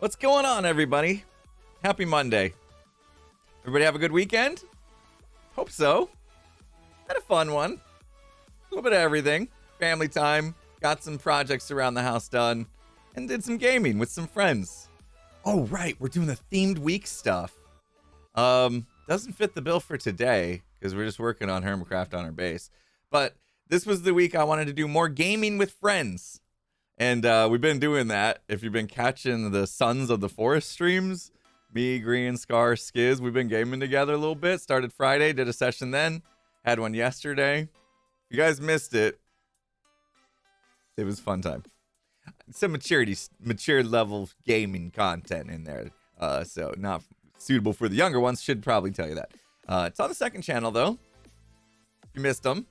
What's going on, everybody? Happy Monday. Everybody have a good weekend? Hope so. Had a fun one. A little bit of everything. Family time. Got some projects around the house done. And did some gaming with some friends. Oh, right. We're doing the themed week stuff. Doesn't fit the bill for today because we're just working on Hermitcraft on our base. But this was the week I wanted to do more gaming with friends. And we've been doing that. If you've been catching the Sons of the Forest streams, me, Green, Scar, Skiz, we've been gaming together a little bit. Started Friday, did a session then, had one yesterday. If you guys missed it, it was a fun time. Some mature level gaming content in there. So not suitable for the younger ones, should probably tell you that. It's on the second channel though. If you missed them.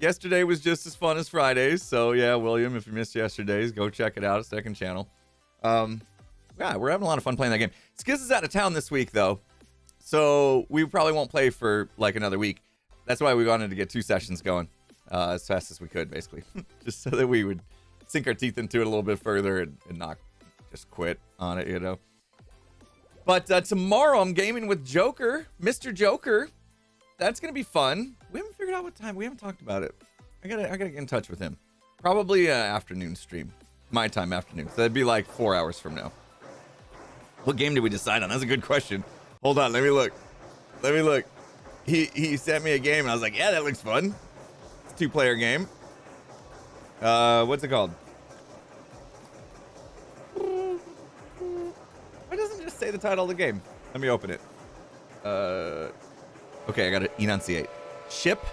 Yesterday was just as fun as Fridays, so yeah, William, if you missed yesterday's, go check it out, second channel. Yeah, we're having a lot of fun playing that game. Skiz is out of town this week, though, so we probably won't play for, like, another week. That's why we wanted to get 2 sessions going as fast as we could, basically, just so that we would sink our teeth into it a little bit further and not just quit on it, you know. But tomorrow I'm gaming with Joker, Mr. Joker. That's gonna be fun. We haven't figured out what time. We haven't talked about it. I gotta get in touch with him. Probably afternoon stream, my time afternoon. So that'd be like 4 hours from now. What game did we decide on? That's a good question. Hold on, let me look. He sent me a game and I was like, yeah, that looks fun. It's a 2-player game. What's it called? Why doesn't it just say the title of the game? Let me open it. Okay, I gotta enunciate. Ship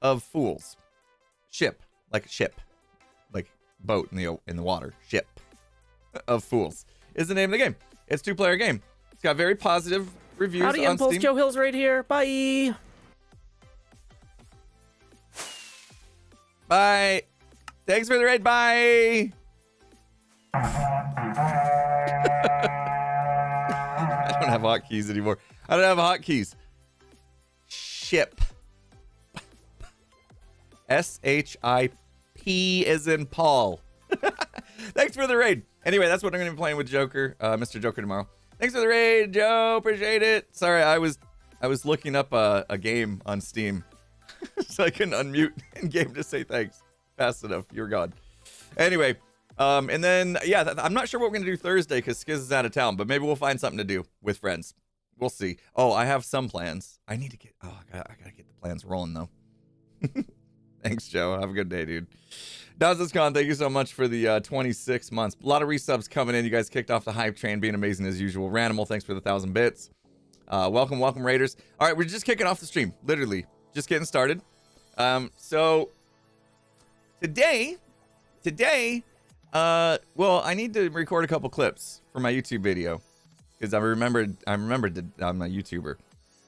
of Fools. Ship, like a ship, like boat in the water. Ship of Fools is the name of the game. It's a 2-player game. It's got very positive reviews Howdy, on Impulse Steam. Joe Hill's right here. Bye. Bye. Thanks for the raid. Bye. I don't have hotkeys anymore. I don't have hotkeys. Ship. S-H-I-P as in Paul. Thanks for the raid. Anyway, that's what I'm going to be playing with Joker, Mr. Joker tomorrow. Thanks for the raid, Joe. Appreciate it. Sorry, I was looking up a game on Steam so I can unmute in game to say thanks. Fast enough. You're gone. Anyway, and then, yeah, I'm not sure what we're going to do Thursday because Skiz is out of town, but maybe we'll find something to do with friends. We'll see. Oh, I have some plans. I need to get, I gotta get the plans rolling though. Thanks, Joe. Have a good day, dude. DazzaSCon, thank you so much for the 26 months. A lot of resubs coming in. You guys kicked off the hype train, being amazing as usual. Ranimal, thanks for the 1,000 bits. Welcome, Raiders. All right, we're just kicking off the stream. Literally, just getting started. So today, well, I need to record a couple clips for my YouTube video because I remembered that I'm a YouTuber.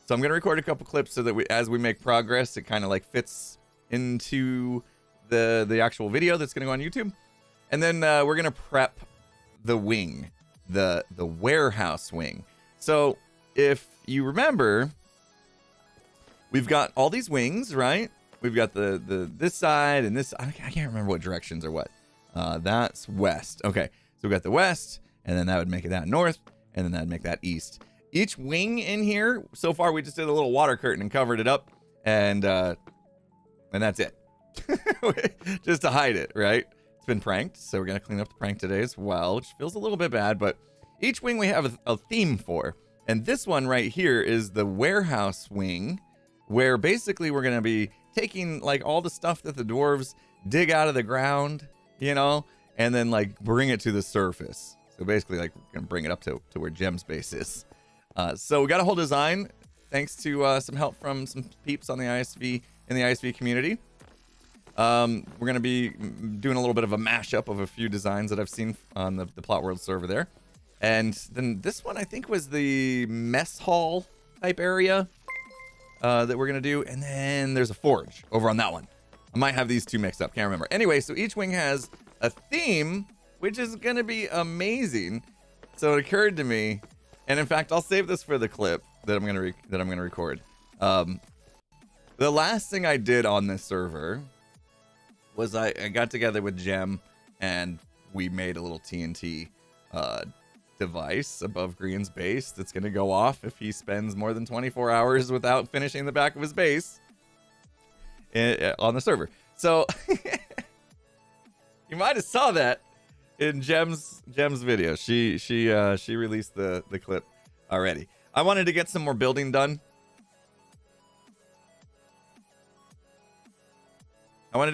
So I'm gonna record a couple clips so that as we make progress, it kind of like fits into the actual video that's gonna go on YouTube, and then we're gonna prep the wing, the warehouse wing. So if you remember, we've got all these wings, right? We've got the this side and this. I can't remember what directions are what. That's west. Okay, so we got the west, and then that would make it that north, and then that'd make that east. Each wing in here, so far we just did a little water curtain and covered it up, and that's it. Just to hide it, right? It's been pranked, so we're gonna clean up the prank today as well, which feels a little bit bad, but each wing we have a theme for, and this one right here is the warehouse wing, where basically we're gonna be taking like all the stuff that the dwarves dig out of the ground, you know, and then like bring it to the surface. So basically like we're gonna bring it up to where Gem's base is. So we got a whole design thanks to some help from some peeps on the ISV in the ISV community. We're going to be doing a little bit of a mashup of a few designs that I've seen on the Plot World server there. And then this one I think was the mess hall type area that we're going to do. And then there's a forge over on that one. I might have these two mixed up. Can't remember. Anyway, so each wing has a theme, which is going to be amazing. So it occurred to me, and in fact, I'll save this for the clip that I'm going to record. The last thing I did on this server was I got together with Gem and we made a little TNT device above Green's base that's going to go off if he spends more than 24 hours without finishing the back of his base on the server. So you might have saw that in Gem's video. She released the clip already. I wanted to get some more building done. For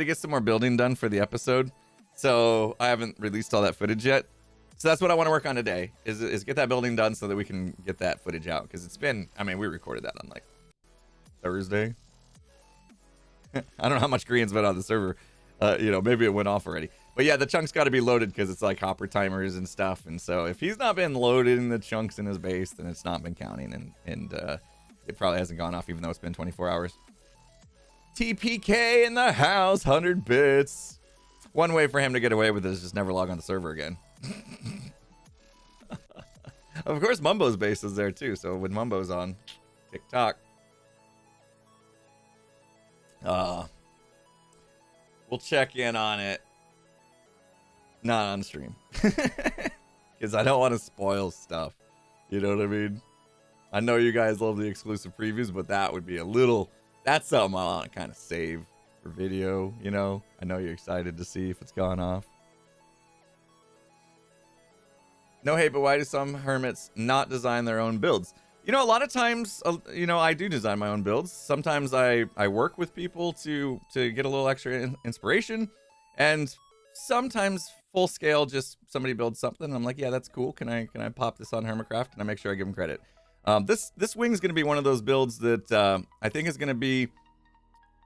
the episode, so I haven't released all that footage yet. So that's what I want to work on today, is get that building done so that we can get that footage out, because it's been, I mean, we recorded that on like Thursday. I don't know how much Green's been on the server. Maybe it went off already. But yeah, the chunks got to be loaded because it's like hopper timers and stuff. And so if he's not been loading the chunks in his base, then it's not been counting, and it probably hasn't gone off even though it's been 24 hours. TPK in the house, 100 bits. One way for him to get away with it is just never log on the server again. Of course, Mumbo's base is there too. So when Mumbo's on TikTok, we'll check in on it. Not on stream. Because I don't want to spoil stuff. You know what I mean? I know you guys love the exclusive previews, but that would be that's something I want to kind of save for video, you know? I know you're excited to see if it's gone off. No hate, but why do some hermits not design their own builds? You know, a lot of times, I do design my own builds. Sometimes I work with people to get a little extra inspiration. And sometimes full scale, just somebody builds something. And I'm like, yeah, that's cool. Can I pop this on Hermitcraft? And I make sure I give them credit. This wing is going to be one of those builds that I think is going to be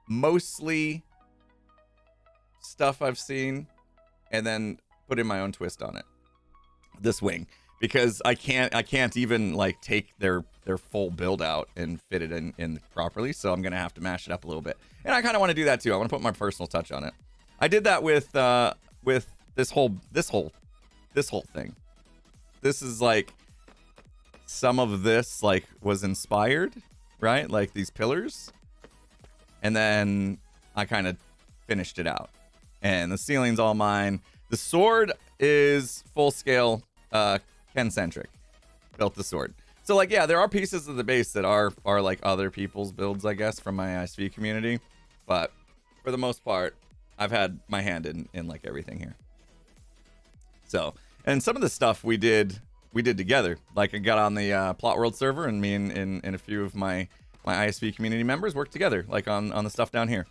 mostly stuff I've seen and then put in my own twist on it. This wing, because I can't even like take their full build out and fit it in properly. So I'm going to have to mash it up a little bit. And I kind of want to do that too. I want to put my personal touch on it. I did that with this whole thing. This is like, some of this like was inspired, right? Like these pillars. And then I kind of finished it out. And the ceiling's all mine. The sword is full scale Ken-centric. Built the sword. So like, yeah, there are pieces of the base that are like other people's builds, I guess, from my ISV community. But for the most part, I've had my hand in like everything here. So, and some of the stuff we did together. Like I got on the Plot World server, and me and a few of my ISV community members worked together, like on the stuff down here.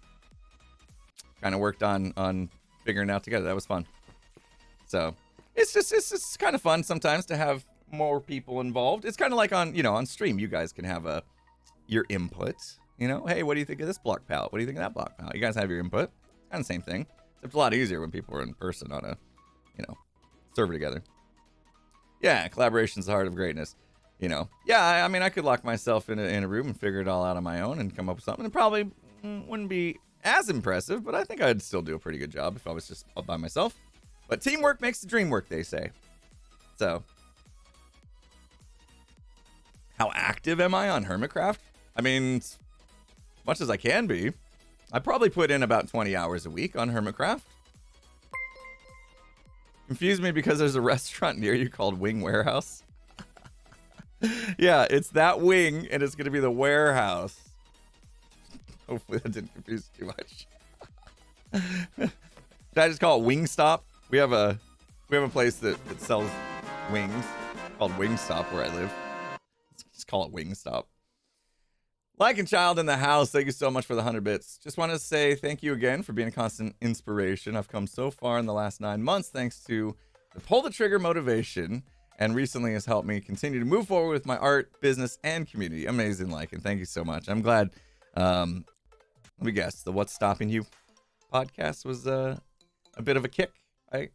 Kind of worked on figuring it out together. That was fun. So it's just kind of fun sometimes to have more people involved. It's kind of like on stream, you guys can have your input. Hey, what do you think of this block palette? What do you think of that block palette? You guys have your input. Kind of the same thing. It's a lot easier when people are in person on a server together. Yeah, collaboration's the heart of greatness. Yeah, I mean, I could lock myself in a room and figure it all out on my own and come up with something. It probably wouldn't be as impressive, but I think I'd still do a pretty good job if I was just all by myself. But teamwork makes the dream work, they say. So, how active am I on Hermitcraft? I mean, as much as I can be. I probably put in about 20 hours a week on Hermitcraft. Confused me because there's a restaurant near you called Wing Warehouse. Yeah, it's that wing, and it's going to be the warehouse. Hopefully that didn't confuse too much. Did I just call it Wingstop? We have a place that sells wings called Wingstop where I live. Let's just call it Wingstop. Like and Child in the house, thank you so much for the 100 bits. Just want to say thank you again for being a constant inspiration. I've come so far in the last 9 months thanks to the pull the trigger motivation, and recently has helped me continue to move forward with my art, business, and community. Amazing, like, and thank you so much. I'm glad. Let me guess, the What's Stopping You podcast was a bit of a kick. I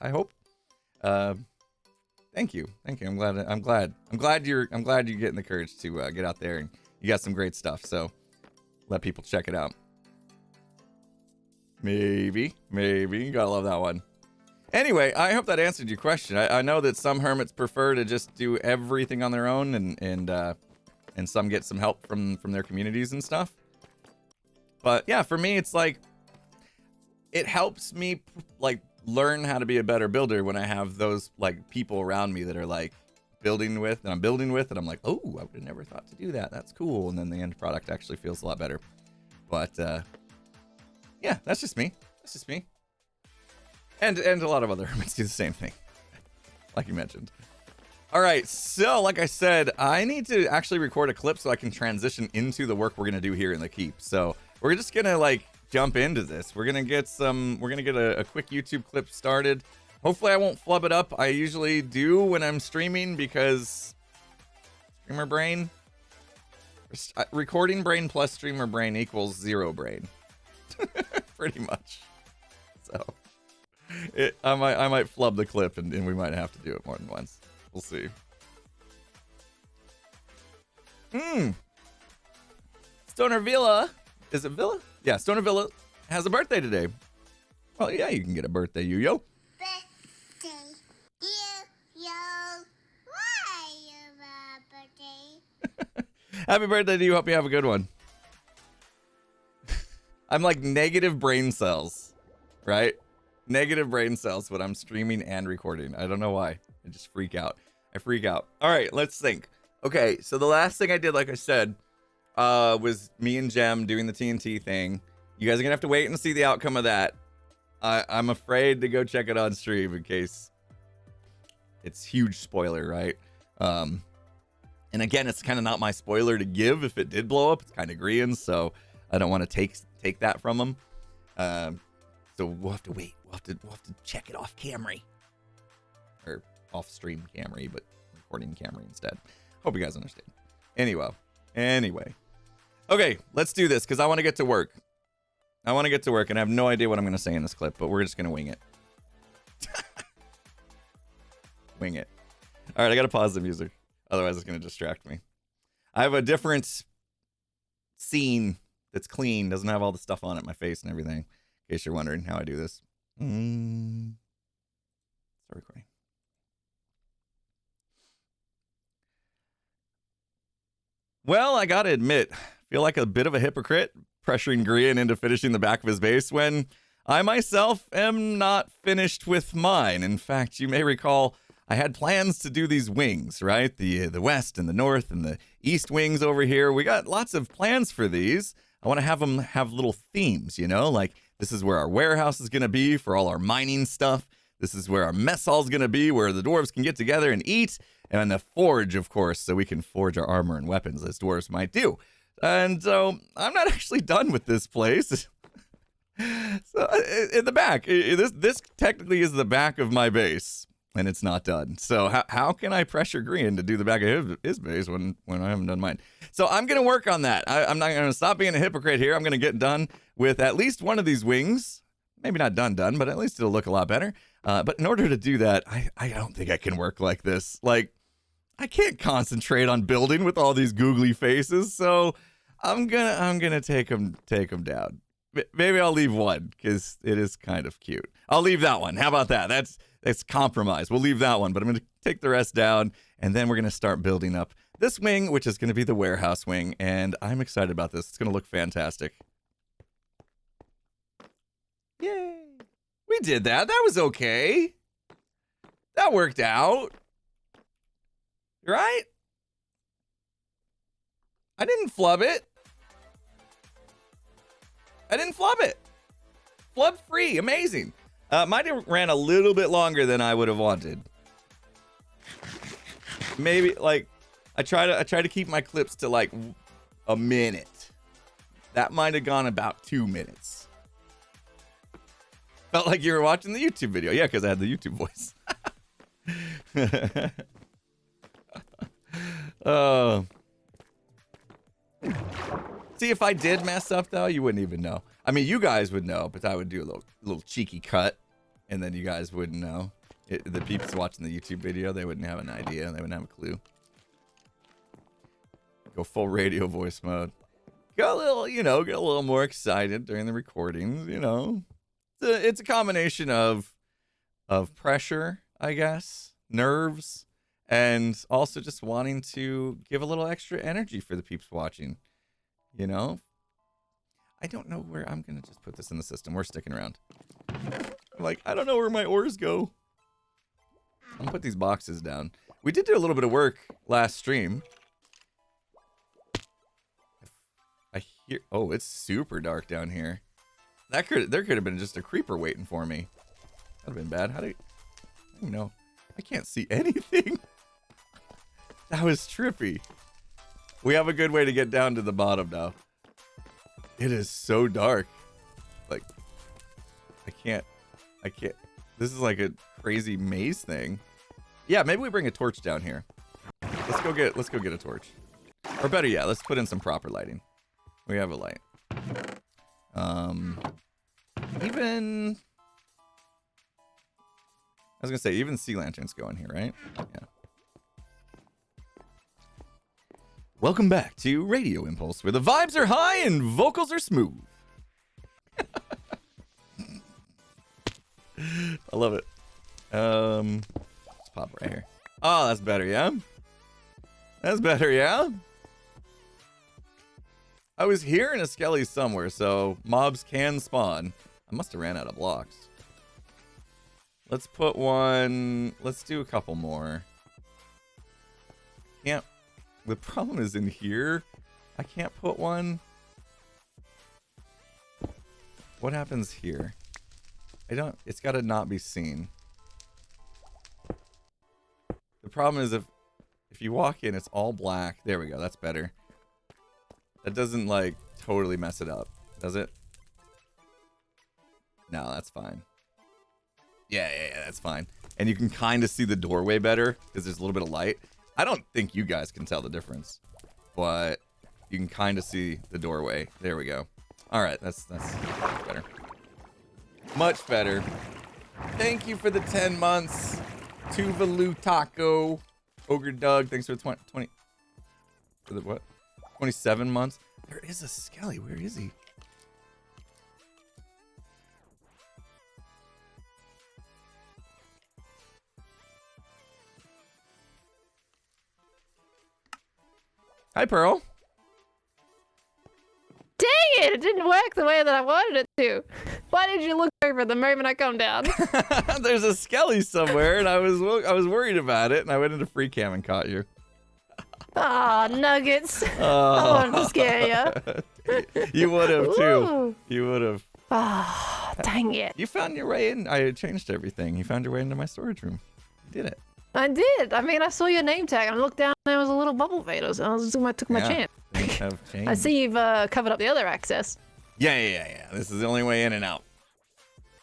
hope. Thank you. I'm glad you're getting the courage to get out there, and you got some great stuff. So let people check it out. Maybe you gotta love that one. Anyway, I hope that answered your question. I know that some hermits prefer to just do everything on their own, and some get some help from their communities and stuff. But yeah, for me, it's like, it helps me like learn how to be a better builder when I have those like people around me that are like building with, and I'm building with, and I'm like, oh, I would have never thought to do that. That's cool. And then the end product actually feels a lot better. But yeah, that's just me. That's just me. And a lot of other hermits do the same thing, like you mentioned. All right, so like I said, I need to actually record a clip so I can transition into the work we're gonna do here in the keep. So we're just gonna like jump into this. We're gonna get a quick YouTube clip started. Hopefully I won't flub it up. I usually do when I'm streaming because streamer brain, recording brain plus streamer brain equals 0 brain, pretty much. So I might flub the clip and we might have to do it more than once. We'll see. Stoner Villa, is it Villa? Yeah, Stoner Villa has a birthday today. Well, yeah, you can get a birthday, yo. Happy birthday to you. Hope you have a good one. I'm like negative brain cells, right? Negative brain cells when I'm streaming and recording. I don't know why. I just freak out. I freak out. All right, let's think. Okay, so the last thing I did, like I said, was me and Jem doing the TNT thing. You guys are going to have to wait and see the outcome of that. I'm afraid to go check it on stream in case it's huge spoiler, right? And again, it's kind of not my spoiler to give if it did blow up. It's kind of Grian, so I don't want to take that from him. So we'll have to wait. We'll have to check it off camera, or off stream camera, but recording camera instead. Hope you guys understand. Anyway, okay, let's do this because I want to get to work. I want to get to work, and I have no idea what I'm going to say in this clip, but we're just going to wing it. Wing it. All right, I got to pause the music. Otherwise, it's going to distract me. I have a different scene that's clean. Doesn't have all the stuff on it, my face and everything. In case you're wondering how I do this. Start recording. Well, I got to admit, I feel like a bit of a hypocrite pressuring Grian into finishing the back of his base when I myself am not finished with mine. In fact, you may recall I had plans to do these wings, right? The west and the north and the east wings over here. We got lots of plans for these. I want to have them have little themes, you know, like this is where our warehouse is going to be for all our mining stuff. This is where our mess hall is going to be, where the dwarves can get together and eat. And the forge, of course, so we can forge our armor and weapons as dwarves might do. And so I'm not actually done with this place. So in the back, this technically is the back of my base. And it's not done. So how can I pressure Grian to do the back of his base when I haven't done mine? So I'm going to work on that. I'm not going to stop being a hypocrite here. I'm going to get done with at least one of these wings. Maybe not done, but at least it'll look a lot better. But in order to do that, I don't think I can work like this. Like, I can't concentrate on building with all these googly faces. So I'm gonna take them down. Maybe I'll leave one because it is kind of cute. I'll leave that one. How about that? That's compromise. We'll leave that one, but I'm going to take the rest down, and then we're going to start building up this wing, which is going to be the warehouse wing, and I'm excited about this. It's going to look fantastic. Yay. We did that. That was okay. That worked out. Right? I didn't flub it. Flub free. Amazing. Mine ran a little bit longer than I would have wanted. Maybe like I try to keep my clips to like a minute. That might have gone about 2 minutes. Felt like you were watching the YouTube video. Yeah, because I had the YouTube voice. See, if I did mess up though, you wouldn't even know. I mean, you guys would know, but I would do a little cheeky cut, and then you guys wouldn't know. The peeps watching the YouTube video, they wouldn't have an idea. They wouldn't have a clue. Go full radio voice mode. Go a little, get a little more excited during the recordings. It's a combination of pressure, I guess, nerves, and also just wanting to give a little extra energy for the peeps watching. I don't know where I'm going to just put this in the system. We're sticking around. I'm like, I don't know where my ores go. I'm gonna put these boxes down. We did do a little bit of work last stream. I hear, oh, it's super dark down here. There could have been just a creeper waiting for me. That'd have been bad. I don't even know. I can't see anything. That was trippy. We have a good way to get down to the bottom now. It is so dark. Like, I can't. This is like a crazy maze thing. Yeah, maybe we bring a torch down here. Let's go get a torch. Or better yet, let's put in some proper lighting. We have a light. Even I was gonna say, even sea lanterns go in here, right? Yeah. Welcome back to Radio Impulse, where the vibes are high and vocals are smooth. I love it. Let's pop right here. Oh, that's better, yeah? That's better, yeah? I was hearing a skelly somewhere, so mobs can spawn. I must have ran out of blocks. Let's put one... Let's do a couple more. Can't... The problem is in here. I can't put one. What happens here? I don't... It's got to not be seen. The problem is if you walk in, it's all black. There we go. That's better. That doesn't, like, totally mess it up, does it? No, that's fine. Yeah, that's fine. And you can kind of see the doorway better because there's a little bit of light. I don't think you guys can tell the difference, but you can kind of see the doorway. There we go. All right, that's better. Much better. Thank you for the 10 months. Tuvalu Taco. Ogre Doug, thanks for the 20 for the what? 27 months. There is a skelly. Where is he? Hi, Pearl. Dang it! It didn't work the way that I wanted it to. Why did you look over the moment I come down? There's a skelly somewhere, and I was worried about it, and I went into free cam and caught you. Aw, nuggets. I wanted to scare you. You would have too. Ooh. You would have. Ah, dang it. You found your way in. I changed everything. You found your way into my storage room. You did it. I did. I mean, I saw your name tag and I looked down and there was a little bubble vader, so I took my chance. Things have changed. I see you've covered up the other access. Yeah. This is the only way in and out.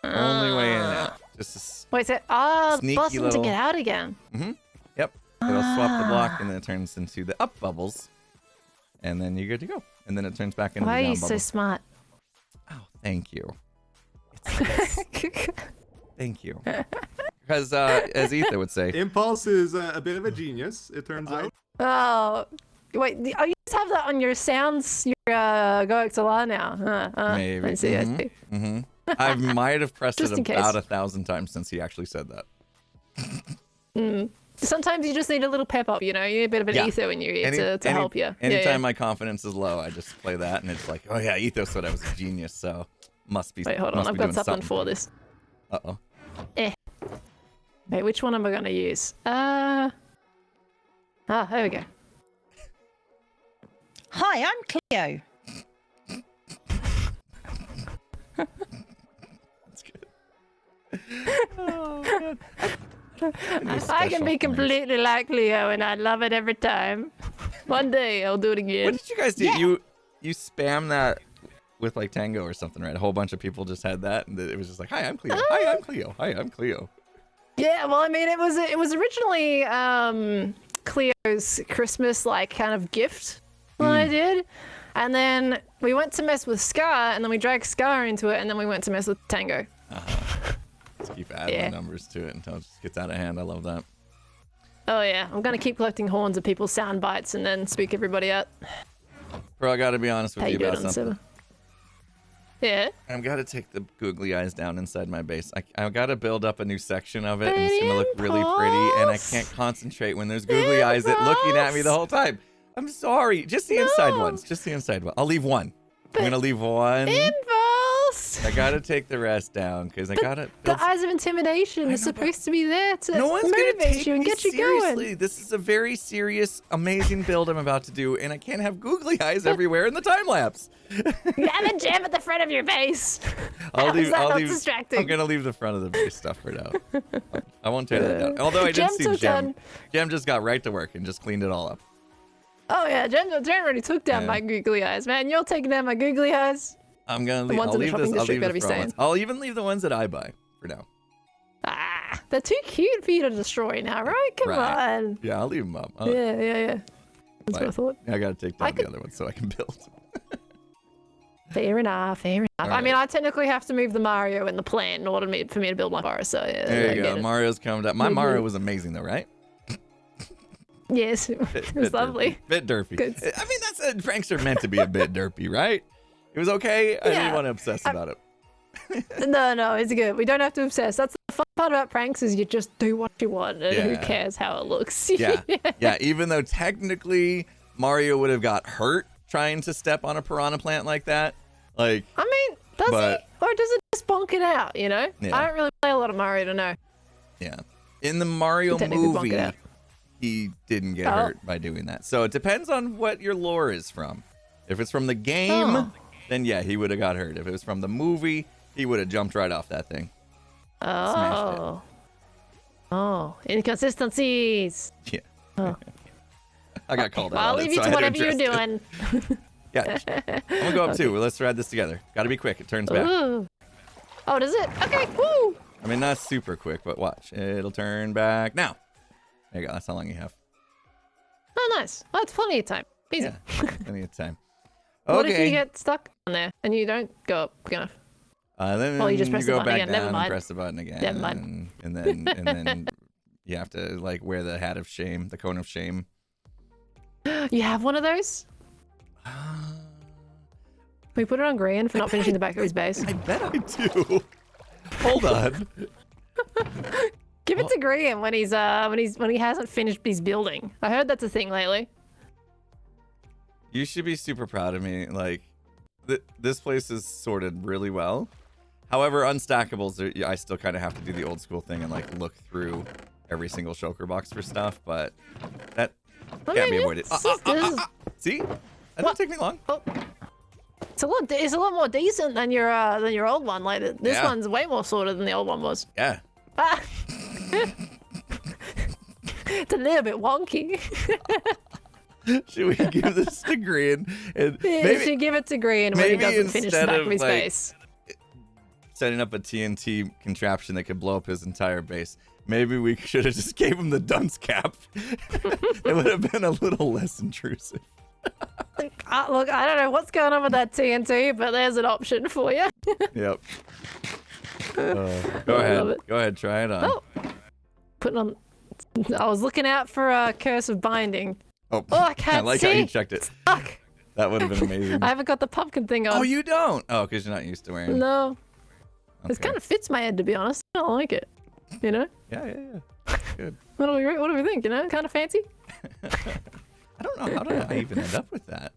Only way in and out. Just Wait, so the sneaky button little... to get out again. Mm-hmm. Yep. It'll swap the block and then it turns into the up bubbles. And then you're good to go. And then it turns back into Why the are down you so bubbles. smart? Oh, thank you. Thank you. Because, as Ethan would say... Impulse is a bit of a genius, it turns out. Oh, wait, you just have that on your sounds, your Go XLR now. Maybe. I see, I see. Mm-hmm. I might have pressed Just it in case. about 1,000 times since he actually said that. Sometimes you just need a little pep up, you know? You need a bit of an ether in your ear to help you. Anytime my confidence is low, I just play that, and it's like, oh yeah, Ethos said I was a genius, so must be. Wait, hold on, I've got something for this. Uh-oh. Wait, which one am I going to use? There we go. Hi, I'm Cleo. That's good. Oh, man. I can be completely like Leo, and I love it every time. One day I'll do it again. What did you guys do? Yeah. You spam that with like Tango or something, right? A whole bunch of people just had that, and it was just like, "Hi, I'm Cleo. Hi, I'm Cleo. Hi, I'm Cleo." Yeah, well, I mean, it was originally Cleo's Christmas like kind of gift that I did, and then we went to mess with Scar, and then we dragged Scar into it, and then we went to mess with Tango. Let's keep adding numbers to it until it just gets out of hand. I love that. Oh yeah, I'm gonna keep collecting horns of people's sound bites and then speak everybody out. Bro, I gotta be honest with How you you doing about on the something. server? Yeah. I've got to take the googly eyes down inside my base. I've got to build up a new section of it, and it's going to look really pretty, and I can't concentrate when there's googly eyes that looking at me the whole time. I'm sorry. Just the inside ones. Just the inside one. I'll leave one. I'm going to leave one. Impulse! rest. I gotta take the rest down because I gotta. The eyes of intimidation are supposed to be there to No one's gonna motivate take you and me get you seriously. going. This is a very serious, amazing build I'm about to do, and I can't have googly eyes everywhere in the time lapse. You have a gem at the front of your base. I'll leave. Distracting? I'm gonna leave the front of the base stuff for now. I won't tear that down. Although I did Gem see took Gem. down- Gem just got right to work and just cleaned it all up. Oh yeah, Jen already took down Yeah. my googly eyes, man. You're taking down my googly eyes. I'm gonna leave. ones I'll in the leave shopping this. I'll district leave better the be front ones. staying. I'll even leave the ones that I buy for now. Ah, they're too cute for you to destroy now, right? Come Right. on. Yeah, I'll leave them up. Yeah. That's what I thought. I gotta take down could- the other ones so I can build. Fair enough. I right. mean, I technically have to move the Mario in the plant in order for me to build my forest. So yeah, There I you get go. it. Mario's coming down. My Mario was amazing though, right? Yes, it was lovely. Bit derpy. Good. I mean, pranks are meant to be a bit derpy, right? It was okay. I didn't Yeah. want to obsess about it. No, it's good. We don't have to obsess. That's the fun part about pranks is you just do what you want and who Yeah. cares how it looks. Yeah. Even though technically Mario would have got hurt trying to step on a piranha plant like that. Like, I mean, does But- he? Or does it just bonk it out, you know? Yeah. I don't really play a lot of Mario to know. yeah. In the Mario Technically bonk it movie, out. he didn't get Oh. hurt by doing that. So it depends on what your lore is from. If it's from the game, Oh. then yeah, he would have got hurt. If it was from the movie, he would have jumped right off that thing. Smashed it. Oh, inconsistencies. Yeah. Oh. I got called out. Well, I'll on it, leave you so to I had whatever you're address it. doing. Yeah. I'm gonna go up too. Let's ride this together. Gotta be quick. It turns back. Ooh. Oh, does it? Okay, woo! I mean, not super quick, but watch. It'll turn back now. There you go. That's how long you have. Oh, nice. Oh, it's plenty of time. Easy. Yeah. Plenty of time. What if you Okay. get stuck on there and you don't go up quick enough? Then Well, you just press the go button back again. Never down and mind. press the button again. Never mind. And then you have to like wear the hat of shame, the cone of shame. You have one of those? We put it on Gran for not finishing the back of his base. I bet I do. Hold on. Give it to Gran when he hasn't finished his building. I heard that's a thing lately. You should be super proud of me. Like, this place is sorted really well. However, unstackables, I still kind of have to do the old school thing and like look through every single shulker box for stuff, but that can't be avoided. See? That didn't take me long. It's a lot more decent than your old one. Like this Yeah. one's way more sorted than the old one was. Yeah. Ah. It's a little bit wonky. Should we give this to Green? And You maybe should give it to Green when he maybe doesn't finish the instead back of, of his like, base. setting up a TNT contraption that could blow up his entire base. Maybe we should have just gave him the dunce cap. It would have been a little less intrusive. Look, I don't know what's going on with that TNT, but there's an option for you. Yep. Go love ahead. it. Go ahead. Try it on. Oh, putting on. I was looking out for a curse of binding. Oh, I can't I like how you see. checked it. Fuck! That would have been amazing. I haven't got the pumpkin thing on. Oh, you don't? Oh, because you're not used to wearing. No, this Okay. kind of fits my head to be honest. I don't like it. You know? Yeah. Good. What do we think? You know, kind of fancy. I don't know. How did I even end up with that?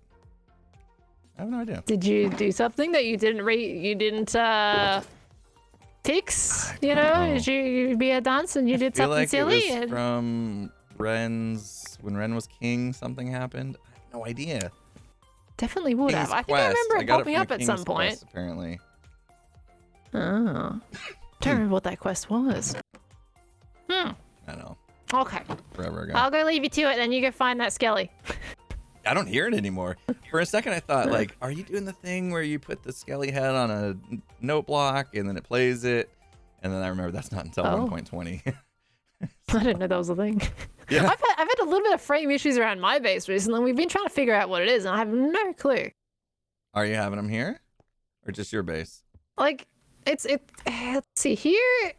I have no idea. Did you do something that you didn't fix? You know, know. did you be a dance and you did I feel something like silly? it was and- from when Ren was king. Something happened. I have no idea. Definitely would King's have. I think Quest. I remember it got popping from up the at King's some point. Quest, apparently. Oh. Don't remember what that quest was. I know. Okay. Forever ago. I'll go leave you to it, then you go find that skelly. I don't hear it anymore. For a second, I thought, like, are you doing the thing where you put the skelly head on a note block and then it plays it? And then I remember that's not until Oh. 1.20. I didn't know that was a thing. Yeah. I've had a little bit of frame issues around my base recently. We've been trying to figure out what it is, and I have no clue. Are you having them here? Or just your base? Like, let's see, here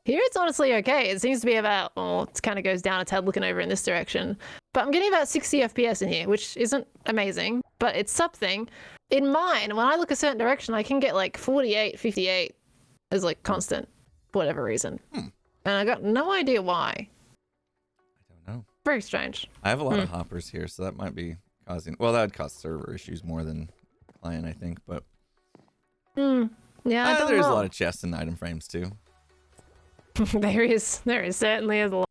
it's honestly okay. It seems to be about, it kind of goes down a tad looking over in this direction. But I'm getting about 60 FPS in here, which isn't amazing, but it's something. In mine, when I look a certain direction, I can get like 48, 58 as like constant, for whatever reason. And I got no idea why. I don't know. Very strange. I have a lot of hoppers here, so that might be causing... Well, that would cause server issues more than client, I think, but... Yeah, I don't there's know. a lot of chests and item frames too. There is certainly is a lot.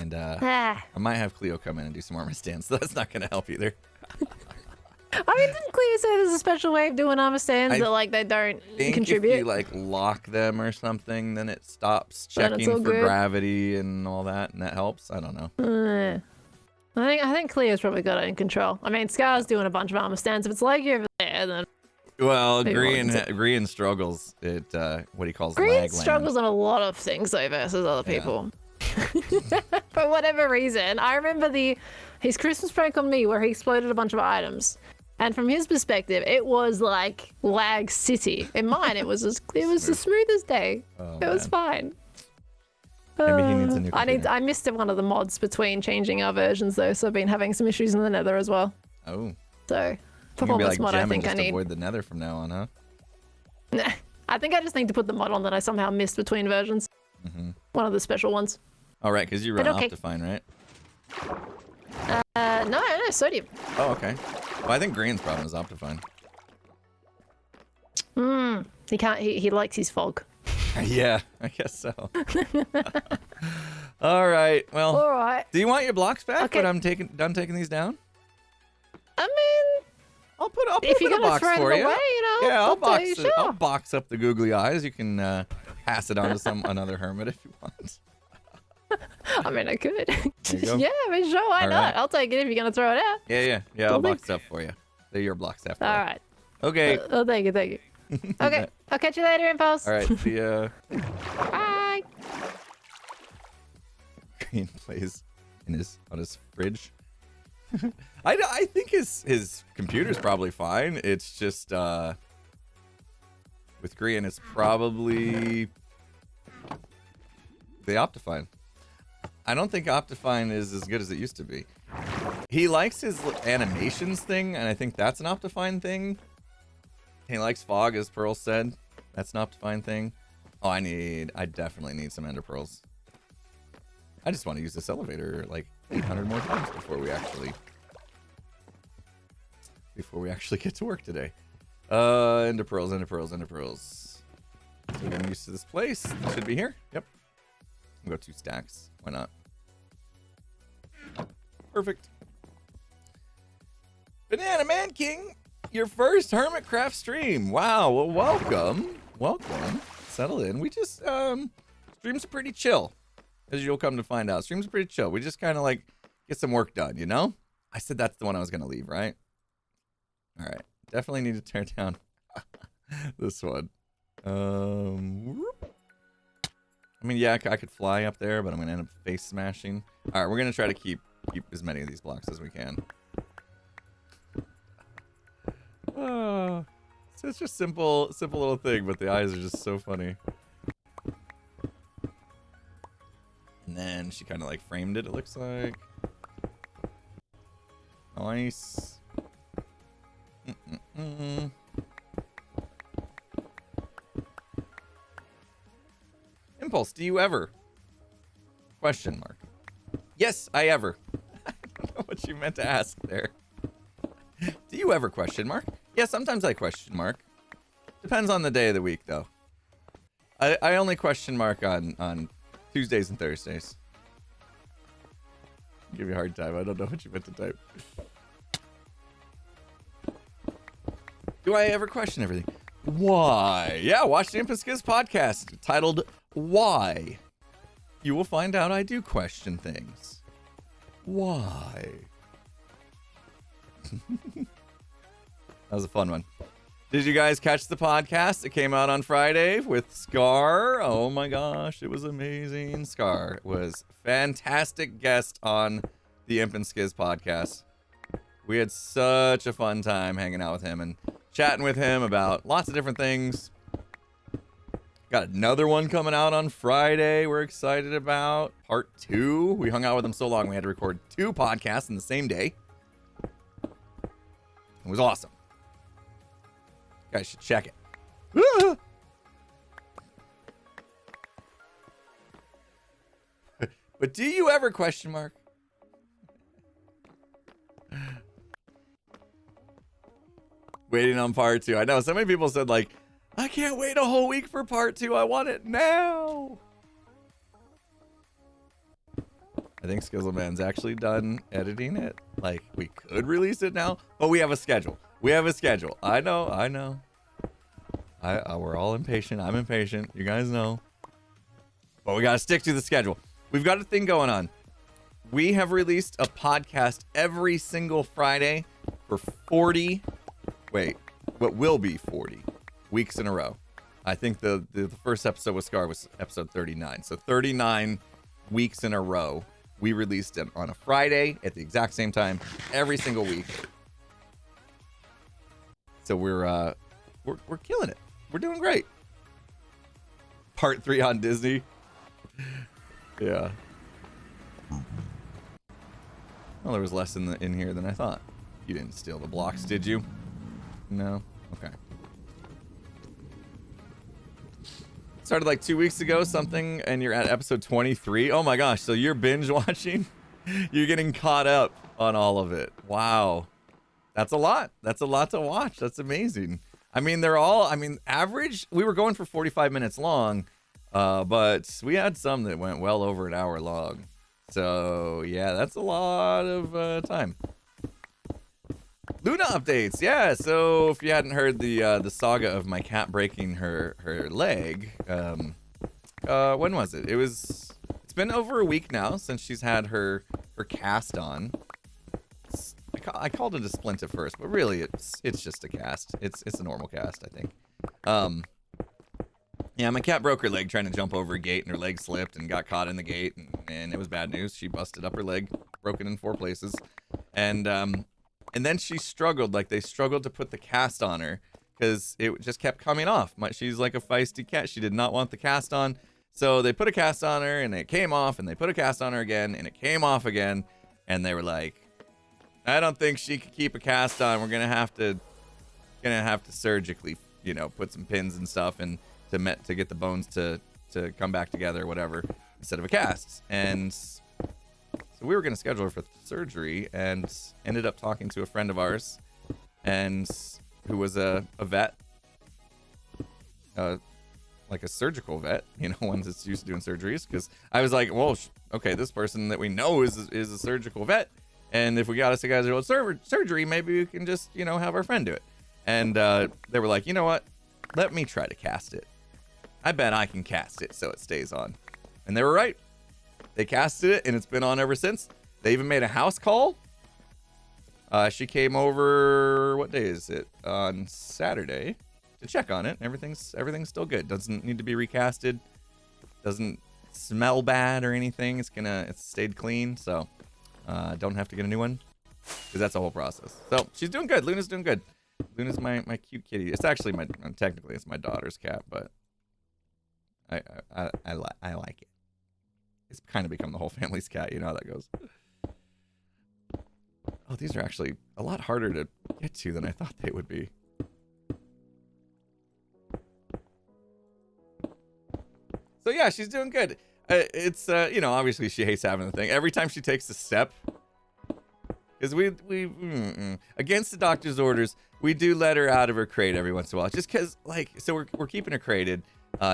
And Ah. I might have Cleo come in and do some armor stands, so that's not going to help either. I mean, didn't Cleo say there's a special way of doing armor stands that like they don't contribute? If you like lock them or something, then it stops Then it's checking all for good. gravity and all that, and that helps. I don't know. I think Cleo's probably got it in control. I mean, Scar's doing a bunch of armor stands. If it's like over there, then Well, maybe Grian struggles at what he calls Green lag struggles on a lot of things though versus other people. For whatever reason, I remember his Christmas prank on me where he exploded a bunch of items. And from his perspective, it was like lag city. In mine, it was as smooth as day. Oh, it was fine. Maybe he needs a new computer. I missed one of the mods between changing our versions though, so I've been having some issues in the Nether as well. Oh. So You can be performance like mod, Gem I and think I just need. avoid the Nether from now on, huh? Nah, I think I just need to put the mod on that I somehow missed between versions. One of the special ones. All right, because you run okay. Optifine, right? No, sodium. Oh, okay. Well, I think Grian's problem is Optifine. He can't. He likes his fog. Yeah, I guess so. All right. Well, All right. do you want your blocks back Okay. when I'm done taking these down? I mean, I'll put if you're a gonna box throw for them you. away, you know, Yeah, I'll tell you, box it. I'll sure. box up the googly eyes. You can pass it on to another hermit if you want. I mean, I could. There you go. Yeah, I mean, sure, why All not? right. I'll take it if you're gonna throw it out. Yeah. I'll Cool box it up for you. They're your blocks after. All right. Okay. Oh, thank you. Okay, I'll catch you later, Impulse. All right. See ya. Bye. Green plays on his fridge. I think his computer's probably fine. It's just with Grian, it's probably the Optifine. I don't think Optifine is as good as it used to be. He likes his animations thing, and I think that's an Optifine thing. He likes fog, as Pearl said. That's an Optifine thing. Oh, I definitely need some Ender Pearls. I just want to use this elevator like 800 more times before we actually get to work today. Ender Pearls. So getting used to this place. It should be here. Yep. We'll go 2 stacks. Why not? Perfect. Banana Man King, your first Hermitcraft stream. Wow. Well, welcome. Settle in. We just streams are pretty chill, as you'll come to find out. Streams are pretty chill. We just kind of like get some work done, you know? I said that's the one I was gonna leave, right? All right. Definitely need to tear down this one. I mean, yeah, I could fly up there, but I'm gonna end up face smashing. All right, we're gonna try to keep as many of these blocks as we can. Such a simple little thing, but the eyes are just so funny. And then she kind of like framed it, it looks like. Nice. Impulse, do you ever? Question mark. Yes, I ever. I don't know what you meant to ask there. Do you ever question mark? Yeah, sometimes I question mark. Depends on the day of the week, though. I only question mark on Tuesdays and Thursdays. Give you a hard time. I don't know what you meant to type. Do I ever question everything? Why? Yeah, watch the Imp and Skiz podcast titled Why. You will find out I do question things. Why? That was a fun one. Did you guys catch the podcast? It came out on Friday with Scar. Oh my gosh, it was amazing. Scar was fantastic guest on the Imp and Skiz podcast. We had such a fun time hanging out with him and chatting with him about lots of different things. Got another one coming out on Friday we're excited about. Part 2. We hung out with him so long we had to record 2 podcasts in the same day. It was awesome. You guys should check it. Ah! But do you ever question mark? Waiting on part 2. I know so many people said like, I can't wait a whole week for part 2. I want it now. I think Skizzleman's actually done editing it. Like, we could release it now, but we have a schedule. We have a schedule. I know. We're all impatient. I'm impatient. You guys know. But we got to stick to the schedule. We've got a thing going on. We have released a podcast every single Friday for 40, wait, what will be 40 weeks in a row. I think the first episode with Scar was episode 39. So 39 weeks in a row. We released it on a Friday at the exact same time every single week. So we're killing it. We're doing great. Part 3 on Disney. Yeah. Well, there was less in here than I thought. You didn't steal the blocks, did you? No? Okay. Started like 2 weeks ago, something, and you're at episode 23. Oh my gosh, so you're binge watching? You're getting caught up on all of it. Wow. That's a lot. That's a lot to watch. That's amazing. I mean, average, we were going for 45 minutes long, but we had some that went well over an hour long. So, yeah, that's a lot of time. Luna updates, yeah. So if you hadn't heard the saga of my cat breaking her leg, when was it? It's been over a week now since she's had her cast on. I called it a splint at first, but really it's just a cast. It's a normal cast, I think. Yeah, my cat broke her leg trying to jump over a gate, and her leg slipped and got caught in the gate, and it was bad news. She busted up her leg, broken in 4 places, and then she struggled. Like, they struggled to put the cast on her because it just kept coming off. She's like a feisty cat. She did not want the cast on, so they put a cast on her, and it came off, and they put a cast on her again, and it came off again, and they were like, I don't think she could keep a cast on. We're gonna have to surgically, put some pins and stuff and to get the bones to come back together or whatever instead of a cast. And so we were gonna schedule her for surgery, and ended up talking to a friend of ours, and who was a vet, like a surgical vet, one that's used to doing surgeries. Because I was like, well, okay, this person that we know is a surgical vet. And if we got us a guys surgery, maybe we can just, have our friend do it. And they were like, you know what? Let me try to cast it. I bet I can cast it so it stays on. And they were right. They casted it, and it's been on ever since. They even made a house call. She came over, what day is it? On Saturday to check on it. Everything's still good. Doesn't need to be recasted. Doesn't smell bad or anything. It's stayed clean. So don't have to get a new one, because that's a whole process. So she's doing good. Luna's doing good. Luna's my cute kitty. It's actually technically it's my daughter's cat, but I like it. It's kind of become the whole family's cat. You know how that goes. Oh, these are actually a lot harder to get to than I thought they would be. So yeah, she's doing good. It's obviously she hates having the thing. Every time she takes a step, because we against the doctor's orders, we do let her out of her crate every once in a while, just because, so we're keeping her crated,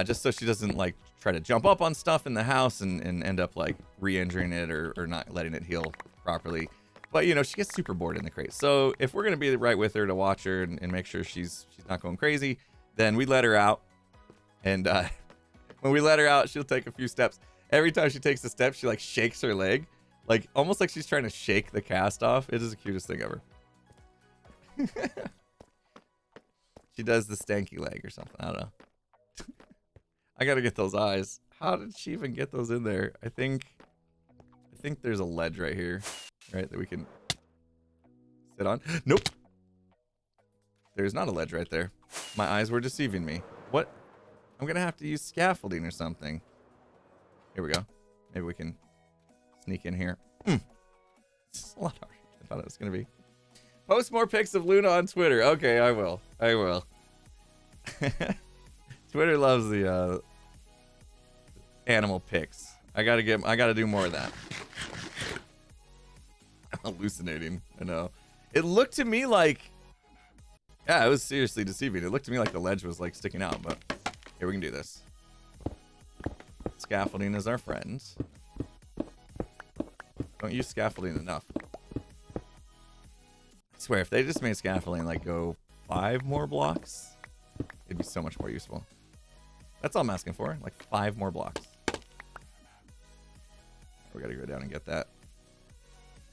just so she doesn't try to jump up on stuff in the house and end up re-injuring it or not letting it heal properly. But she gets super bored in the crate. So if we're gonna be right with her to watch her and make sure she's not going crazy, then we let her out. And when we let her out, she'll take a few steps. Every time she takes a step, she shakes her leg, almost like she's trying to shake the cast off. It is the cutest thing ever. She does the stanky leg or something. I don't know. I gotta get those eyes. How did she even get those in there? I think there's a ledge right here, right, that we can sit on. Nope. There's not a ledge right there. My eyes were deceiving me. What? I'm gonna have to use scaffolding or something. Here we go. Maybe we can sneak in here. It's a lot harder than I thought it was gonna be. Post more pics of Luna on Twitter. Okay, I will. Twitter loves the animal pics. I gotta do more of that. I'm hallucinating. I know. It looked to me like Yeah, it was seriously deceiving. It looked to me like the ledge was like sticking out, but here, we can do this. Scaffolding is our friend. Don't use scaffolding enough. I swear, if they just made scaffolding like go 5 more blocks, it'd be so much more useful. That's all I'm asking for, like 5 more blocks. We gotta go down and get that.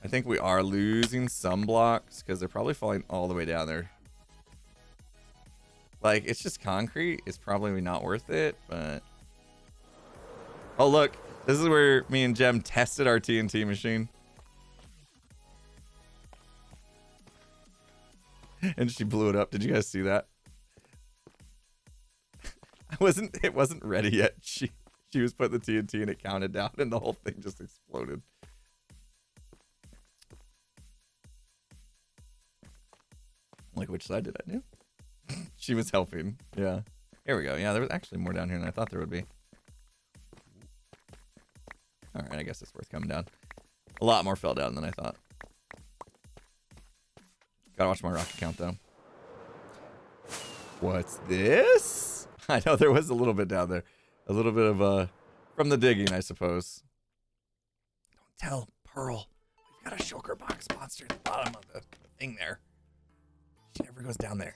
I think we are losing some blocks because they're probably falling all the way down there. Like, it's just concrete. It's probably not worth it, but... Oh, look. This is where me and Jem tested our TNT machine. And she blew it up. Did you guys see that? It wasn't ready yet. She was putting the TNT and it counted down and the whole thing just exploded. Like, which side did I do? She was helping. Yeah. Here we go. Yeah, there was actually more down here than I thought there would be. Alright, I guess it's worth coming down. A lot more fell down than I thought. Gotta watch my rocket count, though. What's this? I know there was a little bit down there. A little bit of, from the digging, I suppose. Don't tell Pearl. We've got a shulker box monster at the bottom of the thing there. She never goes down there.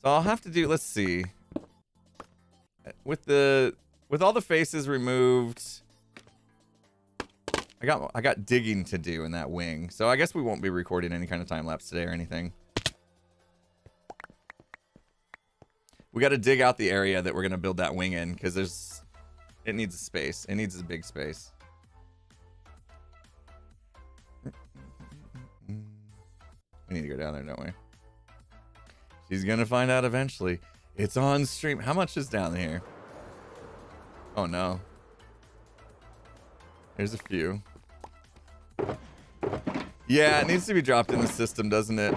So I'll have to do, let's see. With all the faces removed, I got digging to do in that wing. So I guess we won't be recording any kind of time lapse today or anything. We got to dig out the area that we're going to build that wing in because it needs a space. It needs a big space. We need to go down there, don't we? She's going to find out eventually. It's on stream. How much is down here? Oh, no. There's a few. Yeah, it needs to be dropped in the system, doesn't it?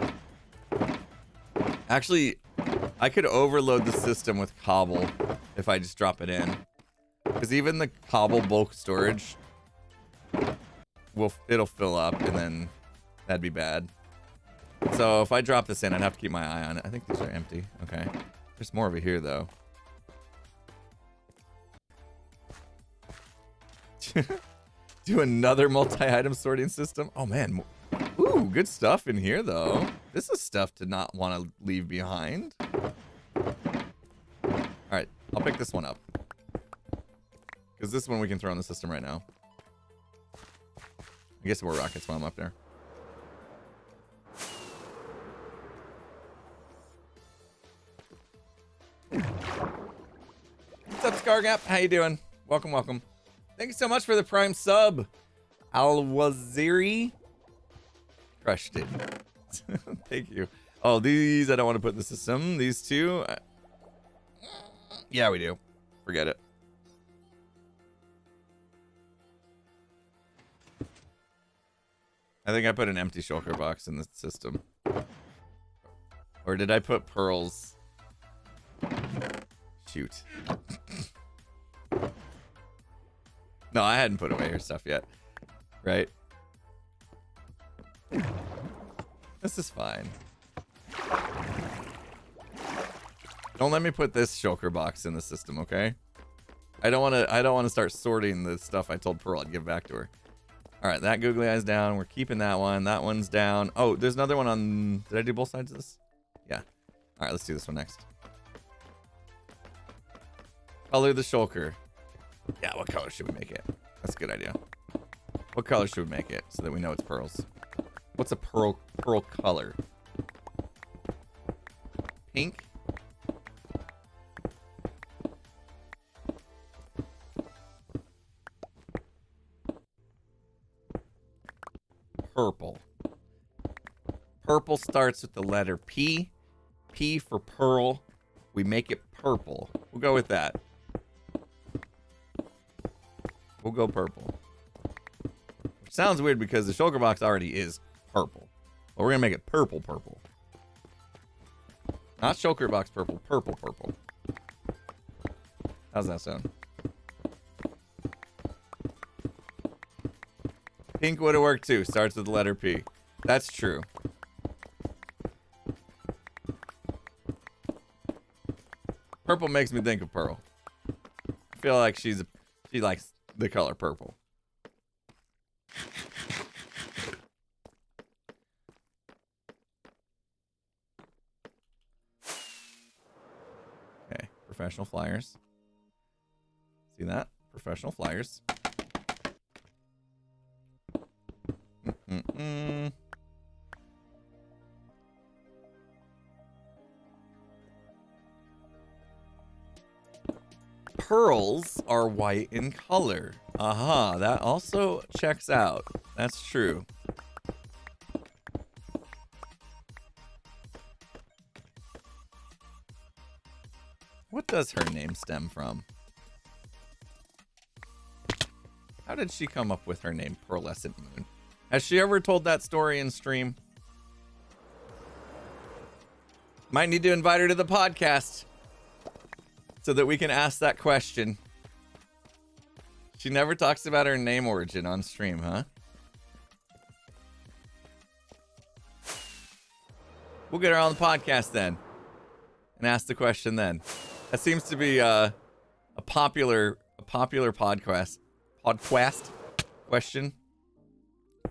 Actually, I could overload the system with cobble if I just drop it in. Because even the cobble bulk storage, it'll fill up, and then that'd be bad. So if I drop this in, I'd have to keep my eye on it. I think these are empty. Okay. There's more over here, though. Do another multi-item sorting system. Oh, man. Ooh, good stuff in here, though. This is stuff to not want to leave behind. All right. I'll pick this one up. Because this one we can throw in the system right now. I guess more rockets while I'm up there. What's up, Scargap? How you doing? Welcome, welcome. Thank you so much for the prime sub. Al-Waziri. Crushed it. Thank you. Oh, these I don't want to put in the system. These two. Yeah, we do. Forget it. I think I put an empty shulker box in the system. Or did I put pearls? Shoot. No, I hadn't put away her stuff yet. Right? This is fine. Don't let me put this shulker box in the system, okay? I don't want to start sorting the stuff I told Pearl I'd give back to her. All right, that googly eye's down. We're keeping that one. That one's down. Oh, there's another one on... Did I do both sides of this? Yeah. All right, let's do this one next. Color the shulker. Yeah, what color should we make it? That's a good idea. What color should we make it so that we know it's pearls? What's a pearl color? Pink? Purple. Purple starts with the letter P. P for pearl. We make it purple. We'll go with that. We'll go purple. Which sounds weird because the shulker box already is purple. But we're going to make it purple. Not shulker box purple. Purple. How's that sound? Pink would have worked too. Starts with the letter P. That's true. Purple makes me think of Pearl. I feel like she likes the color purple. Okay, professional flyers. See that? Professional flyers. Pearls are white in color. Aha, that also checks out. That's true. What does her name stem from? How did she come up with her name, Pearlescent Moon? Has she ever told that story in stream? Might need to invite her to the podcast so that we can ask that question. She never talks about her name origin on stream, huh? We'll get her on the podcast then and ask the question then. That seems to be a popular podcast question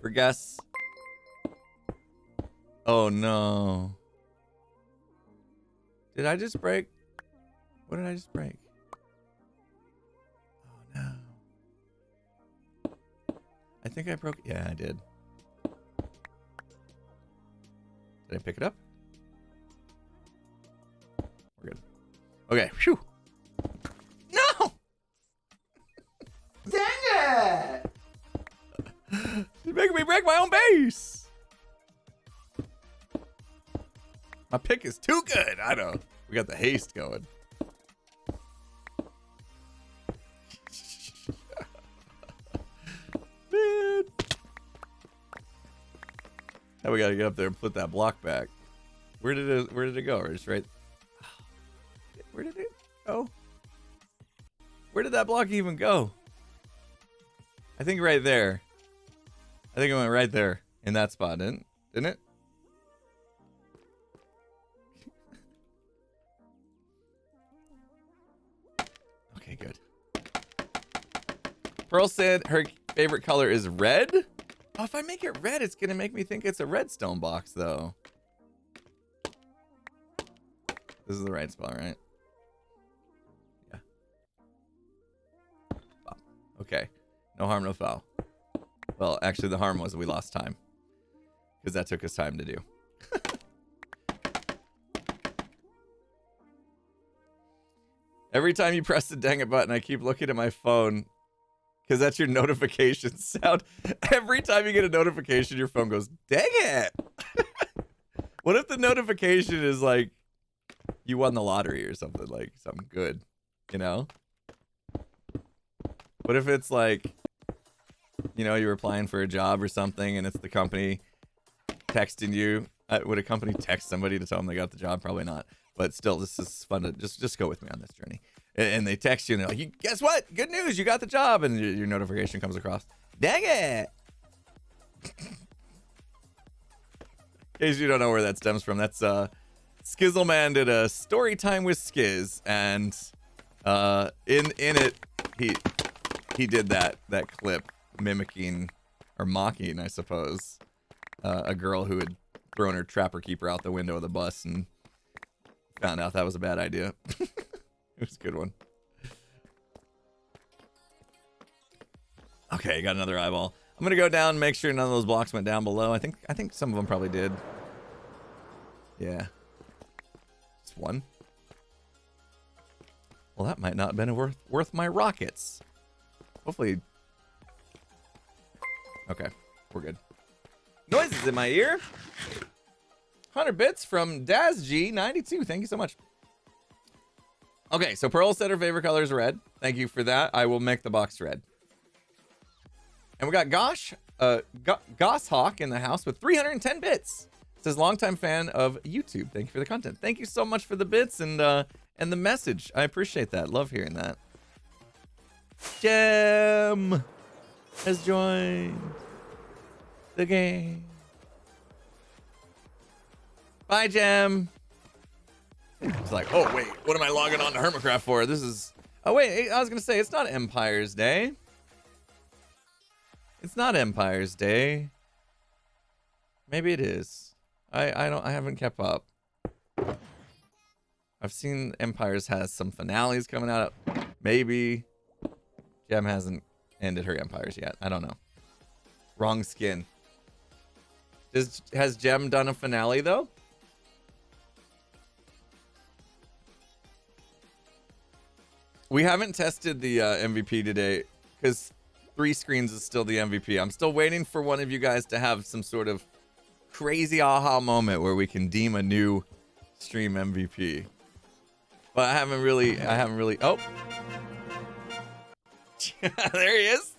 for guests. Oh no. Did I just break? What did I just break? Oh no. I think I broke. Yeah, I did. Did I pick it up? We're good. Okay. Phew. No! Dang it! You're making me break my own base. My pick is too good. I know. We got the haste going. Man. Now we gotta get up there and put that block back. Where did it go? Or just right? Where did it go? Where did that block even go? I think right there. I think it went right there in that spot, didn't it? Okay, good. Pearl said her favorite color is red. Oh, if I make it red, it's gonna make me think it's a redstone box, though. This is the right spot, right? Yeah. Oh, okay. No harm, no foul. Well, actually, the harm was we lost time. Because that took us time to do. Every time you press the dang it button, I keep looking at my phone. Because that's your notification sound. Every time you get a notification, your phone goes, dang it! What if the notification is like, you won the lottery or something, like something good, you know? What if it's like, you know, you're applying for a job or something and it's the company texting you? Would a company text somebody to tell them they got the job? Probably not. But still, this is fun to just go with me on this journey. And they text you and they're like, guess what? Good news, you got the job. And your notification comes across. Dang it! In case you don't know where that stems from, that's Skizzleman did a story time with Skiz, and in it he did that clip mimicking or mocking, I suppose, a girl who had thrown her trapper keeper out the window of the bus and found out that was a bad idea. It was a good one. Okay, got another eyeball. I'm gonna go down and make sure none of those blocks went down below. I think some of them probably did. Yeah. Just one. Well, that might not have been worth my rockets. Hopefully. Okay, we're good. Noises in my ear. 100 bits from DazG92. Thank you so much. Okay, so Pearl said her favorite color is red. Thank you for that. I will make the box red. And we got Gosshawk in the house with 310 bits. It says longtime fan of YouTube. Thank you for the content. Thank you so much for the bits and the message. I appreciate that. Love hearing that. Gem has joined. the game. Bye, Gem. It's like, oh, wait, what am I logging on to Hermitcraft for? This is... Oh, wait, I was going to say, it's not Empire's Day. It's not Empire's Day. Maybe it is. I haven't kept up. I've seen Empires has some finales coming out. Maybe Gem hasn't ended her Empires yet. I don't know. Wrong skin. Has Gem done a finale, though? We haven't tested the MVP today because 3 screens is still the MVP. I'm still waiting for one of you guys to have some sort of crazy aha moment where we can deem a new stream MVP. But I haven't really, oh. There he is.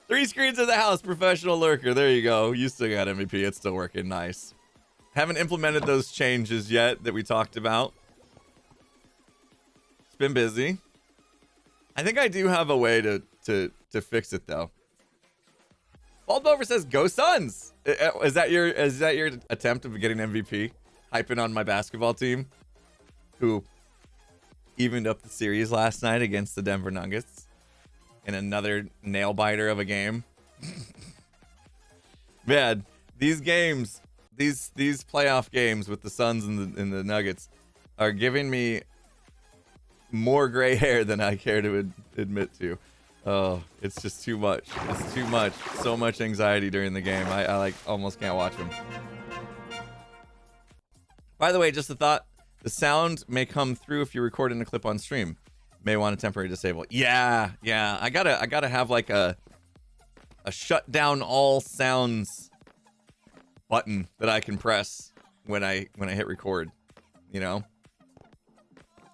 3 screens of the house, professional lurker. There you go. You still got MVP. It's still working nice. Haven't implemented those changes yet that we talked about. It's been busy. I think I do have a way to fix it though. Baldbover says, "Go Suns!" Is that your attempt of getting MVP? Hyping on my basketball team, who evened up the series last night against the Denver Nuggets in another nail biter of a game. Man, these games, these playoff games with the Suns and the Nuggets are giving me more gray hair than I care to admit to. Oh, it's just too much. It's too much. So much anxiety during the game. I like almost can't watch them. By the way, just a thought. The sound may come through if you're recording a clip on stream. May want to temporarily disable. Yeah. I gotta have like a shut down all sounds button that I can press when I hit record. You know?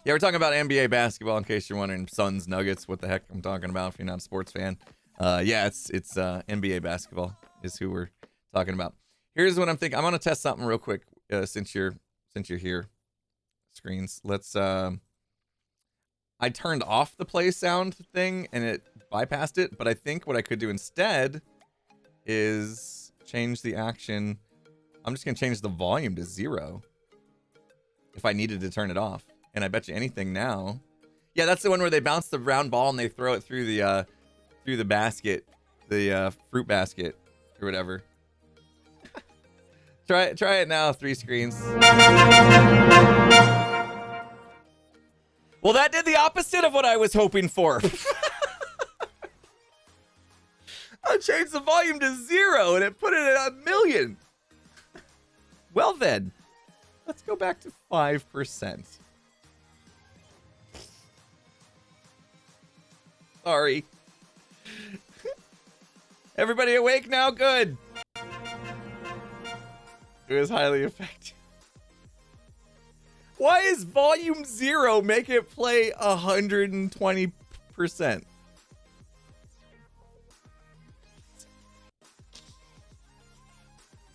Yeah, we're talking about NBA basketball in case you're wondering. Suns, Nuggets, what the heck I'm talking about if you're not a sports fan. Yeah, it's NBA basketball is who we're talking about. Here's what I'm thinking. I'm gonna test something real quick since you're here. Screens. Let's I turned off the play sound thing and it bypassed it, but I think what I could do instead is change the action. I'm just gonna change the volume to 0 if I needed to turn it off. And I bet you anything now. Yeah, that's the one where they bounce the round ball and they throw it through the basket, the fruit basket or whatever. Try it now. 3 screens. Well, that did the opposite of what I was hoping for. I changed the volume to 0 and it put it at 1,000,000. Well then, let's go back to 5%. Sorry. Everybody awake now? Good. It was highly effective. Why is volume 0 make it play 120%?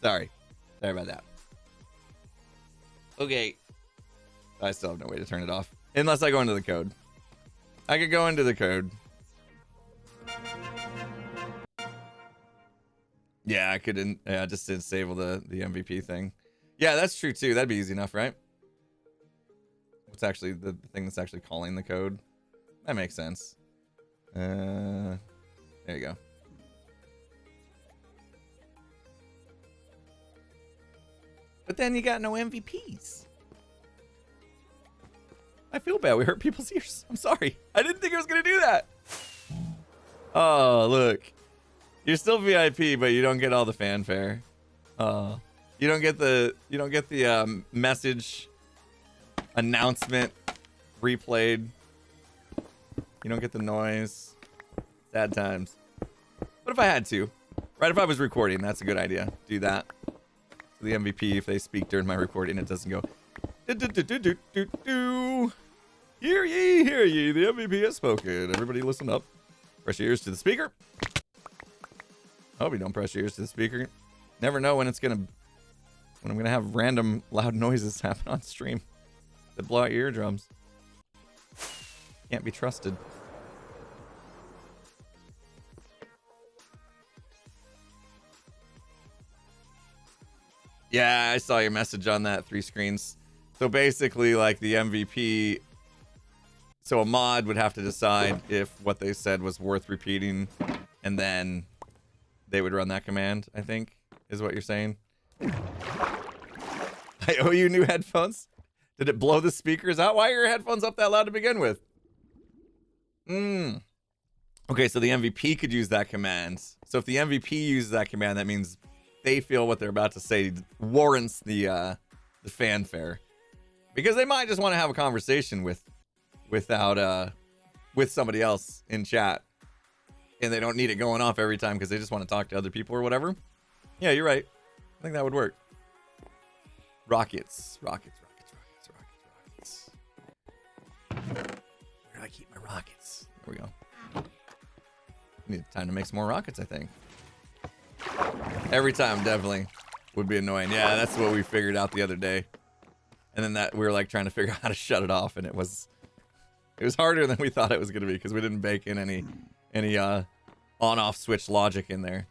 Sorry about that. Okay. I still have no way to turn it off. Unless I go into the code. I could go into the code. Yeah, I couldn't. Yeah, I just disable the MVP thing. Yeah, that's true too. That'd be easy enough, right? What's actually the thing that's actually calling the code? That makes sense. There you go. But then you got no MVPs. I feel bad. We hurt people's ears. I'm sorry. I didn't think I was gonna do that. Oh, look. You're still VIP, but you don't get all the fanfare. You don't get the message announcement replayed. You don't get the noise. Sad times. What if I had to? Right, if I was recording, that's a good idea. Do that. So the MVP, if they speak during my recording, it doesn't go. Hear ye, the MVP has spoken. Everybody listen up. Press your ears to the speaker. I hope you don't press your ears to the speaker. Never know when I'm gonna have random loud noises happen on stream that blow out your eardrums. Can't be trusted. Yeah, I saw your message on that. 3 screens. So basically, like the MVP. So a mod would have to decide if what they said was worth repeating, and then they would run that command, I think, is what you're saying. I owe you new headphones. Did it blow the speakers out? Why are your headphones up that loud to begin with? Okay, so the MVP could use that command. So if the MVP uses that command, that means they feel what they're about to say warrants the fanfare, because they might just want to have a conversation with somebody else in chat, and they don't need it going off every time because they just want to talk to other people or whatever. Yeah, you're right. I think that would work. Rockets. Where do I keep my rockets? There we go. Need time to make some more rockets, I think. Every time definitely would be annoying. Yeah, that's what we figured out the other day. And then that we were like trying to figure out how to shut it off, and it was harder than we thought it was going to be because we didn't bake in any on-off switch logic in there.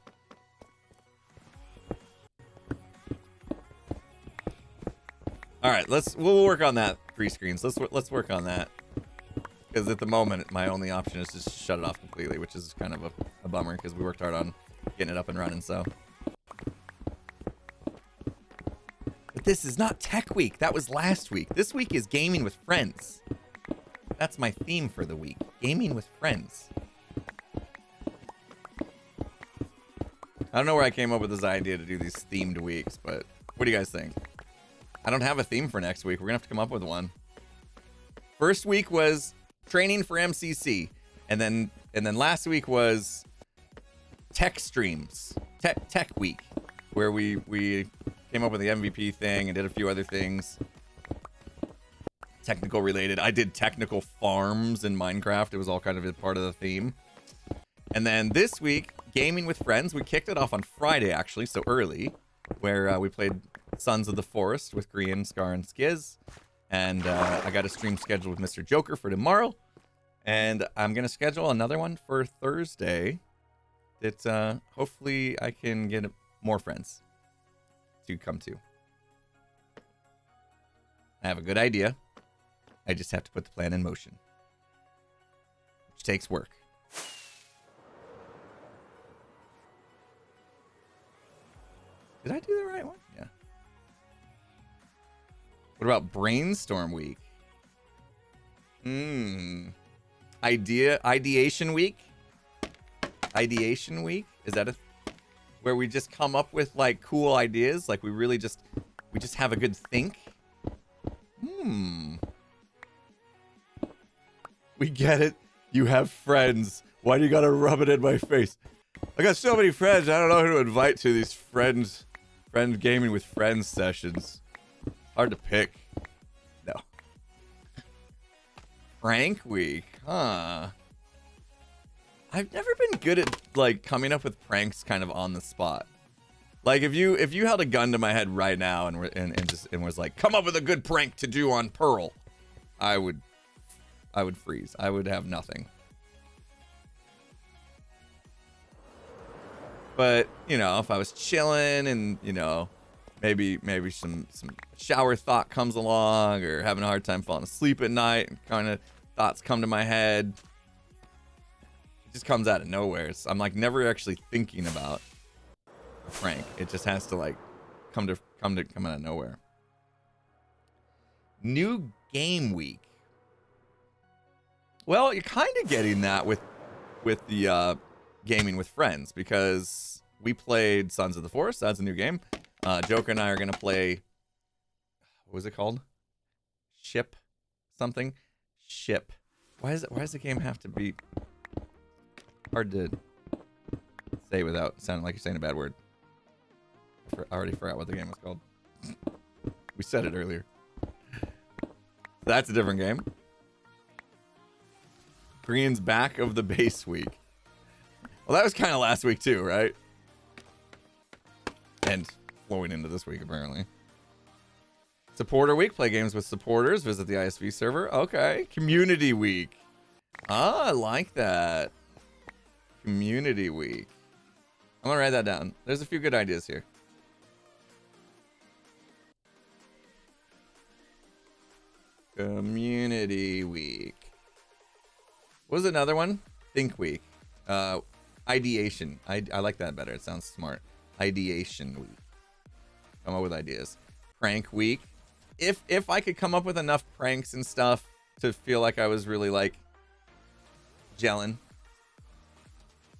All right, we'll work on that. 3 screens. Let's work on that, because at the moment my only option is just shut it off completely, which is kind of a bummer because we worked hard on getting it up and running. So, but this is not Tech Week. That was last week. This week is Gaming with Friends. That's my theme for the week. Gaming with friends. I don't know where I came up with this idea to do these themed weeks, but what do you guys think? I don't have a theme for next week. We're gonna have to come up with one. First week was training for MCC, and then last week was tech streams, tech week, where we came up with the MVP thing and did a few other things. Technical related. I did technical farms in Minecraft. It was all kind of a part of the theme. And then this week, Gaming with Friends. We kicked it off on Friday, actually, so early, where we played Sons of the Forest with Grian, Scar, and Skiz. And I got a stream scheduled with Mr. Joker for tomorrow. And I'm going to schedule another one for Thursday that hopefully I can get more friends to come to. I have a good idea. I just have to put the plan in motion, which takes work. Did I do the right one? Yeah. What about brainstorm week? Ideation week? Ideation week? Is that where we just come up with like cool ideas? Like we just have a good think? We get it. You have friends. Why do you gotta rub it in my face? I got so many friends. I don't know who to invite to these friend gaming with friends sessions. Hard to pick. No. Prank week, huh? I've never been good at like coming up with pranks kind of on the spot. Like if you held a gun to my head right now and was like, come up with a good prank to do on Pearl, I would freeze. I would have nothing. But, you know, if I was chilling and, you know, maybe some shower thought comes along, or having a hard time falling asleep at night and kind of thoughts come to my head, it just comes out of nowhere. I'm like never actually thinking about a prank. It just has to like come out of nowhere. New game week. Well, you're kind of getting that with the gaming with friends, because we played Sons of the Forest. That's a new game. Joker and I are gonna play. What was it called? Ship. Why does the game have to be hard to say without sounding like you're saying a bad word? I already forgot what the game was called. We said it earlier. That's a different game. Korean's back of the base week. Well, that was kind of last week too, right? And flowing into this week, apparently. Supporter week. Play games with supporters. Visit the ISV server. Okay. Community week. Ah, I like that. Community week. I'm going to write that down. There's a few good ideas here. Community week. What was another one? Think week. Ideation. I like that better. It sounds smart. Ideation week. Come up with ideas. Prank week. If I could come up with enough pranks and stuff to feel like I was really like gelling.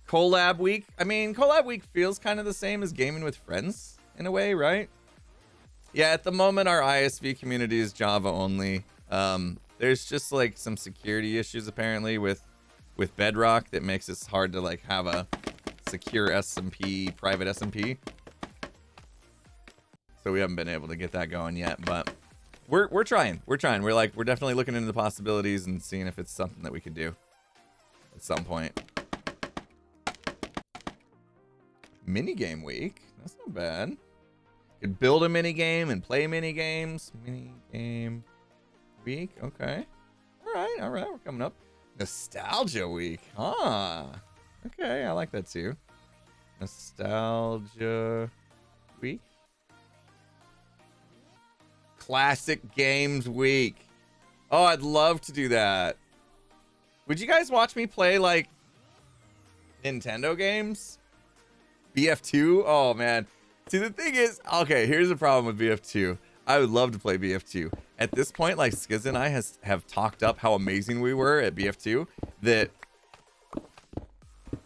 Collab week. I mean, collab week feels kind of the same as gaming with friends in a way, right? Yeah, at the moment our ISV community is Java only. There's just like some security issues apparently with Bedrock that makes it hard to like have a secure SMP, private SMP. So we haven't been able to get that going yet, but we're trying. We're definitely looking into the possibilities and seeing if it's something that we could do at some point. Minigame week. That's not bad. You could build a minigame and play minigames. Minigame week. Okay. All right. We're coming up. Nostalgia week. Huh. Okay, I like that too. Nostalgia week. Classic games week. Oh, I'd love to do that. Would you guys watch me play like Nintendo games? BF2? Oh man. See, the thing is, okay, here's the problem with BF2. I would love to play BF2. At this point, like Skiz and I have talked up how amazing we were at BF2 that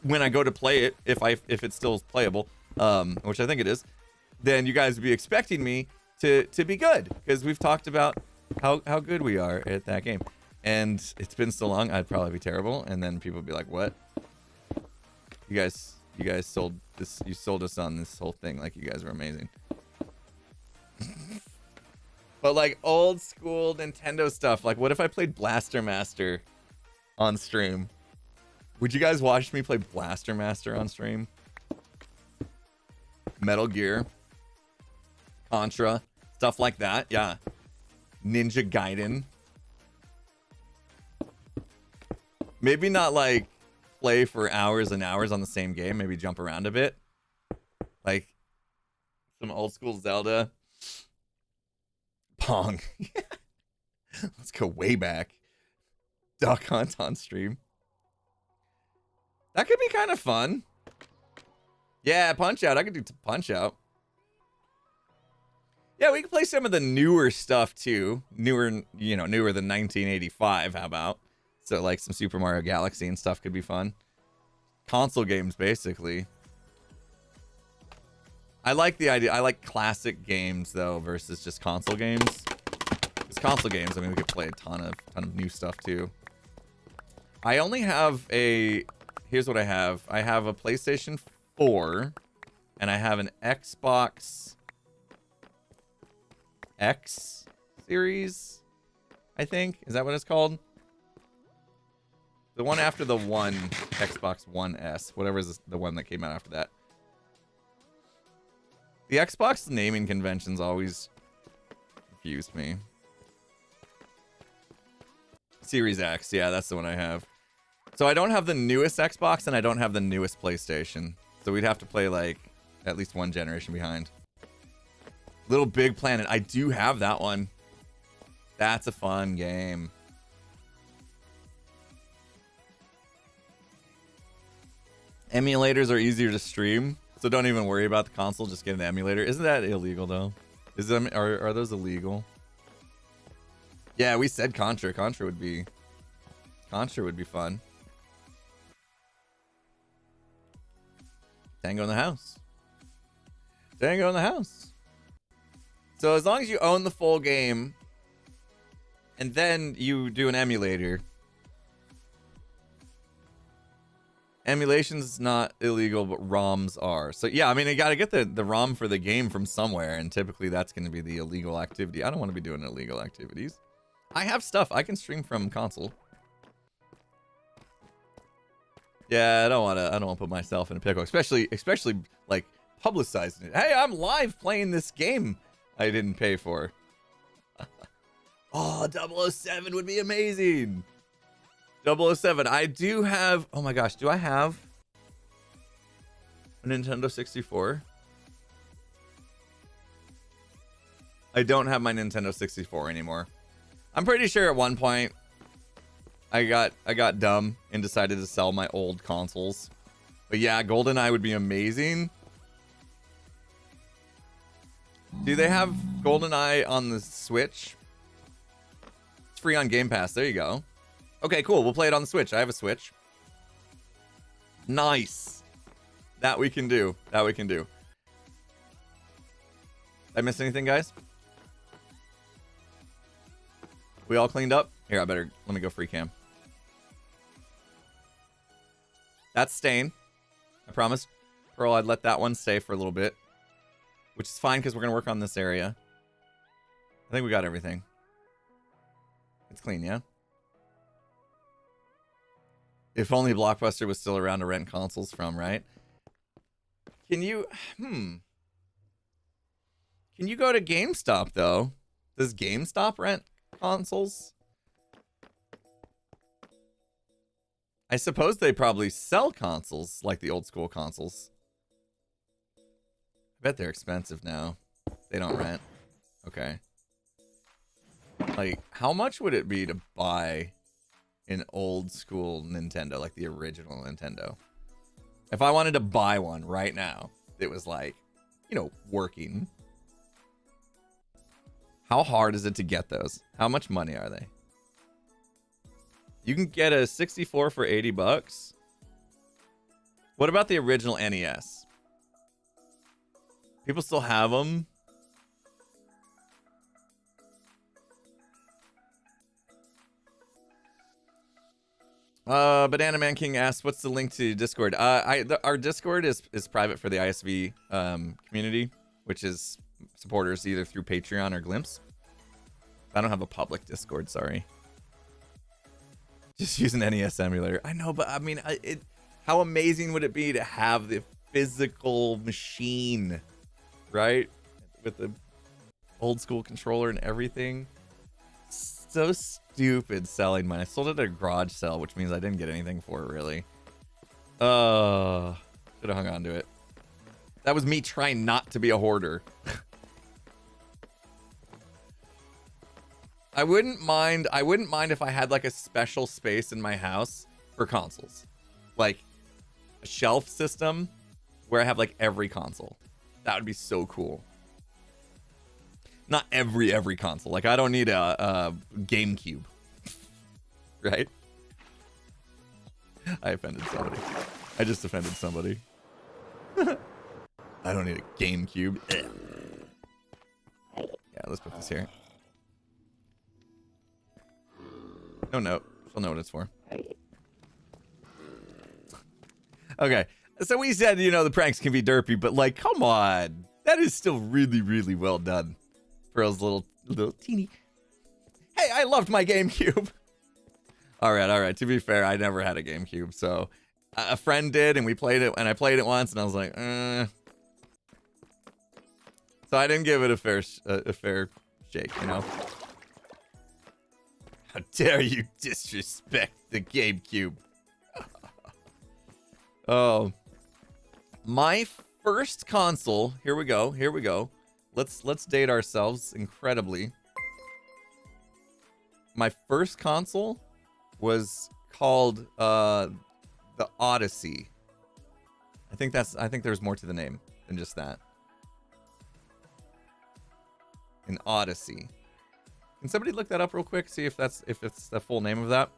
when I go to play it, if it's still playable, which I think it is, then you guys would be expecting me to be good because we've talked about how good we are at that game. And it's been so long, I'd probably be terrible. And then people would be like, what? You guys sold this, you sold us on this whole thing like you guys were amazing. But like old school Nintendo stuff, like what if I played Blaster Master on stream? Would you guys watch me play Blaster Master on stream? Metal Gear, Contra, stuff like that. Yeah. Ninja Gaiden. Maybe not like play for hours and hours on the same game. Maybe jump around a bit. Like some old school Zelda. Pong. Let's go way back. Duck Hunt on stream. That could be kind of fun. Yeah, Punch Out. I could do Punch Out. Yeah, we could play some of the newer stuff too. Newer than 1985. How about? So like some Super Mario Galaxy and stuff could be fun. Console games, basically. I like the idea. I like classic games though versus just console games. Because console games, I mean, we could play a ton of new stuff too. I only have a. Here's what I have. I have a PlayStation 4, and I have an Xbox X series. I think is that what it's called? The one after the one, Xbox One S, whatever is the one that came out after that. The Xbox naming conventions always confused me. Series X, yeah, that's the one I have. So I don't have the newest Xbox and I don't have the newest PlayStation. So we'd have to play like at least one generation behind. Little Big Planet, I do have that one. That's a fun game. Emulators are easier to stream, so don't even worry about the console. Just get an emulator. Isn't that illegal though? Are those illegal? Yeah, we said Contra. Contra would be fun. Tango in the house. Tango in the house. So as long as you own the full game, and then you do an emulator. Emulation's not illegal, but ROMs are. So yeah, I mean, you gotta get the ROM for the game from somewhere, and typically that's gonna be the illegal activity. I don't want to be doing illegal activities. I have stuff I can stream from console. Yeah, I don't want to put myself in a pickle, especially like publicizing it. Hey, I'm live playing this game I didn't pay for. Oh, 007 would be amazing. 007. I do have. Oh my gosh, do I have a Nintendo 64? I don't have my Nintendo 64 anymore. I'm pretty sure at one point I got dumb and decided to sell my old consoles. But yeah, GoldenEye would be amazing. Do they have GoldenEye on the Switch? It's free on Game Pass. There you go. Okay, cool. We'll play it on the Switch. I have a Switch. Nice. That we can do. That we can do. Did I miss anything, guys? We all cleaned up? Here, let me go free cam. That's staying. I promised Pearl I'd let that one stay for a little bit. Which is fine because we're going to work on this area. I think we got everything. It's clean, yeah? If only Blockbuster was still around to rent consoles from, right? Can you... Can you go to GameStop, though? Does GameStop rent consoles? I suppose they probably sell consoles, like the old school consoles. I bet they're expensive now. They don't rent. Okay. Like, how much would it be to buy an old school Nintendo, like the original Nintendo? If I wanted to buy one right now, it was like, you know, working. How hard is it to get those? How much money are they? You can get a 64 for 80 bucks. What about the original NES? People still have them. Banana Man King asks, what's the link to Discord? Our Discord is private for the ISV community, which is supporters either through Patreon or Glimpse. I don't have a public Discord, sorry. Just use an NES emulator. I know, but I mean, how amazing would it be to have the physical machine, right? With the old school controller and everything. So stupid selling mine. I sold it at a garage sale, which means I didn't get anything for it, really. Should have hung on to it. That was me trying not to be a hoarder. I wouldn't mind if I had like a special space in my house for consoles. Like a shelf system where I have like every console. That would be so cool. Not every console. Like I don't need a GameCube. Right? I offended somebody. I just offended somebody. I don't need a GameCube. Yeah, let's put this here. No note. She'll know what it's for. Okay. So we said, you know, the pranks can be derpy, but like, come on. That is still really, really well done. Pearl's little teeny. Hey, I loved my GameCube. All right. To be fair, I never had a GameCube, so a friend did, and we played it, and I played it once, and I was like, So I didn't give it a fair shake, you know. How dare you disrespect the GameCube? Oh, my first console. Here we go. Let's date ourselves incredibly. My first console was called the Odyssey. I think there's more to the name than just that. An Odyssey. Can somebody look that up real quick? See if it's the full name of that.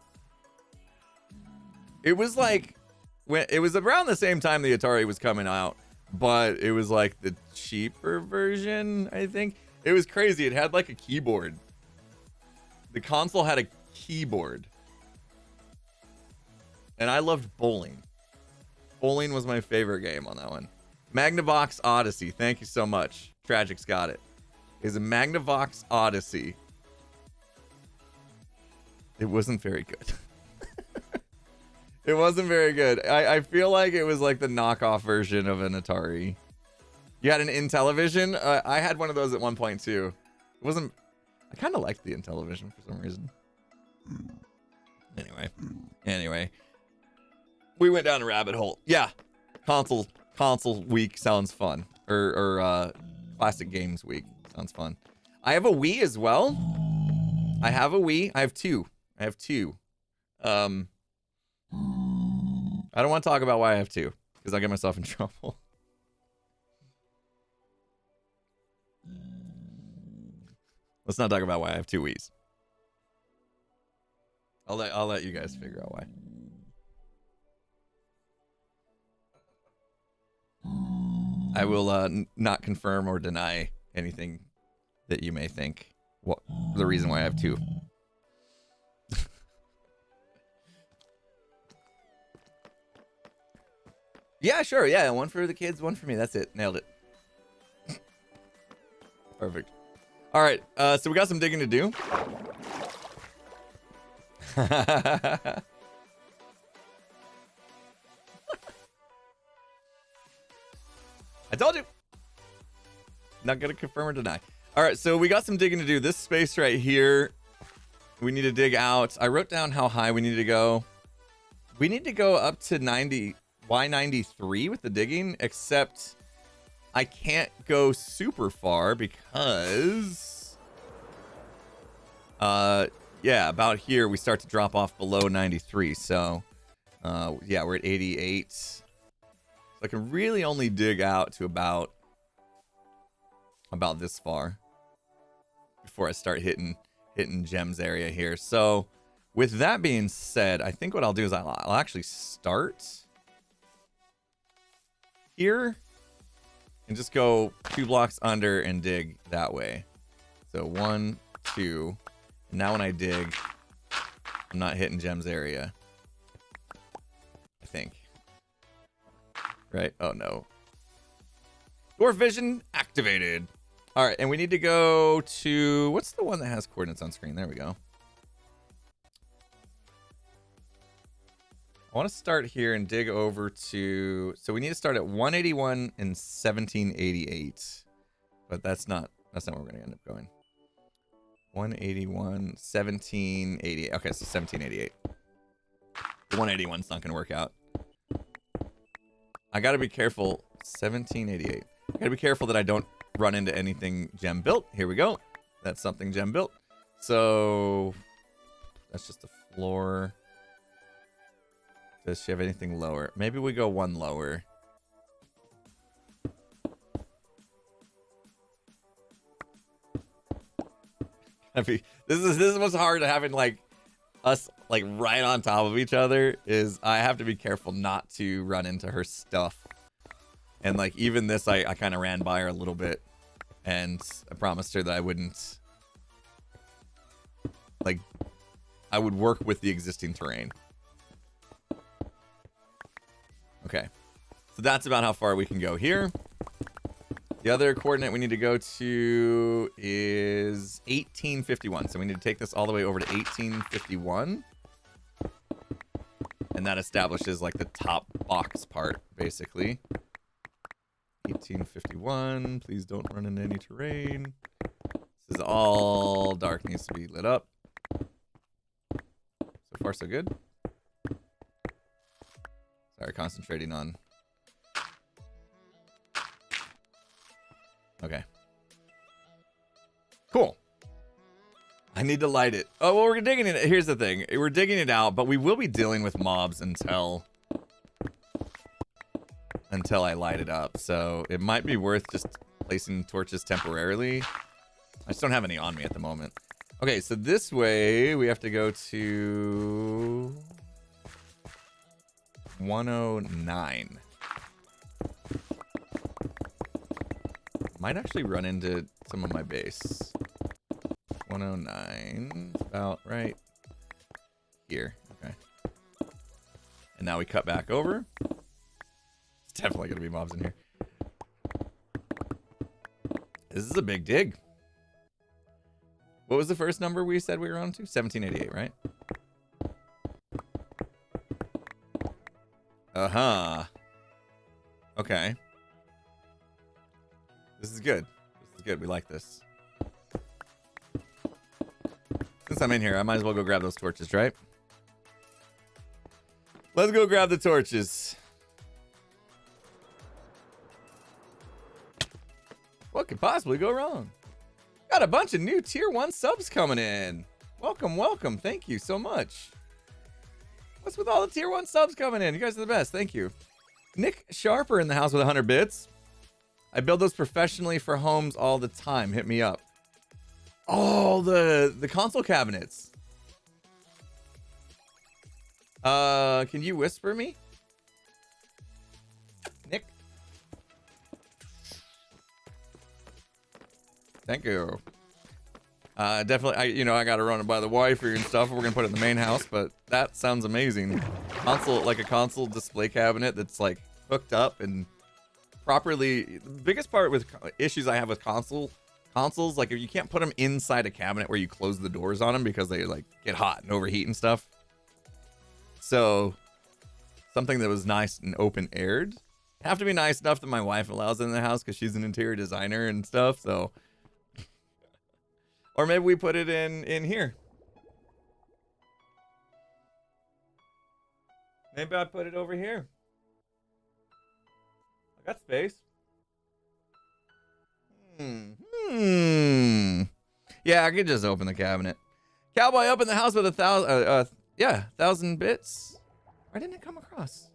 It was like when it was around the same time the Atari was coming out, but it was like the cheaper version, I think. It was crazy. It had like a keyboard. The console had a keyboard. And I loved bowling. Bowling was my favorite game on that one. Magnavox Odyssey. Thank you so much. Tragic's got it. Is a Magnavox Odyssey. It wasn't very good. It wasn't very good. I feel like it was like the knockoff version of an Atari. You had an Intellivision? I had one of those at one point too. It wasn't... I kind of liked the Intellivision for some reason. Anyway. We went down a rabbit hole. Yeah. Console week sounds fun. Or classic games week sounds fun. I have a Wii as well. I have a Wii. I have two. I have two. I don't want to talk about why I have two because I'll get myself in trouble. Let's not talk about why I have two Wiis. I'll let you guys figure out why. I will not confirm or deny anything that you may think. What the reason why I have two. Yeah, sure. Yeah, one for the kids, one for me. That's it. Nailed it. Perfect. All right. So we got some digging to do. I told you. Not gonna confirm or deny. All right, so we got some digging to do. This space right here, we need to dig out. I wrote down how high we need to go. We need to go up to 90 Y93 with the digging, except I can't go super far because yeah, about here we start to drop off below 93. So yeah, we're at 88. So I can really only dig out to about this far before I start hitting gems area here. So with that being said, I think what I'll do is I'll actually start here and just go 2 blocks under and dig that way. So 1, 2. And now when I dig, I'm not hitting gems area, I think. Right? Oh no. Dwarf vision activated. All right, and we need to go to, what's the one that has coordinates on screen? There we go. I want to start here and dig over to, so we need to start at 181 and 1788. But that's not where we're going to end up going. 181, 1788. Okay, so 1788. The 181's not going to work out. I got to be careful. 1788. I got to be careful that I don't run into anything gem built. Here we go. That's something gem built. So that's just a floor. Does she have anything lower? Maybe we go one lower. This is what's hard having like us like right on top of each other is I have to be careful not to run into her stuff. And like even this I kind of ran by her a little bit and I promised her that I wouldn't like I would work with the existing terrain. Okay. So that's about how far we can go here. The other coordinate we need to go to is 1851. So we need to take this all the way over to 1851. And that establishes like the top box part, basically. 1851. Please don't run into any terrain. This is all dark, needs to be lit up. So far, so good. Sorry, concentrating on. Okay. Cool. I need to light it. Oh, well, we're digging it. Here's the thing. We're digging it out, but we will be dealing with mobs until I light it up. So it might be worth just placing torches temporarily. I just don't have any on me at the moment. Okay, so this way we have to go to 109. Might actually run into some of my base. 109, about right here. Okay. And now we cut back over. It's definitely gonna be mobs in here. This is a big dig. What was the first number we said we were on to? 1788, right? Uh-huh. Okay. This is good. This is good. We like this. Since I'm in here, I might as well go grab those torches, right? Let's go grab the torches. What could possibly go wrong? Got a bunch of new tier 1 subs coming in. Welcome, welcome. Thank you so much. What's with all the tier 1 subs coming in? You guys are the best. Thank you. Nick Sharper in the house with 100 bits. I build those professionally for homes all the time. Hit me up. Oh, the console cabinets. Can you whisper me? Nick? Thank you. Definitely, I gotta run it by the wife and stuff. We're gonna put it in the main house, but that sounds amazing. Like a console display cabinet that's like hooked up and properly. The biggest part with issues I have with consoles, like if you can't put them inside a cabinet where you close the doors on them because they like get hot and overheat and stuff. So something that was nice and open aired. Have to be nice enough that my wife allows it in the house because she's an interior designer and stuff. So. Or maybe we put it in here. Maybe I put it over here. I got space. Yeah, I could just open the cabinet. Cowboy up in the house with 1,000 bits. Why didn't it come across?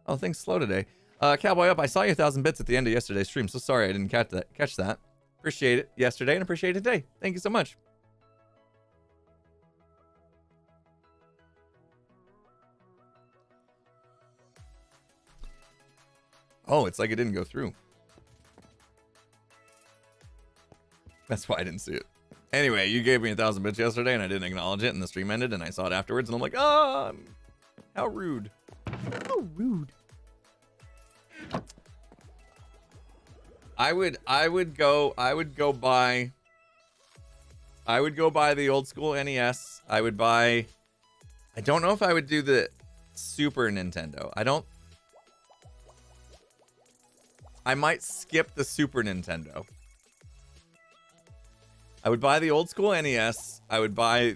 Oh, things slow today. Cowboy up, I saw you 1,000 bits at the end of yesterday's stream. So sorry I didn't catch that. Appreciate it yesterday and appreciate it today. Thank you so much. Oh, it's like it didn't go through. That's why I didn't see it. Anyway, you gave me 1,000 bits yesterday and I didn't acknowledge it and the stream ended and I saw it afterwards and I'm like, how rude. How rude. I would go buy the old school NES. I don't know if I would do the Super Nintendo. I might skip the Super Nintendo. I would buy the old school NES. I would buy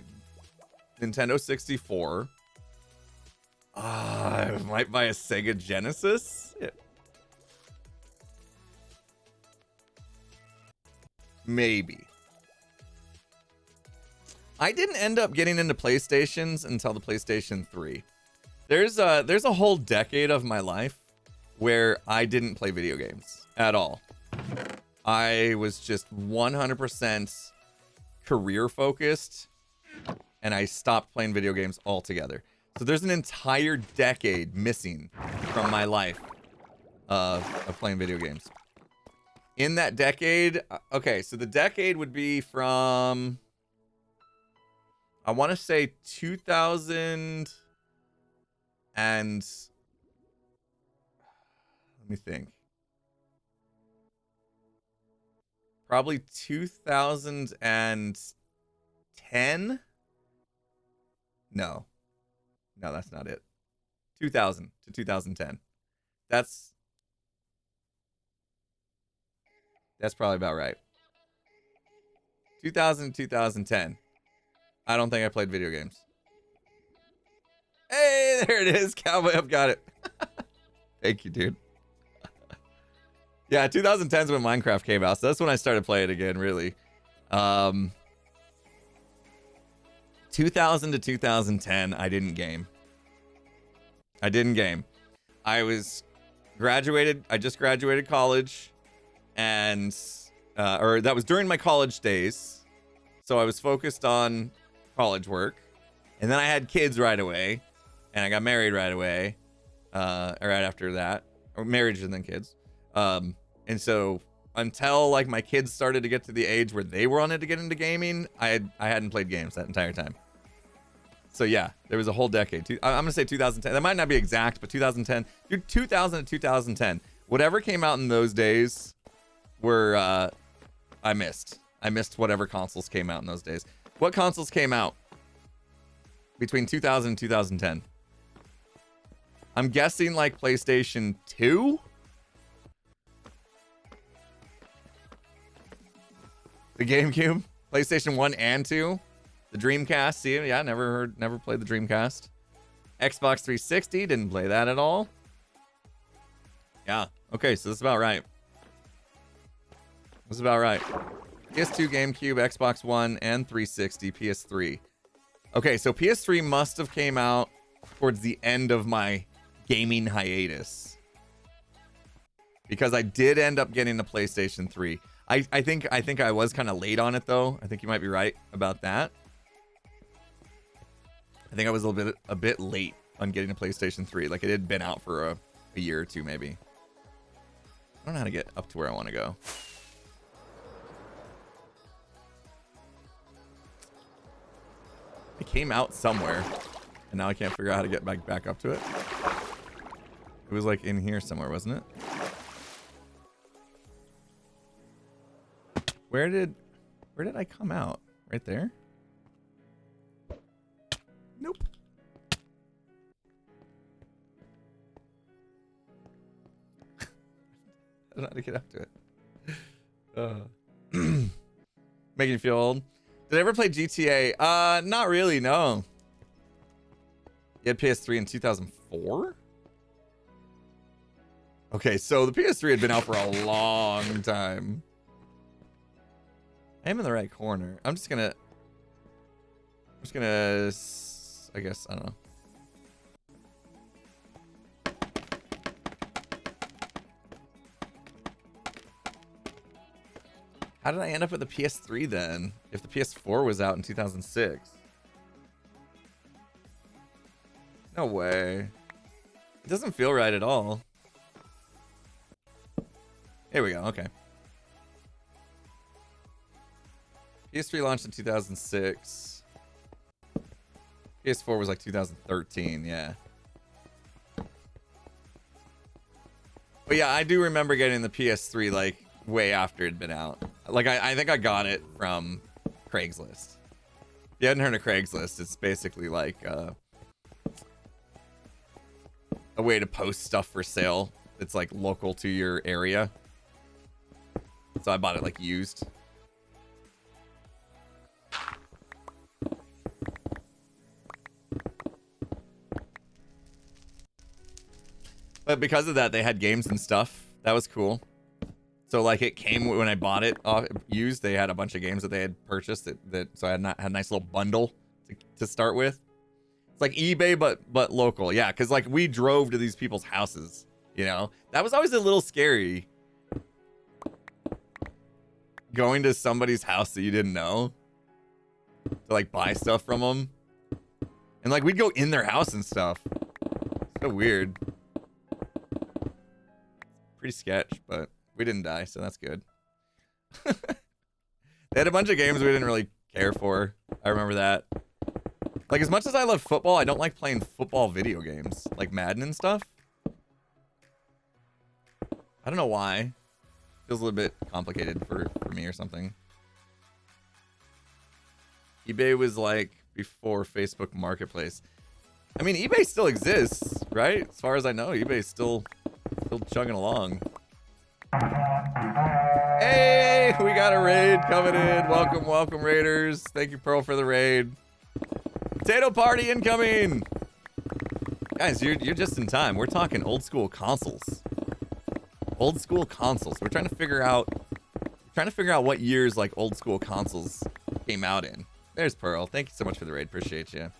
Nintendo 64. I might buy a Sega Genesis. Yeah. Maybe. I didn't end up getting into PlayStations until the PlayStation 3. There's a whole decade of my life where I didn't play video games at all. I was just 100% career focused and I stopped playing video games altogether. So there's an entire decade missing from my life of playing video games. In that decade, okay, so the decade would be from, I want to say 2000 and, let me think. Probably 2010? No, that's not it. 2000 to 2010. That's probably about right. 2000 to 2010. I don't think I played video games. Hey, there it is. Cowboy Up got it. Thank you, dude. Yeah, 2010 is when Minecraft came out, so that's when I started playing again, really. 2000 to 2010, I didn't game. I was graduated. I just graduated college. And or that was during my college days, so I was focused on college work, and then I had kids right away, and I got married right away, right after that, or marriage and then kids, and so until like my kids started to get to the age where they wanted to get into gaming, I hadn't played games that entire time. So yeah, there was a whole decade. I'm gonna say 2010. That might not be exact, but 2010, dude, 2000 to 2010, whatever came out in those days. I missed whatever consoles came out in those days. What consoles came out between 2000 and 2010? I'm guessing like PlayStation 2? The GameCube? PlayStation 1 and 2? The Dreamcast? See, yeah, never played the Dreamcast. Xbox 360, didn't play that at all. Yeah, okay, so that's about right. That's about right. PS2, GameCube, Xbox One, and 360, PS3. Okay, so PS3 must have came out towards the end of my gaming hiatus. Because I did end up getting the PlayStation 3. I think I was kind of late on it though. I think you might be right about that. I think I was a bit late on getting a PlayStation 3. Like it had been out for a year or two maybe. I don't know how to get up to where I want to go. It came out somewhere, and now I can't figure out how to get back up to it. It was like in here somewhere, wasn't it? Where did I come out? Right there? Nope. I don't know how to get up to it. Making you feel old. Did I ever play GTA? Not really, no. You had PS3 in 2004? Okay, so the PS3 had been out for a long time. I am in the right corner. I guess, I don't know. How did I end up with the PS3 then? If the PS4 was out in 2006. No way. It doesn't feel right at all. Here we go, okay. PS3 launched in 2006. PS4 was like 2013, yeah. But yeah, I do remember getting the PS3 like way after it'd been out. Like I think I got it from Craigslist. If you hadn't heard of Craigslist, it's basically like a way to post stuff for sale. It's like local to your area. So I bought it like used. But because of that, they had games and stuff. That was cool. So like it came when I bought it used. They had a bunch of games that they had purchased. So I had a nice little bundle to start with. It's like eBay, but local. Yeah, because like we drove to these people's houses. You know, that was always a little scary. Going to somebody's house that you didn't know to like buy stuff from them, and like we'd go in their house and stuff. So weird. Pretty sketch, but we didn't die, so that's good. They had a bunch of games we didn't really care for. I remember that. Like, as much as I love football, I don't like playing football video games, like Madden and stuff. I don't know why. Feels a little bit complicated for me or something. eBay was like before Facebook Marketplace. I mean, eBay still exists, right? As far as I know, eBay's still chugging along. Hey, we got a raid coming in. Welcome, raiders. Thank you, Pearl, for the raid. Potato party incoming. Guys, you're just in time. We're talking old school consoles. Old school consoles. We're trying to figure out what years like old school consoles came out in. There's Pearl. Thank you so much for the raid. Appreciate you.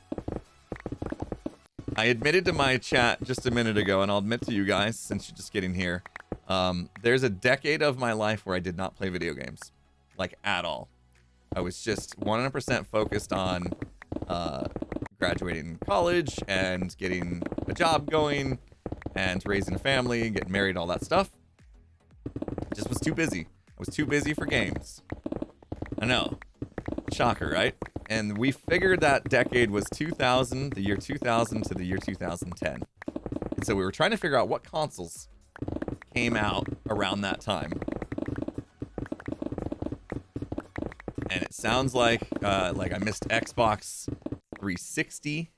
I admitted to my chat just a minute ago, and I'll admit to you guys, since you're just getting here, there's a decade of my life where I did not play video games, like at all. I was just 100% focused on graduating college and getting a job going and raising a family, getting married, all that stuff. Just was too busy. I was too busy for games. I know. Shocker, right? And we figured that decade was 2000, the year 2000 to the year 2010. And so we were trying to figure out what consoles came out around that time. And it sounds like I missed Xbox 360.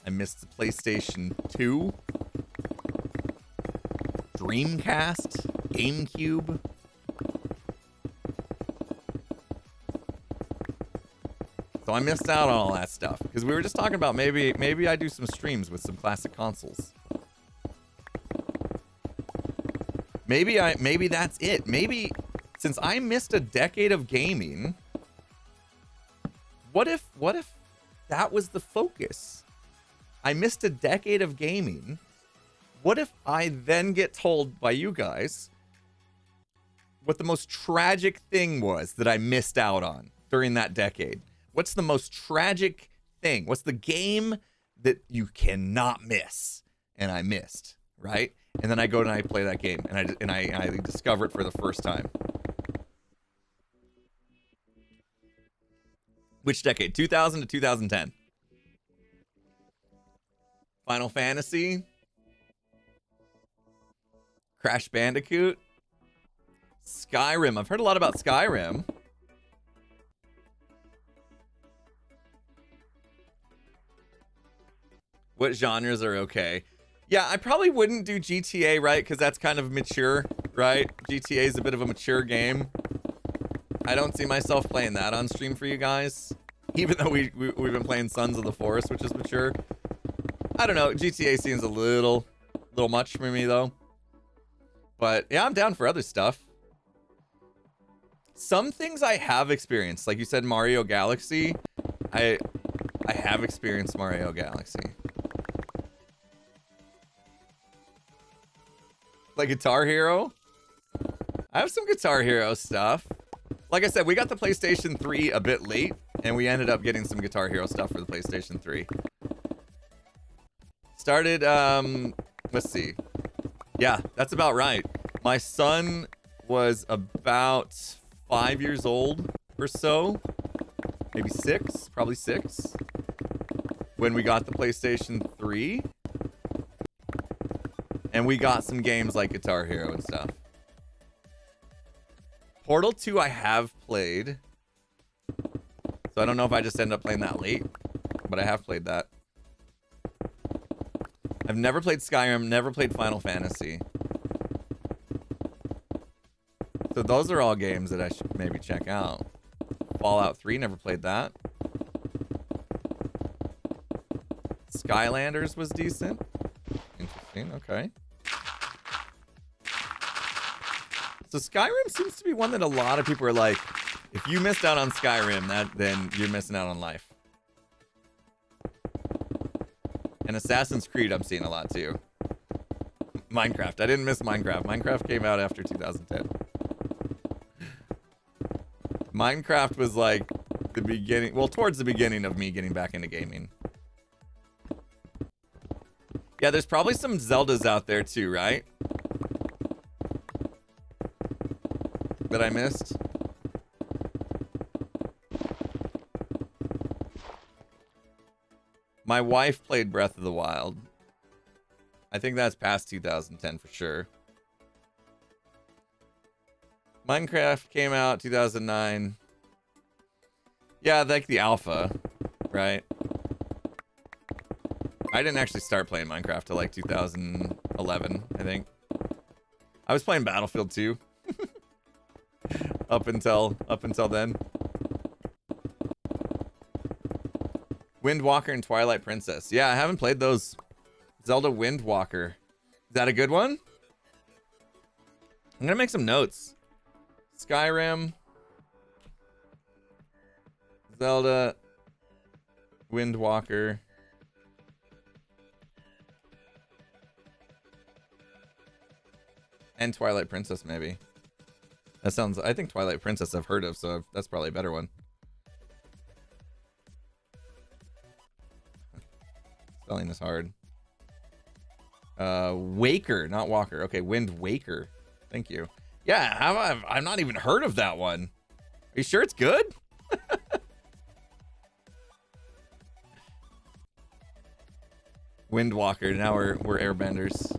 I missed the PlayStation 2. Dreamcast. GameCube. So I missed out on all that stuff because we were just talking about maybe I do some streams with some classic consoles. Maybe that's it. Maybe since I missed a decade of gaming, what if that was the focus? I missed a decade of gaming. What if I then get told by you guys what the most tragic thing was that I missed out on during that decade? What's the most tragic thing? What's the game that you cannot miss? And I missed, right? And then I go and I play that game, and I discover it for the first time. Which decade? 2000 to 2010. Final Fantasy. Crash Bandicoot. Skyrim. I've heard a lot about Skyrim. What genres are okay? Yeah, I probably wouldn't do GTA, right? Because that's kind of mature, right? GTA is a bit of a mature game. I don't see myself playing that on stream for you guys. Even though we've been playing Sons of the Forest, which is mature. I don't know. GTA seems a little much for me, though. But, yeah, I'm down for other stuff. Some things I have experienced. Like you said, Mario Galaxy. I have experienced Mario Galaxy. Like Guitar Hero. I have some Guitar Hero stuff. Like I said, we got the PlayStation 3 a bit late, and we ended up getting some Guitar Hero stuff for the PlayStation 3. Started, let's see. Yeah, that's about right. My son was about 5 years old or so. Maybe 6, probably 6. When we got the PlayStation 3. And we got some games like Guitar Hero and stuff. Portal 2 I have played. So I don't know if I just ended up playing that late. But I have played that. I've never played Skyrim, never played Final Fantasy. So those are all games that I should maybe check out. Fallout 3, never played that. Skylanders was decent. Interesting, okay. So Skyrim seems to be one that a lot of people are like, if you missed out on Skyrim, then you're missing out on life. And Assassin's Creed I'm seeing a lot too. Minecraft. I didn't miss Minecraft. Minecraft came out after 2010. Minecraft was like the beginning, well, towards the beginning of me getting back into gaming. Yeah, there's probably some Zeldas out there too, right? That I missed. My wife played Breath of the Wild. I think that's past 2010 for sure. Minecraft came out 2009. Yeah, like the alpha, right? I didn't actually start playing Minecraft till like 2011, I think. I was playing Battlefield 2 up until then. Windwalker and Twilight Princess. Yeah, I haven't played those. Zelda Windwalker. Is that a good one? I'm gonna make some notes. Skyrim. Zelda Windwalker. And Twilight Princess, maybe. That sounds... I think Twilight Princess I've heard of, so that's probably a better one. Spelling is hard. Waker, not Walker. Okay, Wind Waker. Thank you. Yeah, I've not even heard of that one. Are you sure it's good? Windwalker. Now we're airbenders.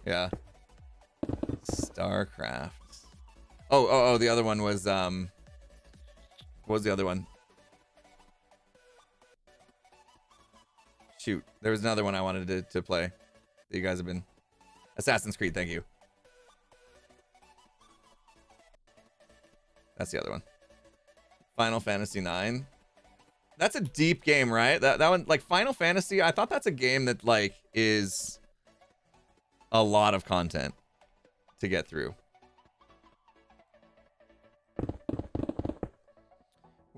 Yeah. StarCraft. Oh, the other one was what was the other one? Shoot, there was another one I wanted to play that you guys have been. Assassin's Creed, thank you. That's the other one. Final Fantasy 9. That's a deep game, right? That one, like Final Fantasy, I thought that's a game that like is a lot of content to get through.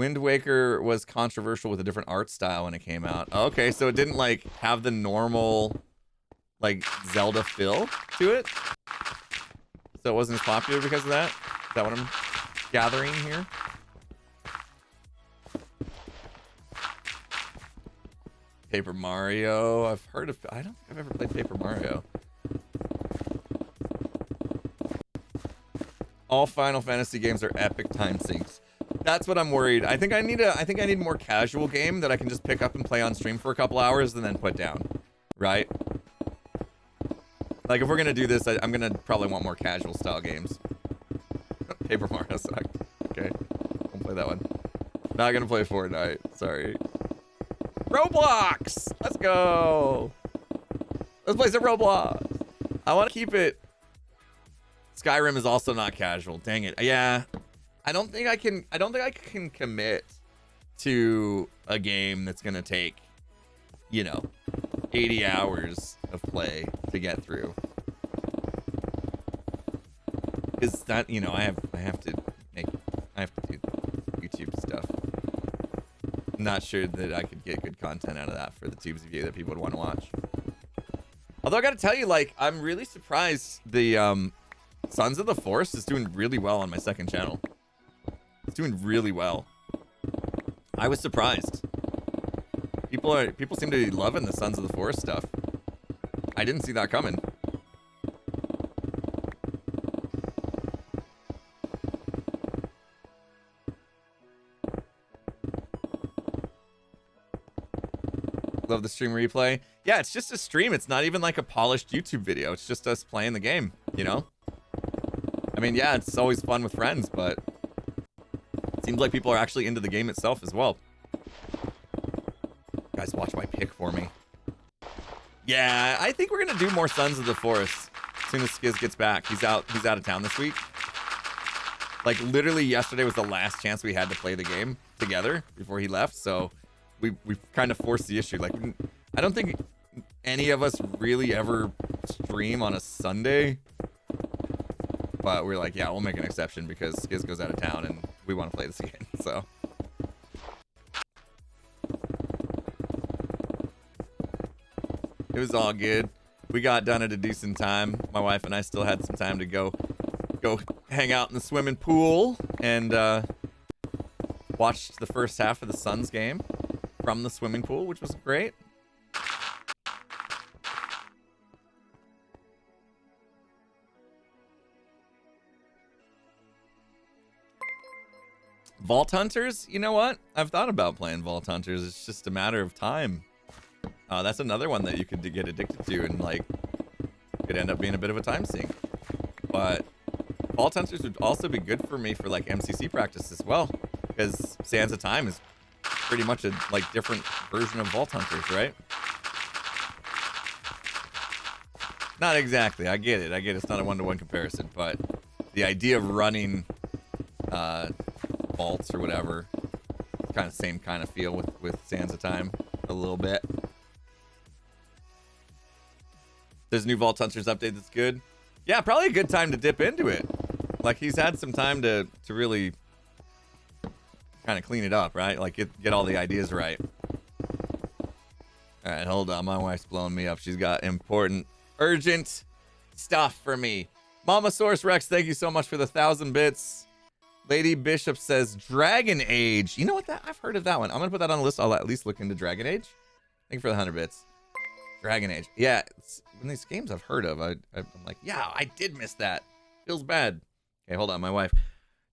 Wind Waker was controversial with a different art style when it came out. Okay, so it didn't like have the normal like Zelda feel to it. So it wasn't as popular because of that. Is that what I'm gathering here? Paper Mario. I've heard of. I don't think I've ever played Paper Mario. All Final Fantasy games are epic time sinks. That's what I'm worried. I think I need a more casual game that I can just pick up and play on stream for a couple hours and then put down. Right? Like if we're gonna do this, I'm gonna probably want more casual style games. Paper Mario sucked. Okay, won't play that one. Not gonna play Fortnite. Sorry. Roblox. Let's go. Let's play some Roblox. I want to keep it. Skyrim is also not casual. Dang it. Yeah. I don't think I can commit to a game that's gonna take, 80 hours of play to get through. Because that, I have to do YouTube stuff. I'm not sure that I could get good content out of that for the tubes of you that people would want to watch. Although I gotta tell you, like, I'm really surprised the Sons of the Forest is doing really well on my second channel. It's doing really well. I was surprised. People seem to be loving the Sons of the Forest stuff. I didn't see that coming. Love the stream replay. Yeah, it's just a stream. It's not even like a polished YouTube video. It's just us playing the game, I mean, yeah, it's always fun with friends, but it seems like people are actually into the game itself as well. Guys, watch my pick for me. Yeah, I think we're gonna do more Sons of the Forest as soon as Skiz gets back. He's out of town this week. Like literally yesterday was the last chance we had to play the game together before he left, so we kind of forced the issue. Like, I don't think any of us really ever stream on a Sunday, but we're like, yeah, we'll make an exception because Skiz goes out of town and we want to play this again. So it was all good. We got done at a decent time. My wife and I still had some time to go hang out in the swimming pool and watched the first half of the Suns game from the swimming pool, which was great. Vault Hunters, you know what? I've thought about playing Vault Hunters. It's just a matter of time. That's another one that you could get addicted to and like could end up being a bit of a time sink. But Vault Hunters would also be good for me for like MCC practice as well, because Sands of Time is pretty much a like different version of Vault Hunters, right? Not exactly. I get it. It's not a one-to-one comparison, but the idea of running vaults or whatever, kind of same kind of feel with Sands of Time a little bit. There's a new Vault Hunters update that's good. Yeah, probably a good time to dip into it. Like he's had some time to really kind of clean it up, right? Like get all the ideas right. All right, hold on. My wife's blowing me up. She's got important, urgent stuff for me. Mama Source Rex, thank you so much for the 1,000 bits. Lady Bishop says Dragon Age. You know what? I've heard of that one. I'm gonna put that on the list. I'll at least look into Dragon Age. Thank you for the 100 bits. Dragon Age. Yeah, it's one of these games I've heard of. I'm like, yeah, I did miss that. Feels bad. Okay, hold on. My wife.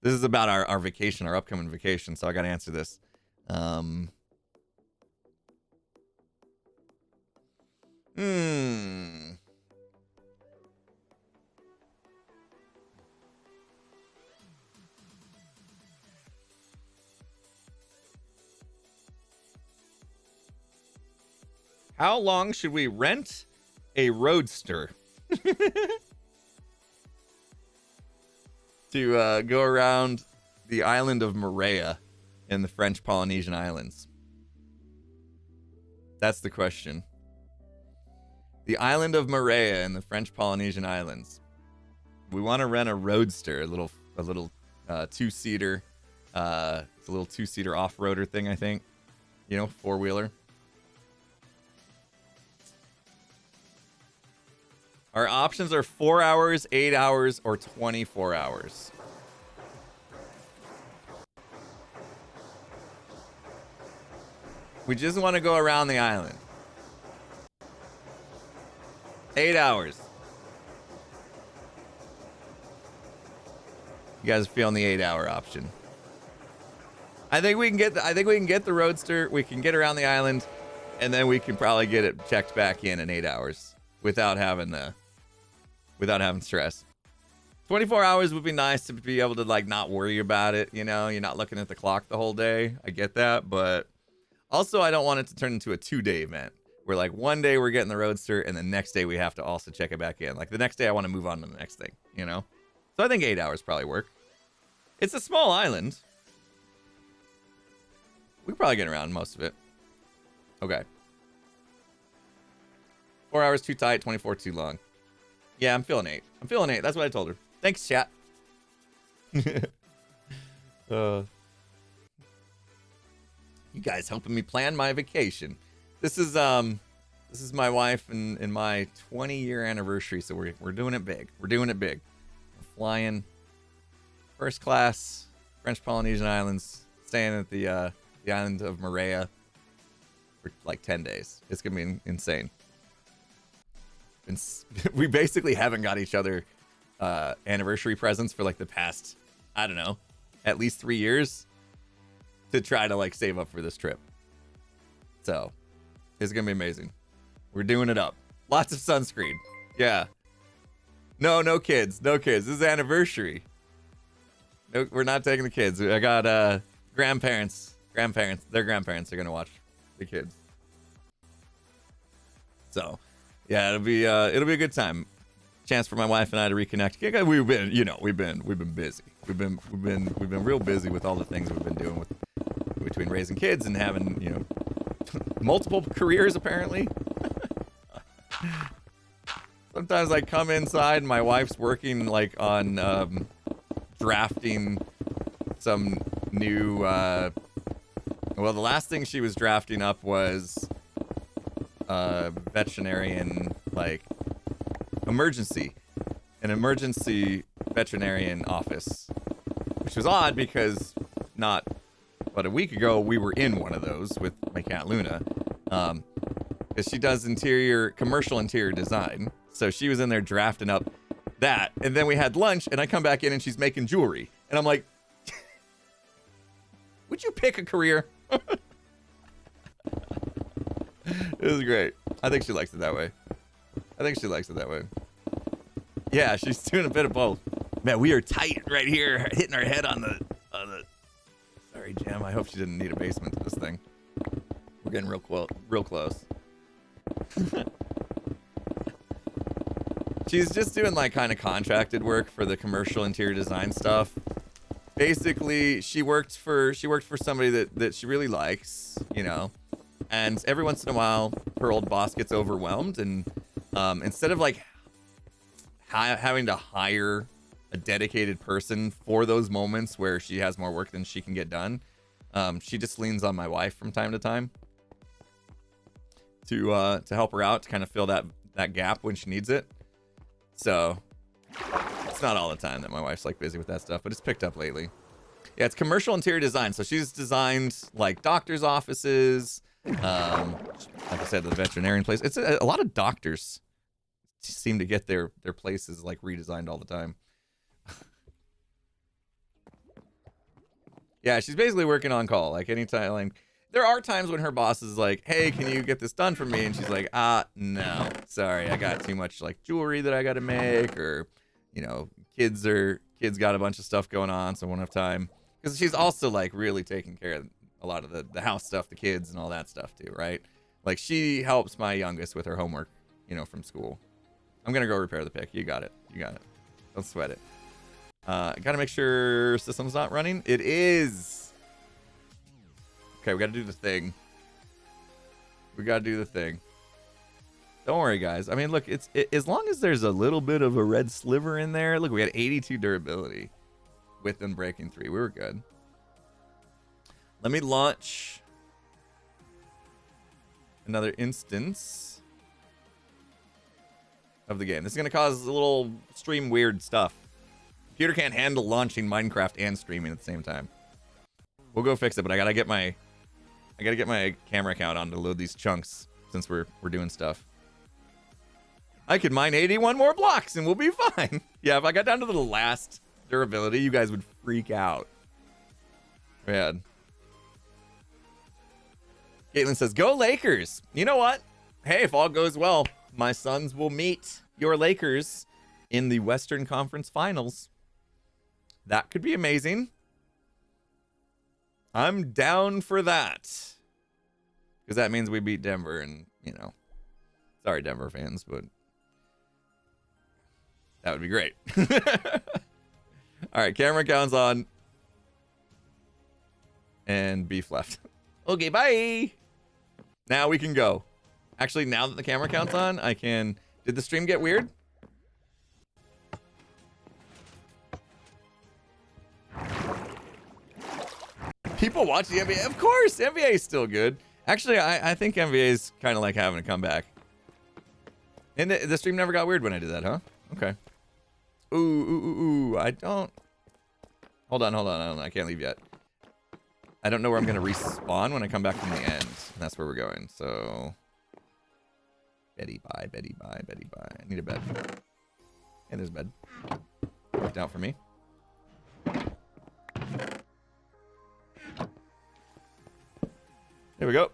This is about our vacation, our upcoming vacation, so I got to answer this. How long should we rent a roadster to go around the island of Moorea in the French Polynesian Islands? That's the question. The island of Moorea in the French Polynesian Islands. We want to rent a roadster, a little two-seater It's a little 2-seater off-roader thing, I think. You know, 4-wheeler. Our options are 4 hours, 8 hours, or 24 hours. We just want to go around the island. 8 hours. You guys are feeling the 8-hour option. I think we can get the Roadster. We can get around the island, and then we can probably get it checked back in 8 hours without having stress. 24 hours would be nice to be able to like not worry about it. You know, you're not looking at the clock the whole day. I get that, but also I don't want it to turn into a 2-day event where like one day we're getting the Roadster and the next day we have to also check it back in. Like the next day I want to move on to the next thing. You know, so I think 8 hours probably work. It's a small island. We can probably get around most of it. Okay. 4 hours too tight, 24 too long. Yeah, I'm feeling 8. I'm feeling 8. That's what I told her. Thanks, chat. You guys helping me plan my vacation. This is my wife and my 20-year anniversary, so we're doing it big. We're doing it big. We're flying first class French Polynesian Islands, staying at the island of Moorea for like 10 days. It's gonna be insane. And we basically haven't got each other anniversary presents for like the past, I don't know, at least 3 years to try to like save up for this trip. So it's gonna be amazing. We're doing it up. Lots of sunscreen. Yeah. No kids. No kids. This is anniversary. No, we're not taking the kids. I got grandparents. Their grandparents are gonna watch the kids. So yeah, it'll be a good time. Chance for my wife and I to reconnect. We've been busy. We've been real busy with all the things we've been doing between raising kids and having, multiple careers apparently. Sometimes I come inside and my wife's working like on drafting some new well, the last thing she was drafting up was veterinarian, like an emergency veterinarian office, which was odd because not but a week ago we were in one of those with my cat Luna, because she does commercial interior design. So she was in there drafting up that, and then we had lunch and I come back in and she's making jewelry and I'm like, would you pick a career? It was great. I think she likes it that way. Yeah, she's doing a bit of both. Man, we are tight right here, hitting our head on the Sorry, Jam. I hope she didn't need a basement to this thing. We're getting real close. She's just doing like kind of contracted work for the commercial interior design stuff. Basically, she worked for somebody that she really likes, and every once in a while her old boss gets overwhelmed, and instead of like having to hire a dedicated person for those moments where she has more work than she can get done, she just leans on my wife from time to time to help her out, to kind of fill that gap when she needs it. So it's not all the time that my wife's like busy with that stuff, but it's picked up lately. Yeah, it's commercial interior design. So she's designed like doctors' offices, like I said, the veterinarian place. It's a lot of doctors seem to get their places like redesigned all the time. Yeah, she's basically working on call. Like anytime, like there are times when her boss is like, "Hey, can you get this done for me?" And she's like, no, sorry, I got too much like jewelry that I got to make, or kids got a bunch of stuff going on, so I won't have time." Because she's also like really taking care of a lot of the house stuff, the kids and all that stuff too, right? Like she helps my youngest with her homework, from school. I'm gonna go repair the pick. You got it. Don't sweat it. Gotta make sure system's not running. It is. Okay, we gotta do the thing. Don't worry, guys. I mean, look, as long as there's a little bit of a red sliver in there. Look, we had 82 durability with them breaking 3. We were good. Let me launch another instance of the game. This is going to cause a little stream weird stuff. Computer can't handle launching Minecraft and streaming at the same time. We'll go fix it, but I gotta get my camera account on to load these chunks since we're doing stuff. I could mine 81 more blocks and we'll be fine. Yeah, if I got down to the last durability, you guys would freak out. Man. Caitlin says, go Lakers. You know what? Hey, if all goes well, my Suns will meet your Lakers in the Western Conference Finals. That could be amazing. I'm down for that. Because that means we beat Denver and, you know, sorry, Denver fans, but that would be great. All right, camera count's on. And beef left. Okay, bye. Now we can go. Actually, now that the camera count's on, I can... Did the stream get weird? People watch the NBA? Of course, the NBA is still good. Actually, I think NBA is kind of like having a comeback. And the stream never got weird when I did that, huh? Okay. Ooh, I don't... Hold on. I can't leave yet. I don't know where I'm going to respawn when I come back from the end. And that's where we're going, so... Betty, bye. I need a bed. And there's a bed. Worked out for me. Here we go.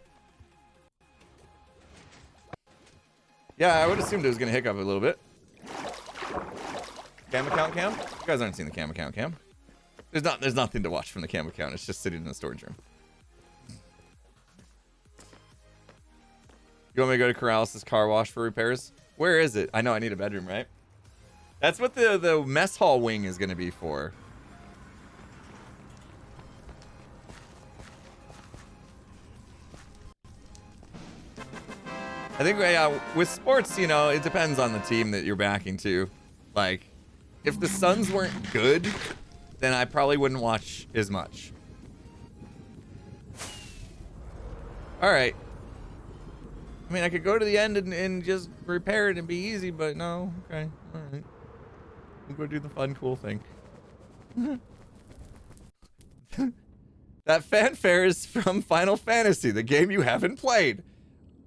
Yeah, I would assumed it was going to hiccup a little bit. Cam account cam? You guys aren't seeing the cam account cam. There's nothing to watch from the cam account. It's just sitting in the storage room. You want me to go to Corrales' car wash for repairs? Where is it? I know I need a bedroom, right? That's what the mess hall wing is going to be for. I think with sports, you know, it depends on the team that you're backing too. Like, if the Suns weren't good, then I probably wouldn't watch as much. All right. I mean, I could go to the end and just repair it and be easy, but no. Okay. All right. We'll go do the fun, cool thing. That fanfare is from Final Fantasy, the game you haven't played.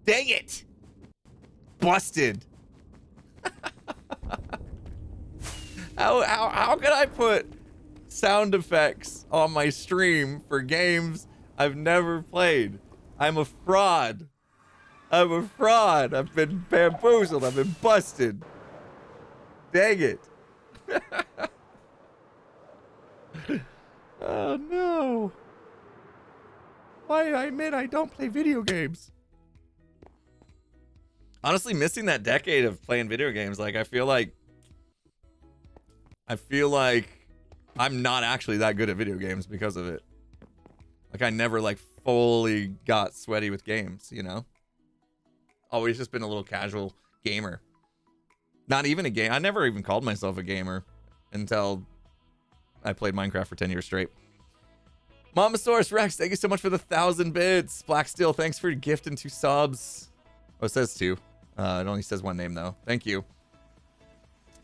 Dang it. Busted. How could I put sound effects on my stream for games I've never played? I'm a fraud. I've been bamboozled. I've been busted. Dang it. Oh no. Why I admit I don't play video games. Honestly, missing that decade of playing video games, like I feel like I'm not actually that good at video games because of it. Like I never like fully got sweaty with games, you know? Always just been a little casual gamer. Not even a game. I never even called myself a gamer until I played Minecraft for 10 years straight. Mamasaurus Rex, thank you so much for the 1,000 bits. Black Steel, thanks for gifting 2 subs. Oh, it says 2. It only says 1 name though. Thank you.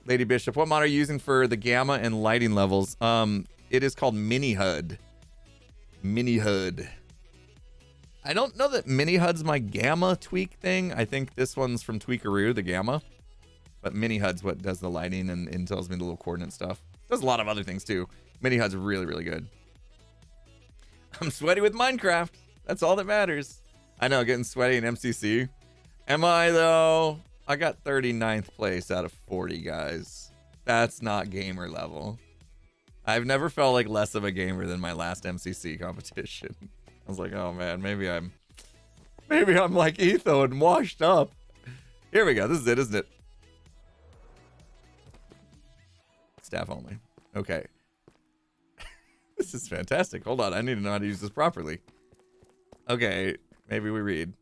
Lady Bishop, what mod are you using for the gamma and lighting levels? It is called Mini HUD. Mini HUD. I don't know that Mini HUD's my gamma tweak thing. I think this one's from Tweakaroo, the gamma. But Mini HUD's what does the lighting and tells me the little coordinate stuff. Does a lot of other things too. Mini HUD's really, really good. I'm sweaty with Minecraft. That's all that matters. I know, getting sweaty in MCC. Am I though? I got 39th place out of 40 guys. That's not gamer level. I've never felt like less of a gamer than my last MCC competition. I was like, oh man, maybe I'm like Etho and washed up. Here we go. This is it, isn't it? Staff only. Okay. This is fantastic. Hold on. I need to know how to use this properly. Okay. Maybe we read.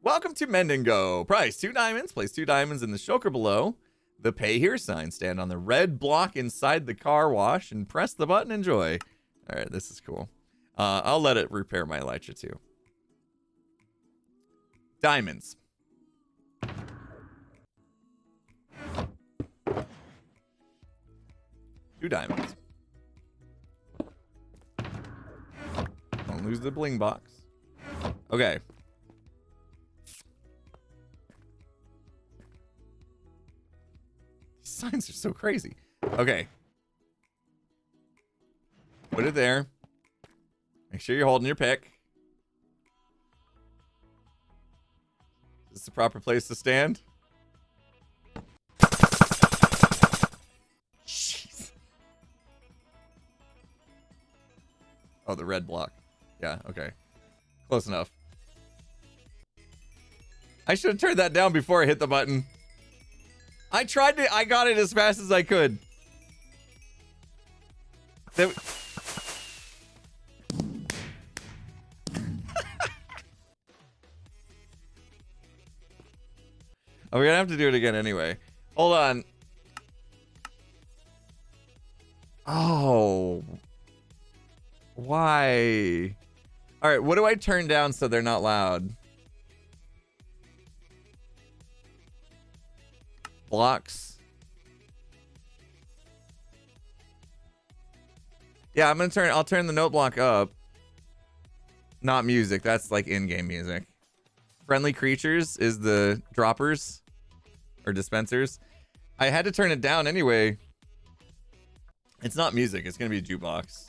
Welcome to Mend and Go. Price 2 diamonds. Place 2 diamonds in the shulker below the pay here sign. Stand on the red block inside the car wash and press the button. Enjoy. All right. This is cool. I'll let it repair my elytra too. Diamonds. Two diamonds. Don't lose the bling box. Okay. These signs are so crazy. Okay. Put it there. Make sure you're holding your pick. Is this the proper place to stand? Jeez. Oh, the red block. Yeah, okay. Close enough. I should have turned that down before I hit the button. I got it as fast as I could. Oh, we're gonna have to do it again anyway. Hold on. Oh. Why? All right, what do I turn down so they're not loud? Blocks. Yeah, I'll turn the note block up. Not music, that's like in-game music. Friendly creatures is the droppers or dispensers. I had to turn it down anyway. It's not music, it's gonna be jukebox.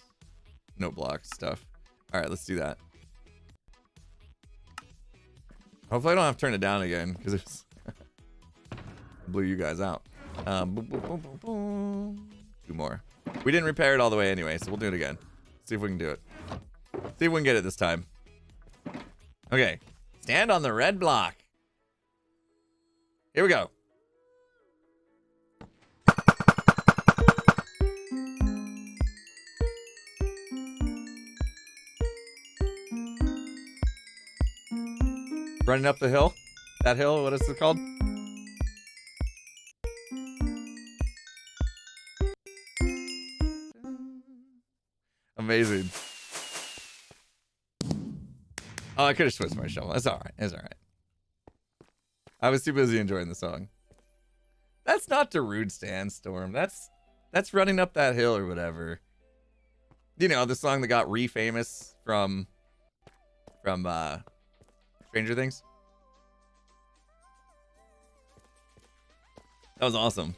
Note block stuff. All right, let's do that. Hopefully I don't have to turn it down again because it's blew you guys out. Boom, boom, boom, boom, boom. Two more. We didn't repair it all the way anyway, so we'll do it again. See if we can do it. See if we can get it this time. Okay. Stand on the red block. Here we go. Running up the hill? That hill, what is it called? Amazing. Oh, I could have switched my shovel. That's all right. It's all right. I was too busy enjoying the song. That's not Darude Sandstorm. That's running up that hill or whatever. You know, the song that got re-famous from Stranger Things. That was awesome.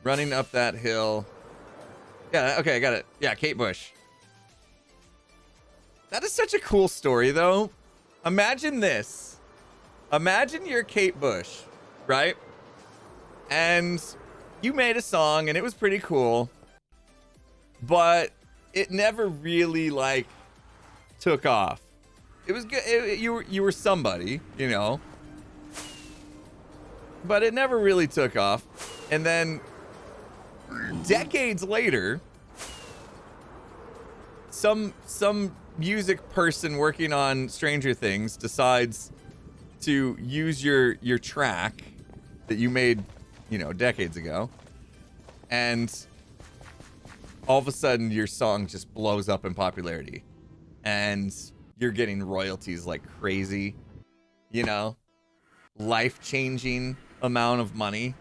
Running up that hill. Yeah, okay, I got it. Yeah, Kate Bush. That is such a cool story, though. Imagine this. Imagine you're Kate Bush, right? And you made a song, and it was pretty cool. But it never really, like, took off. It was good. You were somebody, you know. But it never really took off. And then decades later, some music person working on Stranger Things decides to use your track that you made, you know, decades ago, and all of a sudden your song just blows up in popularity, and you're getting royalties like crazy, you know, life-changing amount of money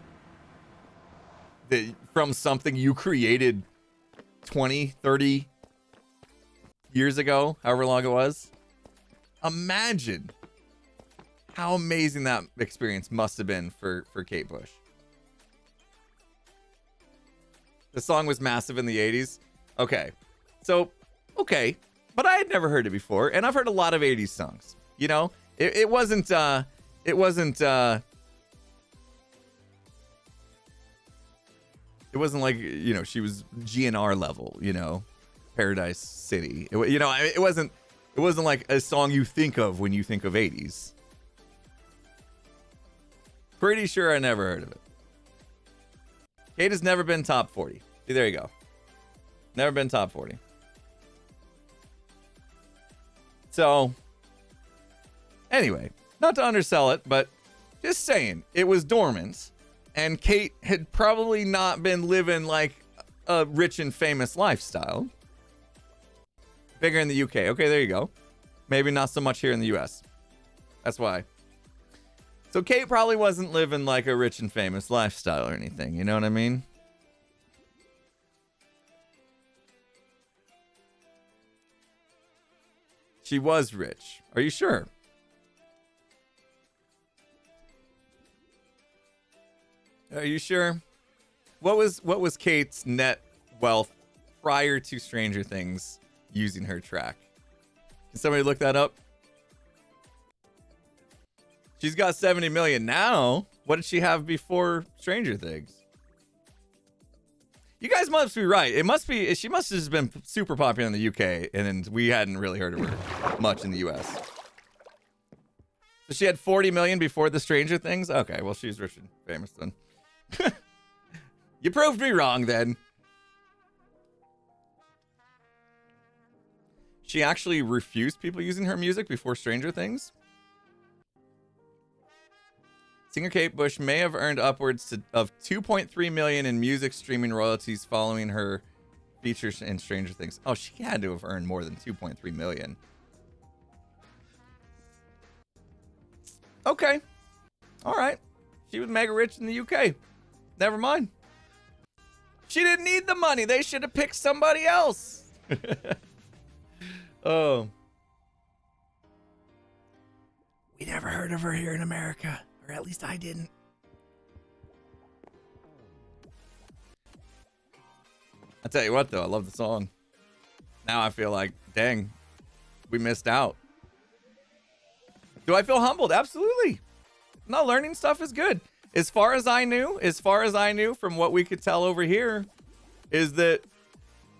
that from something you created 20, 30 years ago, however long it was. Imagine how amazing that experience must have been for Kate Bush. The song was massive in the 80s. Okay. So, okay. But I had never heard it before, and I've heard a lot of 80s songs. You know? It wasn't like, you know, she was GNR level, you know, Paradise City. You know, it wasn't like a song you think of when you think of 80s. Pretty sure I never heard of it. Kate has never been top 40. See, there you go. Never been top 40. So, anyway, not to undersell it, but just saying, it was dormant. And Kate had probably not been living like a rich and famous lifestyle. Bigger in the UK. Okay, there you go. Maybe not so much here in the US. That's why. So Kate probably wasn't living like a rich and famous lifestyle or anything. You know what I mean? She was rich. Are you sure? Are you sure? What was Kate's net wealth prior to Stranger Things using her track? Can somebody look that up? She's got 70 million now. What did she have before Stranger Things? You guys must be right. It must be, she must have just been super popular in the UK, and then we hadn't really heard of her much in the US. So she had 40 million before the Stranger Things? Okay, well, she's rich and famous then. You proved me wrong then. She actually refused people using her music before Stranger Things? Singer Kate Bush may have earned upwards of 2.3 million in music streaming royalties following her features in Stranger Things. Oh, she had to have earned more than 2.3 million. Okay. All right. She was mega rich in the UK. Never mind. She didn't need the money. They should have picked somebody else. Oh. We never heard of her here in America. Or at least I didn't. I'll tell you what, though. I love the song. Now I feel like, dang, we missed out. Do I feel humbled? Absolutely. No, learning stuff is good. As far as I knew from what we could tell over here, is that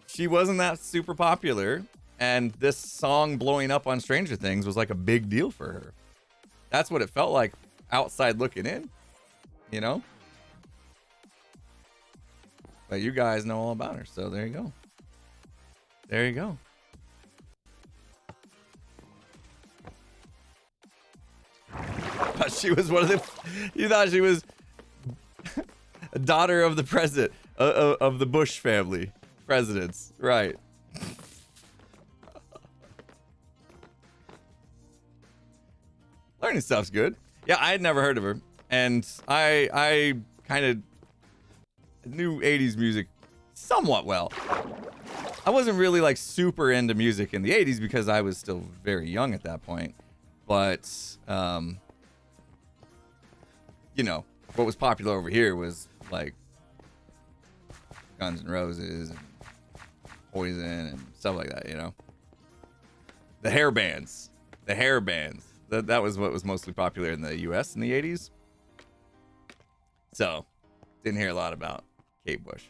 she wasn't that super popular. And this song blowing up on Stranger Things was like a big deal for her. That's what it felt like. Outside looking in, you know, but you guys know all about her, so there you go. There you go. But she was one of the. You thought she was a daughter of the president of the Bush family, presidents, right? Learning stuff's good. Yeah, I had never heard of her, and I kind of knew 80s music somewhat well. I wasn't really like super into music in the 80s because I was still very young at that point, but you know, what was popular over here was like Guns N' Roses and Poison and stuff like that, you know. The hair bands. That was what was mostly popular in the US in the 80s. So, didn't hear a lot about Kate Bush.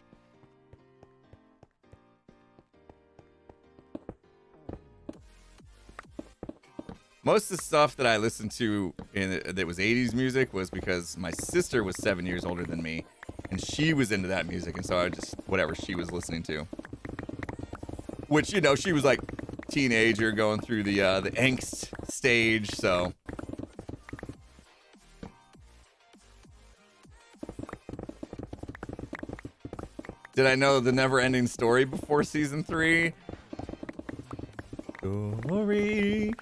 Most of the stuff that I listened to that was 80s music was because my sister was 7 years older than me, and she was into that music, and so I just, whatever she was listening to. Which, you know, she was like teenager going through the angst stage, so did I know the never-ending story before season 3? Story.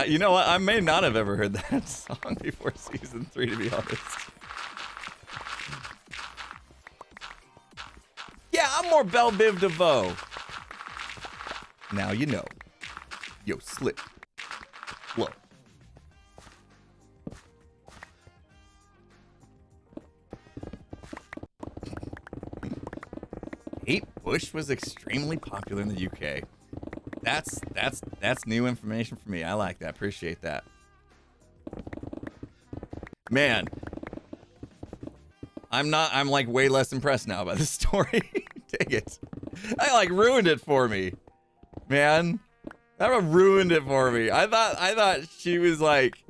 You know what? I may not have ever heard that song before season 3, to be honest. Yeah, I'm more Belle Biv DeVoe. Now you know. Yo, slip. Low. Kate Bush was extremely popular in the UK. That's new information for me. I like that. Appreciate that. Man. I'm like way less impressed now by this story. Dang it. I like ruined it for me. Man. That ruined it for me. I thought she was like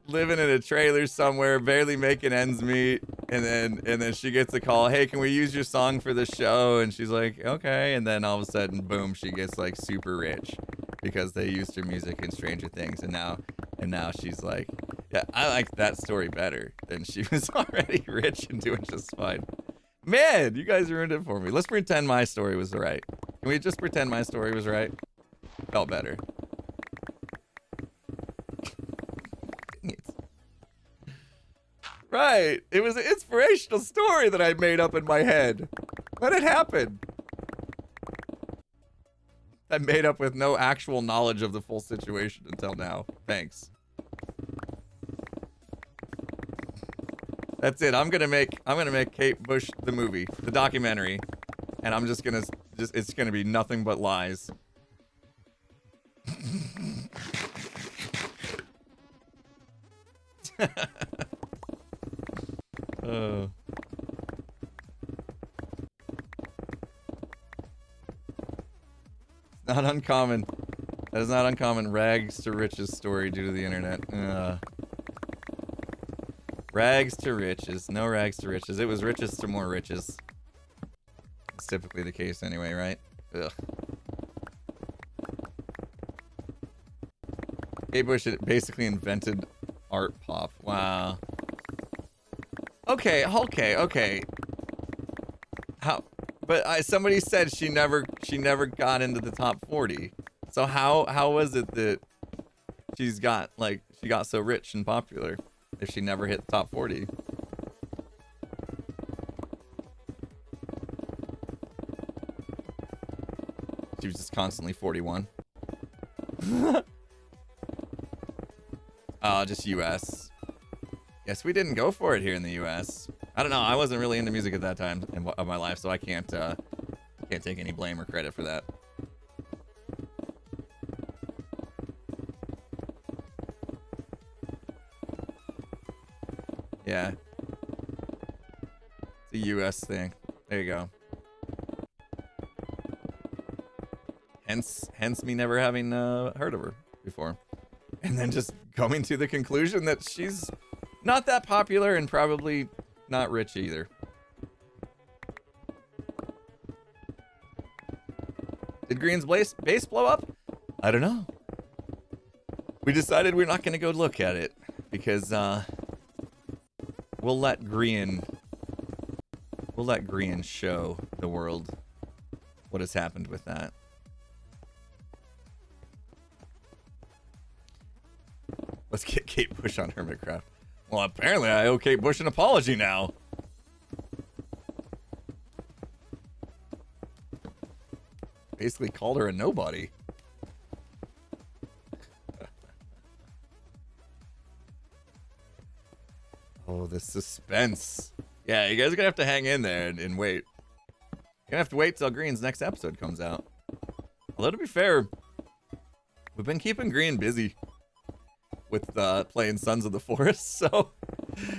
living in a trailer somewhere, barely making ends meet, and then she gets a call, "Hey, can we use your song for the show?" And she's like, "Okay." And then all of a sudden, boom, she gets like super rich because they used her music in Stranger Things, and now she's like, yeah, I like that story better than she was already rich and doing just fine. Man, you guys ruined it for me. Let's pretend my story was right. Can we just pretend my story was right? Felt better. Dang it. Right. It was an inspirational story that I made up in my head. Let it happen. I made up with no actual knowledge of the full situation until now. Thanks. That's it. I'm gonna make Kate Bush the movie, the documentary, and I'm just gonna it's gonna be nothing but lies. Not uncommon. That is not uncommon. Rags to riches story due to the internet. Rags to riches. No rags to riches. It was riches to more riches. It's typically the case anyway, right? Ugh. Kate Bush basically invented art pop. Wow. Okay. How? But somebody said she never got into the top 40. So how was it that she got so rich and popular if she never hit the top 40? She was just constantly 41. Oh, just US. Yes, we didn't go for it here in the US. I don't know. I wasn't really into music at that time of my life, so I can't take any blame or credit for that. Yeah. It's a US thing. There you go. Hence me never having heard of her before. And then just coming to the conclusion that she's not that popular and probably not rich either. Did Green's base blow up? I don't know. We decided we're not going to go look at it because we'll let Green show the world what has happened with that. Let's get Kate Bush on Hermitcraft. Well, apparently I owe Kate Bush an apology now. Basically called her a nobody. Oh, the suspense. Yeah, you guys are gonna have to hang in there and wait. You're gonna have to wait till Green's next episode comes out. Although to be fair, we've been keeping Green busy with playing Sons of the Forest, so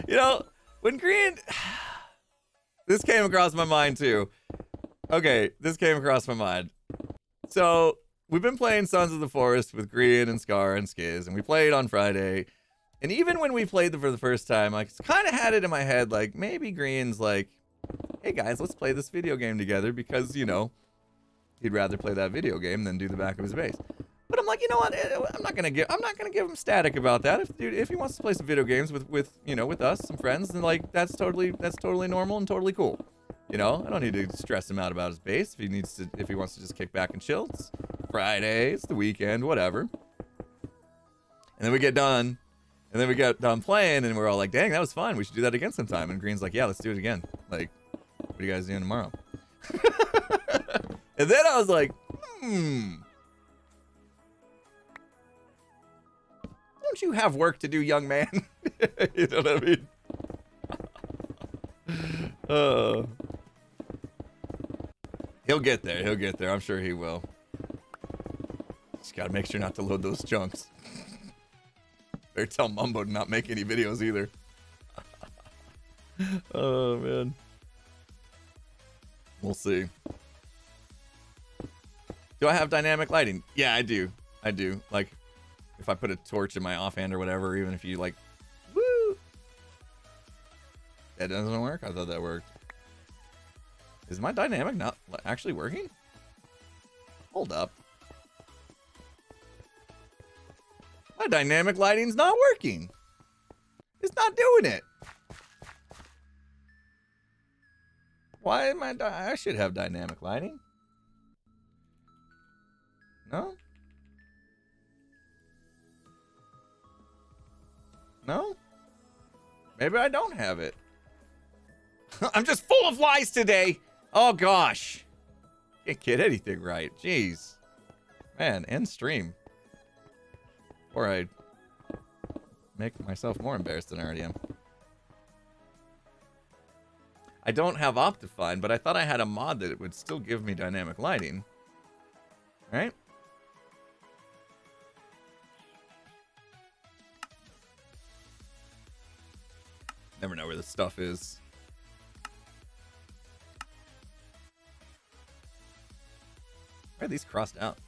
you know, when Green this came across my mind too. Okay, this came across my mind. So we've been playing Sons of the Forest with Green and Scar and Skiz, and we played on Friday. And even when we played them for the first time, I kind of had it in my head, like, maybe Green's like, hey guys, let's play this video game together because, you know, he'd rather play that video game than do the back of his base. But I'm like, you know what? I'm not gonna give him static about that. If he wants to play some video games with us, some friends, then like that's totally normal and totally cool. You know, I don't need to stress him out about his base. If he wants to just kick back and chill, it's Friday, it's the weekend, whatever. And then we get done, playing, and we're all like, dang, that was fun. We should do that again sometime. And Green's like, yeah, let's do it again. Like, what are you guys doing tomorrow? And then I was like, don't you have work to do, young man? You know what I mean? He'll get there. I'm sure he will. Just gotta make sure not to load those chunks. Better tell Mumbo to not make any videos either. Oh, man. We'll see. Do I have dynamic lighting? Yeah, I do. Like, if I put a torch in my offhand or whatever, even if you like, woo! That doesn't work? I thought that worked. Is my dynamic not actually working? Hold up. My dynamic lighting's not working. It's not doing it. Why am I should have dynamic lighting. No? No? Maybe I don't have it. I'm just full of lies today. Oh, gosh. Can't get anything right. Jeez. Man, end stream. Or I make myself more embarrassed than I already am. I don't have Optifine, but I thought I had a mod that it would still give me dynamic lighting. Right? Never know where this stuff is. Why are these crossed out?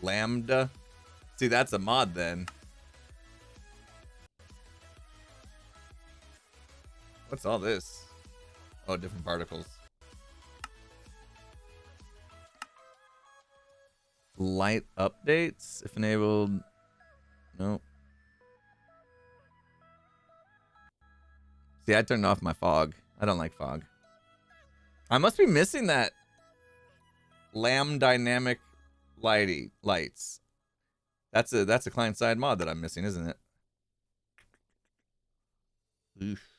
Lambda? See, that's a mod then. What's all this? Oh, different particles. Light updates, if enabled. Nope. See, I turned off my fog. I don't like fog. I must be missing that Lamb dynamic lights. That's a client-side mod that I'm missing, isn't it? Oof.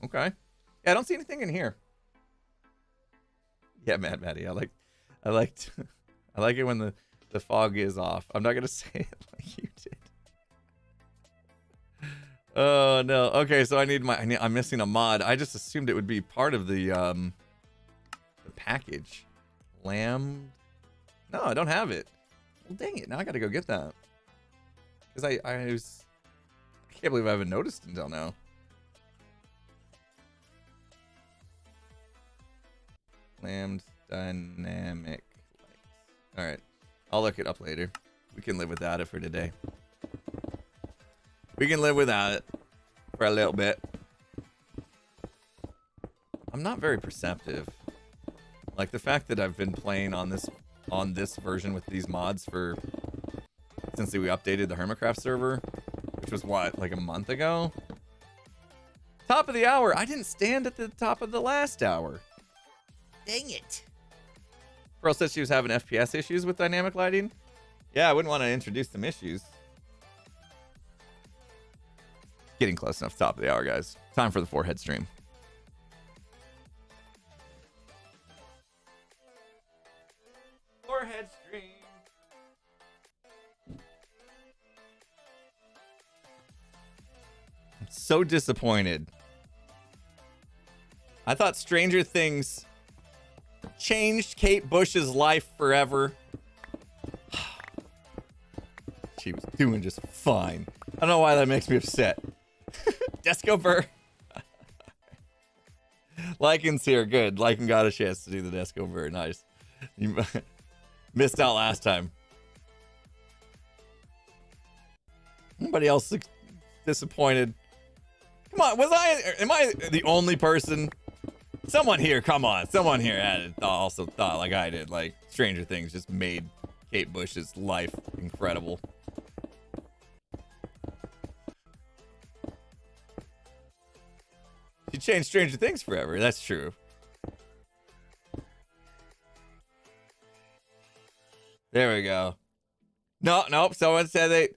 Okay. Yeah, I don't see anything in here. Yeah, Maddie, I like it when the fog is off. I'm not gonna say it like you did. Oh no. Okay, so I'm missing a mod. I just assumed it would be part of the package. Lamb. No, I don't have it. Well, dang it! Now I gotta go get that. Cause I can't believe I haven't noticed until now. Lamb's dynamic lights. All right, I'll look it up later. We can live without it for today. We can live without it for a little bit. I'm not very perceptive. Like the fact that I've been playing on this version with these mods since we updated the Hermitcraft server, which was what, like a month ago? Top of the hour. I didn't stand at the top of the last hour. Dang it. Pearl said she was having FPS issues with dynamic lighting. Yeah, I wouldn't want to introduce some issues. Getting close enough to top of the hour, guys. Time for the forehead stream. Forehead stream. I'm so disappointed. I thought Stranger Things changed Kate Bush's life forever. She was doing just fine. I don't know why that makes me upset. Desco Burr. Lycan's here. Good. Lycan got a chance to do the Desco Burr. Nice. You missed out last time. Anybody else disappointed? Come on. Am I the only person? Someone here, come on. Someone here also thought like I did. Like Stranger Things just made Kate Bush's life incredible. She changed Stranger Things forever. That's true. There we go. No, nope. Someone said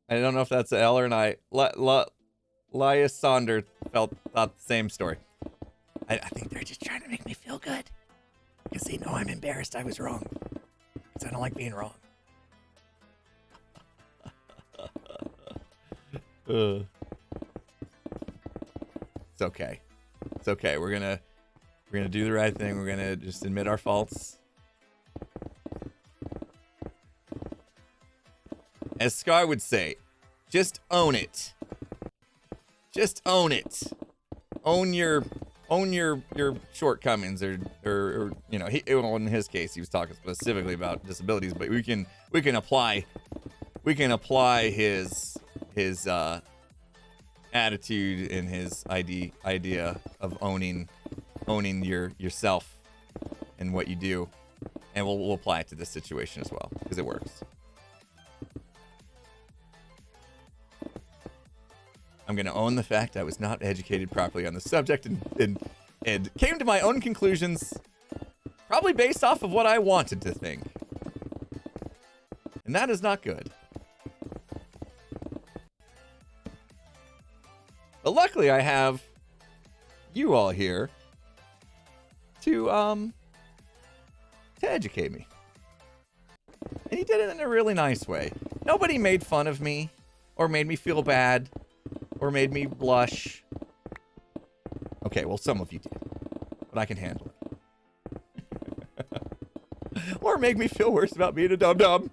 I don't know if that's an L or an I. Lias Saunders thought the same story. I think they're just trying to make me feel good. Because they know I'm embarrassed I was wrong. Because I don't like being wrong. It's okay. It's okay. We're gonna do the right thing. We're gonna just admit our faults. As Scar would say, just own it. Just own it. Own your shortcomings, or you know, in his case he was talking specifically about disabilities, but we can apply his attitude and his idea of owning yourself and what you do, and we'll apply it to this situation as well because it works. I'm going to own the fact I was not educated properly on the subject and came to my own conclusions, probably based off of what I wanted to think. And that is not good. But luckily I have you all here to educate me. And he did it in a really nice way. Nobody made fun of me or made me feel bad or made me blush. Okay, well, some of you did, but I can handle it. Or make me feel worse about being a dum-dum.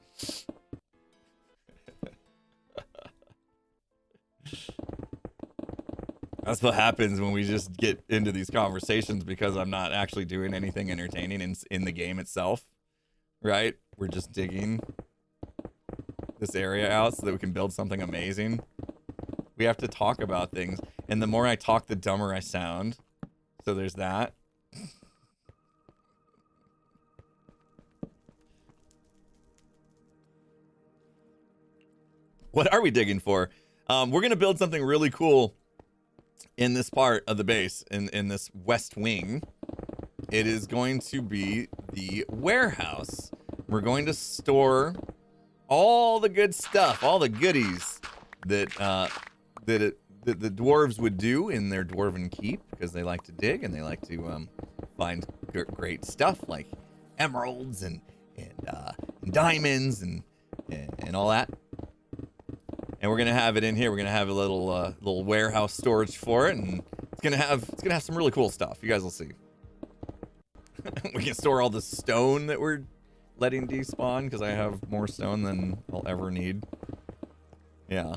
That's what happens when we just get into these conversations because I'm not actually doing anything entertaining in the game itself, right? We're just digging this area out so that we can build something amazing. We have to talk about things, and the more I talk, the dumber I sound. So there's that. What are we digging for? We're going to build something really cool in this part of the base, in this west wing. It is going to be the warehouse. We're going to store all the good stuff, all the goodies that the dwarves would do in their dwarven keep, because they like to dig and they like to find great stuff like emeralds and diamonds and all that. And we're gonna have it in here. We're gonna have a little warehouse storage for it, and it's gonna have some really cool stuff. You guys will see. We can store all the stone that we're letting despawn because I have more stone than I'll ever need. Yeah.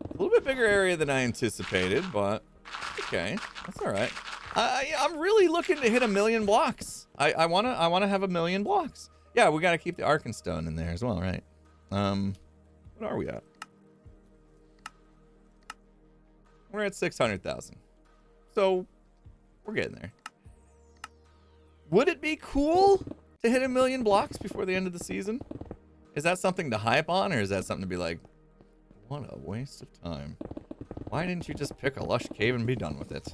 A little bit bigger area than I anticipated, but okay, that's all right. I'm really looking to hit 1 million blocks. I wanna have 1 million blocks. Yeah, we gotta keep the Arkenstone in there as well, right? What are we at? We're at 600,000. So we're getting there. Would it be cool to hit 1 million blocks before the end of the season? Is that something to hype on, or is that something to be like, what a waste of time? Why didn't you just pick a lush cave and be done with it?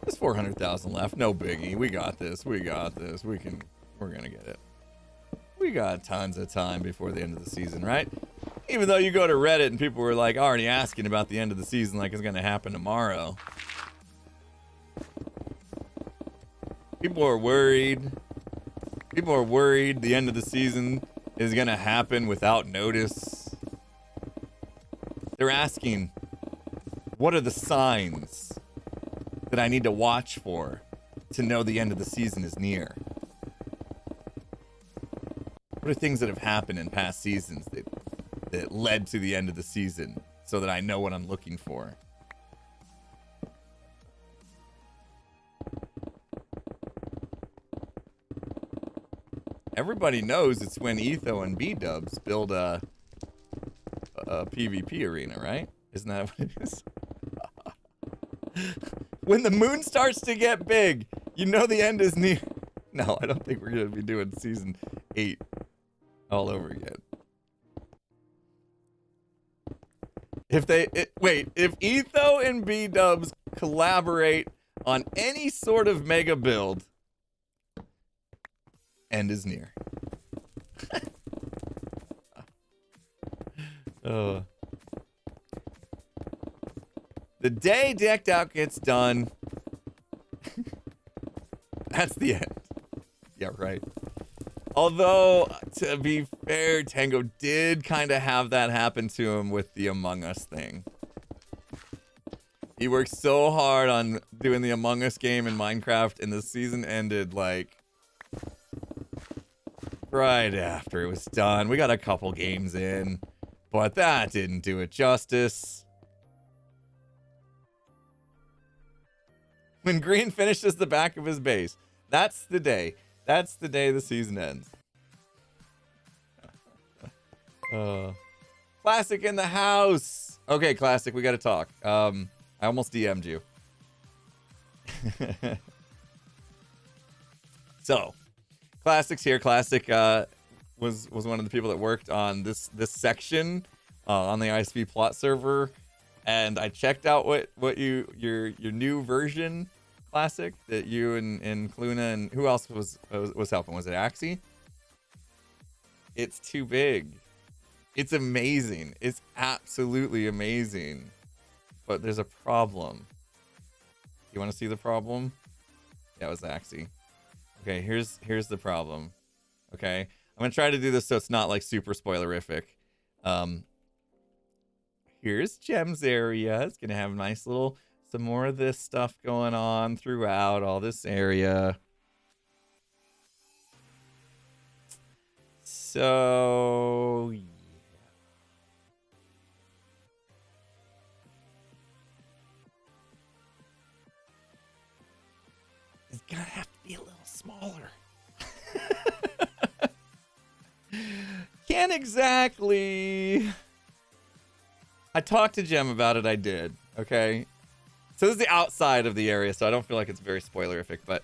There's 400,000 left. No biggie. We got this. We got this. We're gonna get it. We got tons of time before the end of the season, right? Even though you go to Reddit and people were like already asking about the end of the season like it's gonna happen tomorrow. People are worried. People are worried the end of the season is gonna happen without notice. They're asking, what are the signs that I need to watch for to know the end of the season is near? What are things that have happened in past seasons that led to the end of the season so that I know what I'm looking for? Everybody knows it's when Etho and B-dubs build a PvP arena, right? Isn't that what it is? When the moon starts to get big, you know the end is near. No, I don't think we're going to be doing season 8 all over again. If Etho and B-dubs collaborate on any sort of mega build, end is near. The day Decked Out gets done, that's the end. Yeah, right. Although, to be fair, Tango did kind of have that happen to him with the Among Us thing. He worked so hard on doing the Among Us game in Minecraft, and the season ended, like, right after it was done. We got a couple games in, but that didn't do it justice. When Green finishes the back of his base, that's the day. That's the day the season ends. Classic in the house. Okay, Classic, we gotta talk. I almost DM'd you. So, Classic's here. Classic was one of the people that worked on this section on the ISV plot server, and I checked out what your new version, Classic, that you and Kluna and who else was helping? Was it Axie? It's too big. It's amazing. It's absolutely amazing. But there's a problem. You want to see the problem? Yeah, it was Axie. Okay, here's the problem. Okay, I'm gonna try to do this so it's not like super spoilerific. Here's Gem's area. It's gonna have nice little some more of this stuff going on throughout all this area. So yeah. It's gonna have to be a little smaller. Can't exactly. I talked to Gem about it. I did. Okay. So this is the outside of the area, so I don't feel like it's very spoilerific, but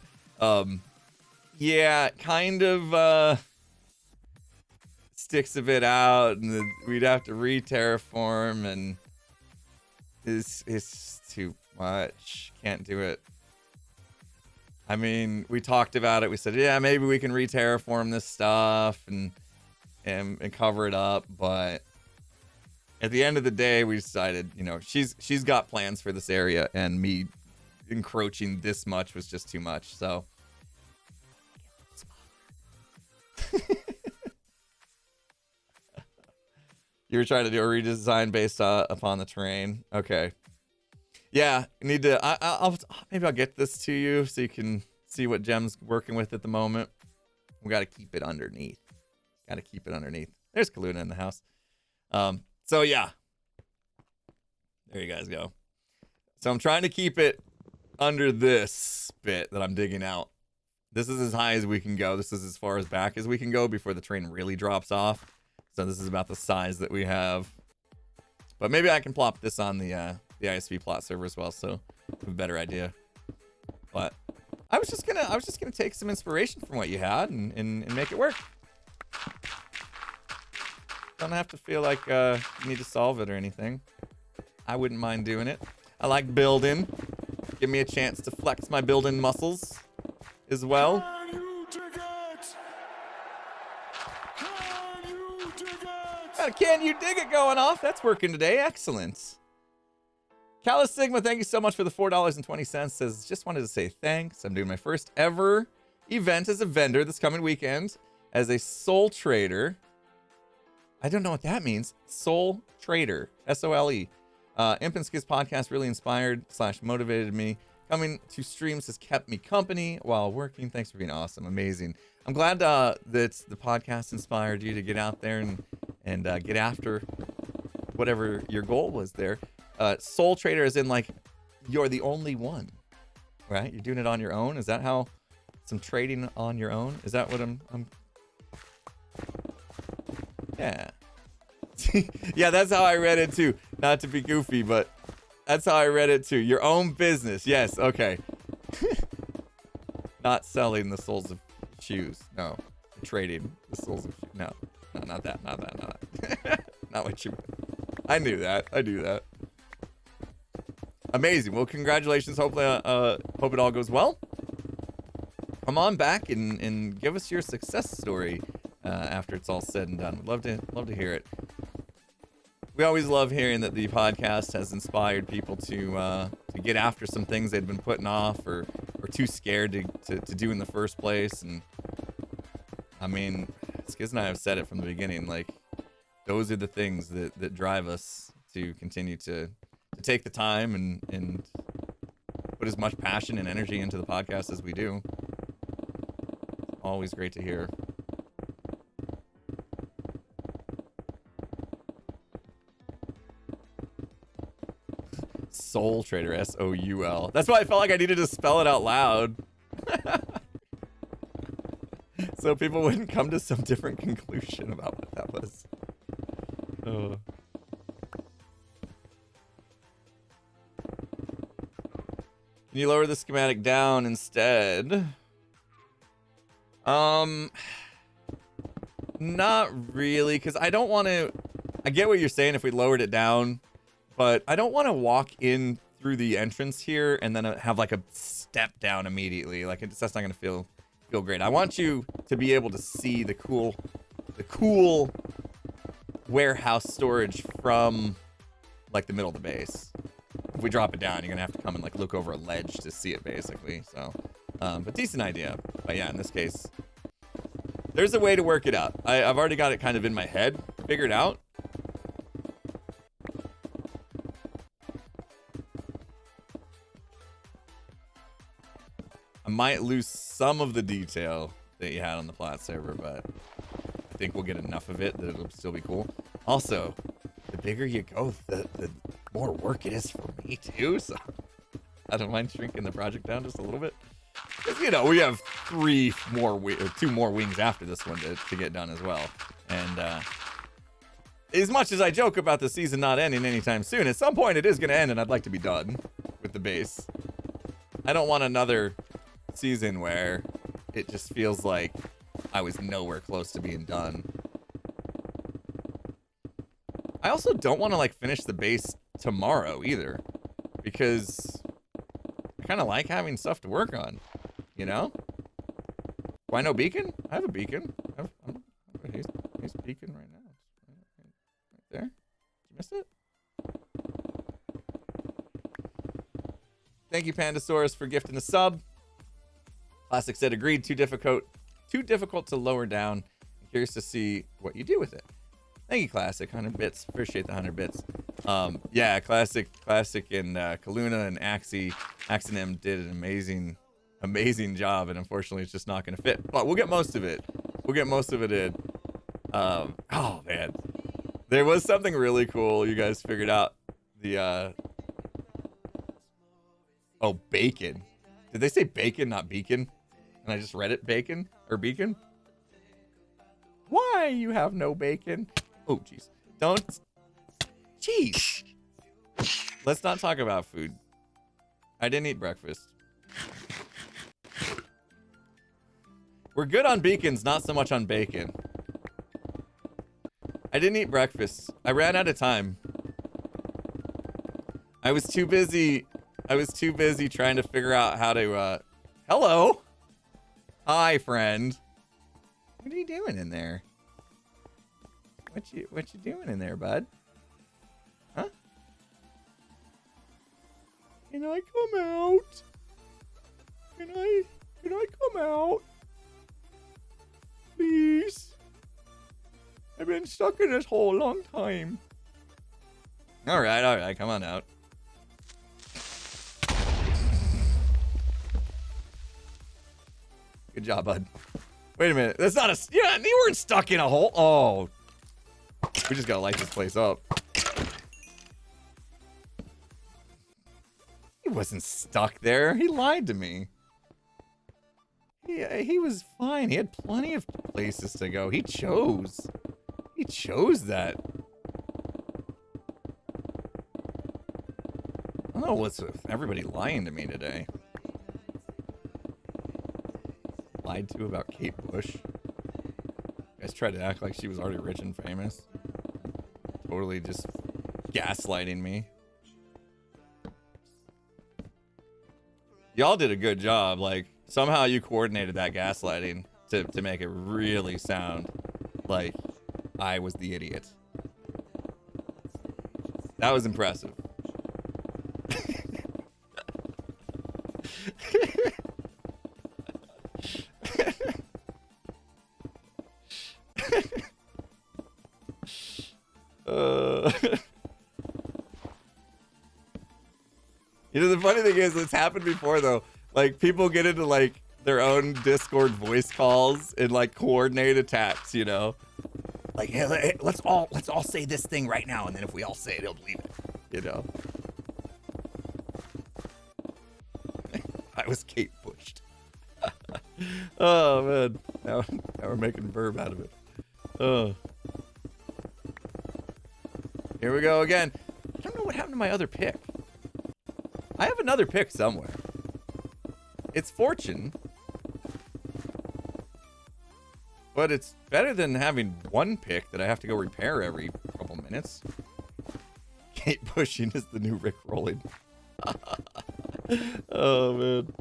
yeah, kind of sticks a bit out, and we'd have to re-terraform, and it's too much. Can't do it. I mean, we talked about it. We said, yeah, maybe we can re-terraform this stuff and cover it up. But at the end of the day, we decided, you know, she's got plans for this area, and me encroaching this much was just too much. So you were trying to do a redesign based upon the terrain. Okay. Yeah, need to. I'll maybe I'll get this to you so you can see what Gem's working with at the moment. We got to keep it underneath. Got to keep it underneath. There's Kaluna in the house. So yeah, there you guys go. So I'm trying to keep it under this bit that I'm digging out. This is as high as we can go. This is as far as back as we can go before the train really drops off. So this is about the size that we have. But maybe I can plop this on the ISV plot server as well, so I have a better idea. But I was just gonna take some inspiration from what you had and make it work. Don't have to feel like you need to solve it or anything. I wouldn't mind doing it. I like building. Give me a chance to flex my building muscles as well. Can you dig it? Can you dig it? Got a Can You Dig It going off. That's working today. Excellent. Callus Sigma, thank you so much for the $4.20. Says, just wanted to say thanks. I'm doing my first ever event as a vendor this coming weekend as a soul trader. I don't know what that means. Soul trader. S-O-L-E. Imp and Skiz podcast really inspired / motivated me. Coming to streams has kept me company while working. Thanks for being awesome. Amazing. I'm glad that the podcast inspired you to get out there and get after whatever your goal was there. Soul trader is in like you're the only one, right? You're doing it on your own. Is that how some trading on your own? Is that what I'm yeah. Yeah, that's how I read it too. Not to be goofy, but that's how I read it too. Your own business. Yes. Okay. Not selling the souls of shoes. No. Trading the souls of shoes. No, not that. Not that. Not what you meant. I knew that. I do that. Amazing. Well, congratulations. Hopefully, hope it all goes well. Come on back and give us your success story after it's all said and done. We'd love to hear it. We always love hearing that the podcast has inspired people to get after some things they'd been putting off or too scared to do in the first place. And I mean, Skiz and I have said it from the beginning. Like, those are the things that drive us to continue to take the time and put as much passion and energy into the podcast as we do. Always great to hear. Soul Trader, S-O-U-L. That's why I felt like I needed to spell it out loud. So people wouldn't come to some different conclusion about what that was. Oh. Can you lower the schematic down instead? Not really, because I don't want to. I get what you're saying if we lowered it down, but I don't want to walk in through the entrance here and then have like a step down immediately. Like that's not gonna feel great. I want you to be able to see the cool warehouse storage from like the middle of the base. If we drop it down, you're gonna have to come and like look over a ledge to see it basically. So, but decent idea. But yeah, in this case, there's a way to work it out. I've already got it kind of in my head, figured out. I might lose some of the detail that you had on the plat server, but I think we'll get enough of it that it'll still be cool. Also, the bigger you go, the more work it is for me too, so I don't mind shrinking the project down just a little bit. Because, you know, we have 2 more wings after this one to get done as well. And as much as I joke about the season not ending anytime soon, at some point it is going to end and I'd like to be done with the base. I don't want another season where it just feels like I was nowhere close to being done. I also don't want to like finish the base tomorrow either, because I kind of like having stuff to work on, you know? Why no beacon? I have a beacon. He's beacon right now. Right there. Did you miss it? Thank you, Pandasaurus, for gifting the sub. Classic said agreed. Too difficult to lower down. I'm curious to see what you do with it. Thank you, Classic. 100 bits. Appreciate the 100 bits. Yeah, Classic and Kaluna and Axionym did an amazing job, and unfortunately it's just not going to fit. But we'll get most of it. We'll get most of it in. Oh, man. There was something really cool you guys figured out. The, oh, bacon. Did they say bacon, not beacon? And I just read it bacon or beacon? Why you have no bacon? Oh, jeez. Don't. Jeez. Let's not talk about food. I didn't eat breakfast. We're good on beacons, not so much on bacon. I didn't eat breakfast. I ran out of time. I was too busy trying to figure out how to, hello. Hi, friend. What are you doing in there? What you doing in there, bud? Huh? Can I come out? Can I come out? Please. I've been stuck in this hole a long time. All right, come on out. Good job, bud. Wait a minute. That's not a... Yeah, you weren't stuck in a hole. Oh. We just gotta light this place up. He wasn't stuck there. He lied to me. Yeah, he was fine. He had plenty of places to go. He chose that. I don't know what's with everybody lying to me today. Lied to about Kate Bush. You guys tried to act like she was already rich and famous. Totally just gaslighting me. Y'all did a good job. Like, somehow you coordinated that gaslighting to make it really sound like I was the idiot. That was impressive. You know, the funny thing is, it's happened before though. Like, people get into like their own Discord voice calls and like coordinate attacks, you know? Like, hey, let's all say this thing right now, and then if we all say it, he'll believe it, you know? I was Kate Bushed. Oh man, now we're making verb out of it. Oh. Here we go again. I don't know what happened to my other pick. I have another pick somewhere. It's Fortune. but it's better than having one pick that I have to go repair every couple minutes. Kate pushing is the new Rick rolling. Oh, man.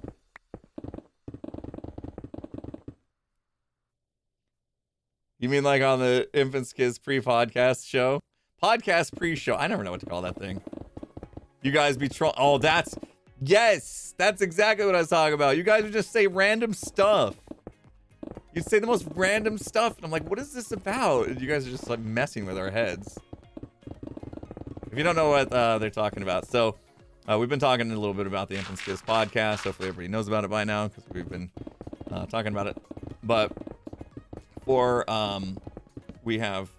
You mean like on the Infant Skiz pre-podcast show? Podcast pre-show. I never know what to call that thing. You guys be troll. Oh, yes, that's exactly what I was talking about. You guys would just say random stuff. You'd say the most random stuff, and I'm like, what is this about? And you guys are just like messing with our heads. If you don't know what they're talking about, so we've been talking a little bit about the Infant Skiz podcast. Hopefully everybody knows about it by now because we've been talking about it. But for we have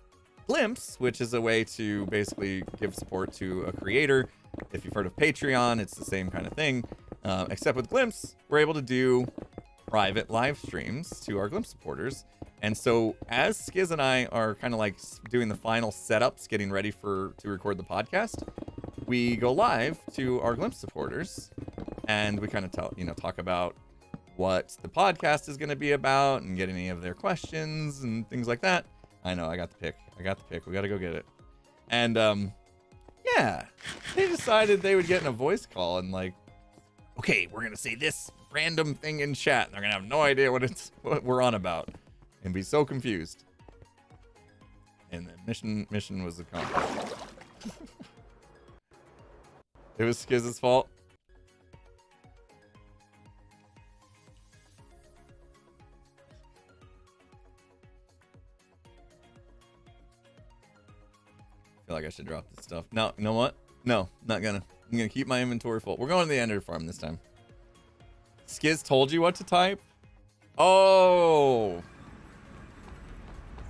Glimpse, which is a way to basically give support to a creator. If you've heard of Patreon, it's the same kind of thing, except with Glimpse, we're able to do private live streams to our Glimpse supporters. And so as Skiz and I are kind of like doing the final setups, getting ready to record the podcast, we go live to our Glimpse supporters and we kind of talk about what the podcast is going to be about and get any of their questions and things like that. I know, I got the pick. We got to go get it. And yeah, they decided they would get in a voice call and like, okay, we're going to say this random thing in chat. And they're going to have no idea what we're on about and be so confused. And the mission was accomplished. It was Skiz's fault. I feel like I should drop this stuff. No, you know what? No, not gonna. I'm gonna keep my inventory full. We're going to the Ender farm this time. Skiz told you what to type? Oh.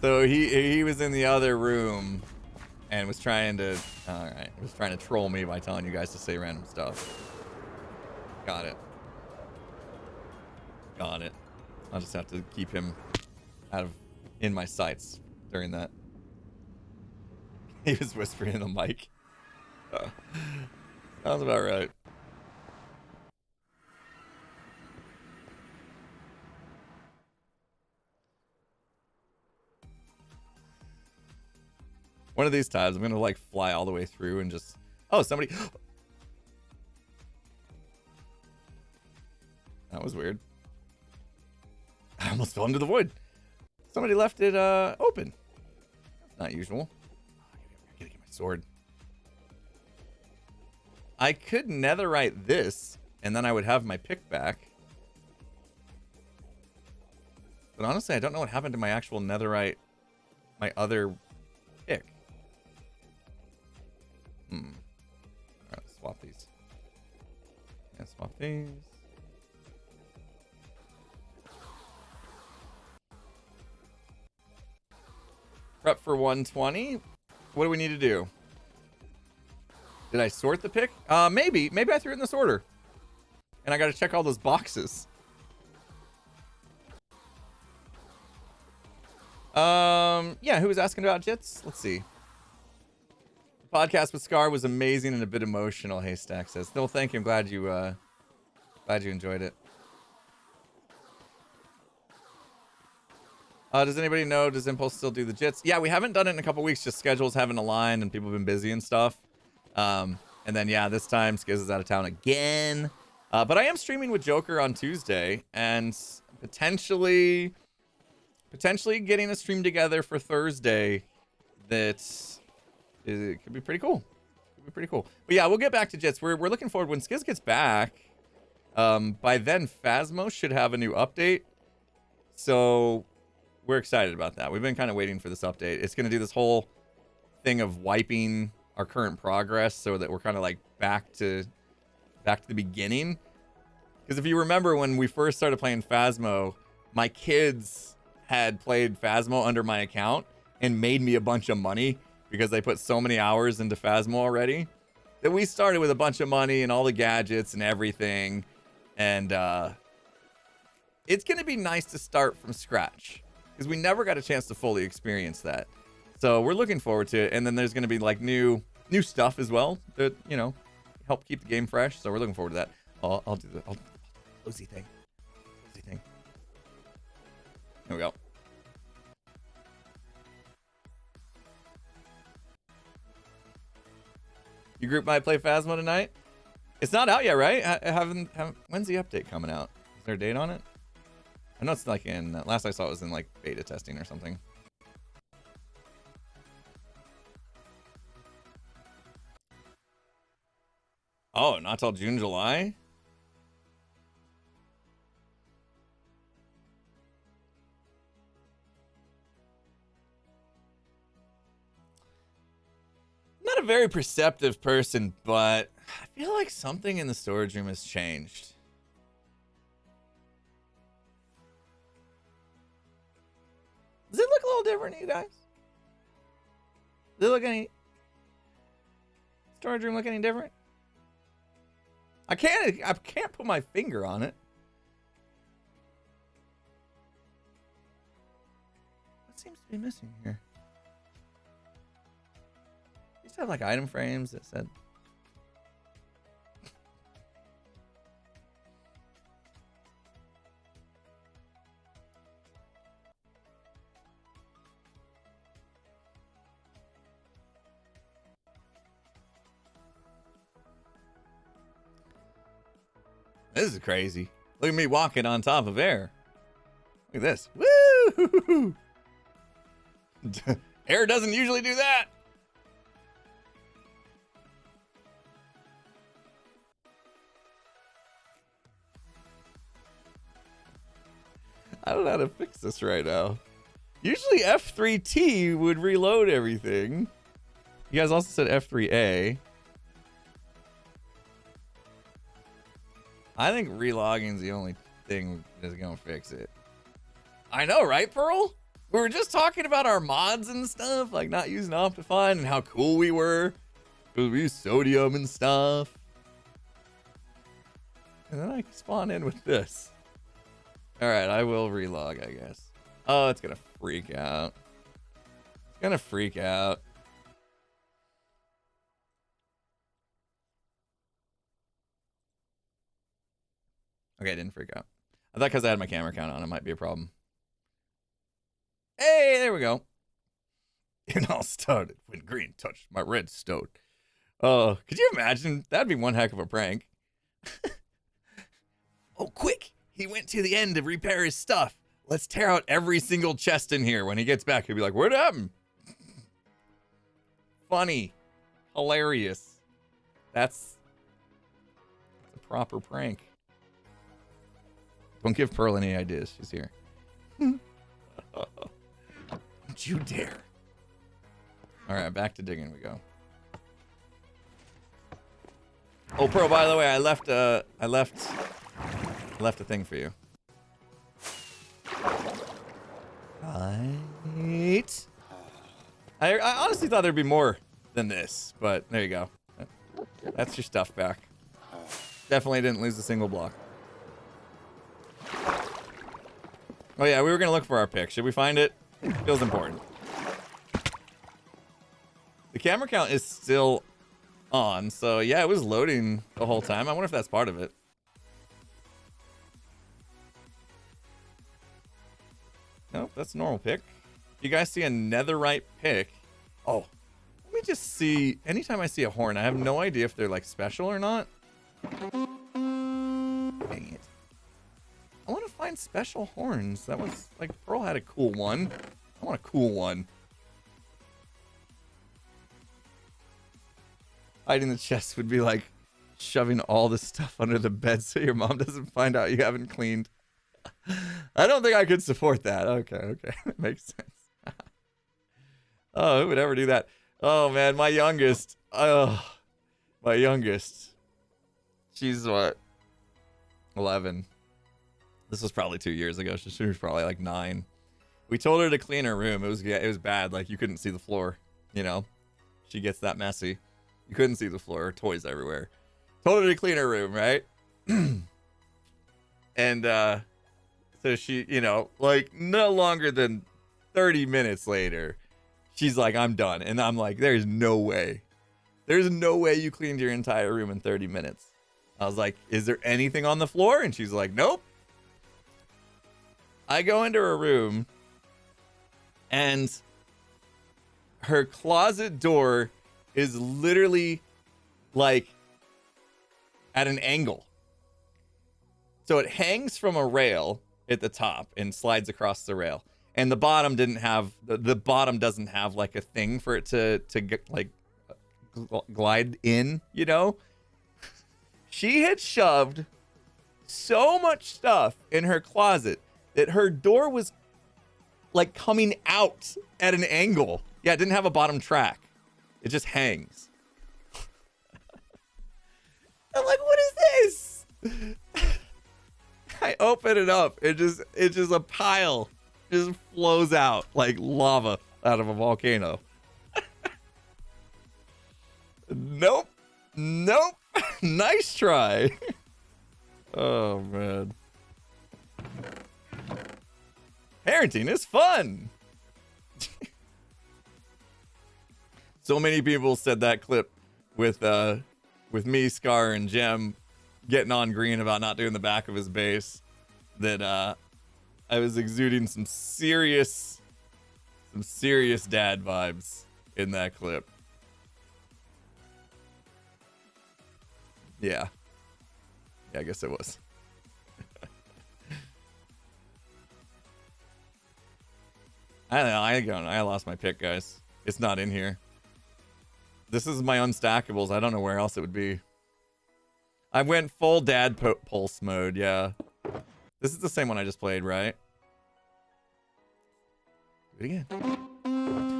So he was in the other room and was trying to troll me by telling you guys to say random stuff. Got it. I'll just have to keep him in my sights during that. He was whispering in the mic. Sounds about right. One of these times, I'm gonna like fly all the way through and just... Oh, somebody... That was weird. I almost fell into the void. Somebody left it open. That's not usual. I gotta get my sword. I could netherite this, and then I would have my pick back. But honestly, I don't know what happened to my actual netherite, my other pick. Alright, let's swap these. Yeah, swap these. Prep for 120. What do we need to do? Did I sort the pick? Maybe I threw it in this order. And I got to check all those boxes. Yeah, who was asking about jits? Let's see. The podcast with Scar was amazing and a bit emotional, Haystack says. No, thank you. I'm glad you enjoyed it. Does anybody know, does Impulse still do the jits? Yeah, we haven't done it in a couple weeks, just schedules haven't aligned and people have been busy and stuff. And then, yeah, this time Skiz is out of town again. But I am streaming with Joker on Tuesday and potentially getting a stream together for Thursday that it could be pretty cool. But yeah, we'll get back to jits. We're looking forward when Skiz gets back. By then, Phasmo should have a new update. So we're excited about that. We've been kind of waiting for this update. It's going to do this whole thing of wiping our current progress so that we're kind of like back to the beginning. Because if you remember when we first started playing Phasmo, my kids had played Phasmo under my account and made me a bunch of money because they put so many hours into Phasmo already that we started with a bunch of money and all the gadgets and everything. And it's going to be nice to start from scratch because we never got a chance to fully experience that. So we're looking forward to it. And then there's going to be like new stuff as well that, you know, help keep the game fresh. So we're looking forward to that. I'll do the cozy thing. There we go. You group might play Phasmo tonight? It's not out yet, right? When's the update coming out? Is there a date on it? I know it's like in, last I saw it was in like beta testing or something. Oh, not till June, July? Not a very perceptive person, but I feel like something in the storage room has changed. Does it look a little different to you guys? Does it look any... Storage room look any different? I can't put my finger on it. What seems to be missing here? Used to have like item frames that said... This is crazy. Look at me walking on top of air. Look at this. Woo! Air doesn't usually do that. I don't know how to fix this right now. Usually F3T would reload everything. You guys also said F3A. I think relogging's the only thing that's gonna fix it. I know, right, Pearl? We were just talking about our mods and stuff, like not using Optifine and how cool we were. Because we use sodium and stuff. And then I spawn in with this. Alright, I will relog, I guess. Oh, it's gonna freak out. It's gonna freak out. Okay, it didn't freak out. I thought because I had my camera count on, it might be a problem. Hey, there we go. It all started when green touched my redstone. Could you imagine? That'd be one heck of a prank. Oh, quick! He went to the end to repair his stuff. Let's tear out every single chest in here. When he gets back, he'll be like, what'd happen? Funny. Hilarious. That's a proper prank. Don't give Pearl any ideas. She's here. Don't you dare. All right, back to digging we go. Oh, Pearl, by the way, I left a thing for you. Right. I honestly thought there'd be more than this, but there you go. That's your stuff back. Definitely didn't lose a single block. Oh yeah, we were gonna look for our pick. Should we find it? Feels important. The camera count is still on, so yeah, it was loading the whole time. I wonder if that's part of it. Nope, that's a normal pick. You guys see a netherite pick? Oh, let me just see. Anytime I see a horn, I have no idea if they're like special or not. Dang it. I want to find special horns. That was like, Pearl had a cool one. I want a cool one. Hiding the chest would be like shoving all the stuff under the bed so your mom doesn't find out you haven't cleaned. I don't think I could support that. Okay. That makes sense. Oh, who would ever do that? Oh man, my youngest. My youngest. She's what? 11. This was probably 2 years ago. She was probably like 9. We told her to clean her room. It was bad. Like you couldn't see the floor. You know, she gets that messy. You couldn't see the floor. Toys everywhere. Told her to clean her room, right? And so she, you know, like no longer than 30 minutes later, she's like, I'm done. And I'm like, there's no way. There's no way you cleaned your entire room in 30 minutes. I was like, is there anything on the floor? And she's like, nope. I go into her room and her closet door is literally like at an angle. So it hangs from a rail at the top and slides across the rail. And the bottom didn't have the bottom doesn't have like a thing for it to get like glide in, you know? She had shoved so much stuff in her closet that her door was like coming out at an angle. Yeah, it didn't have a bottom track. It just hangs. I'm like, what is this? I open it up. It's just a pile. Just flows out like lava out of a volcano. Nope. Nice try. Oh, man. Parenting is fun. So many people said that clip with me, Scar, and Jem getting on Green about not doing the back of his base that I was exuding some serious dad vibes in that clip. Yeah, I guess it was. I don't know. I lost my pick, guys. It's not in here. This is my unstackables. I don't know where else it would be. I went full dad pulse mode, yeah. This is the same one I just played, right? Do it again.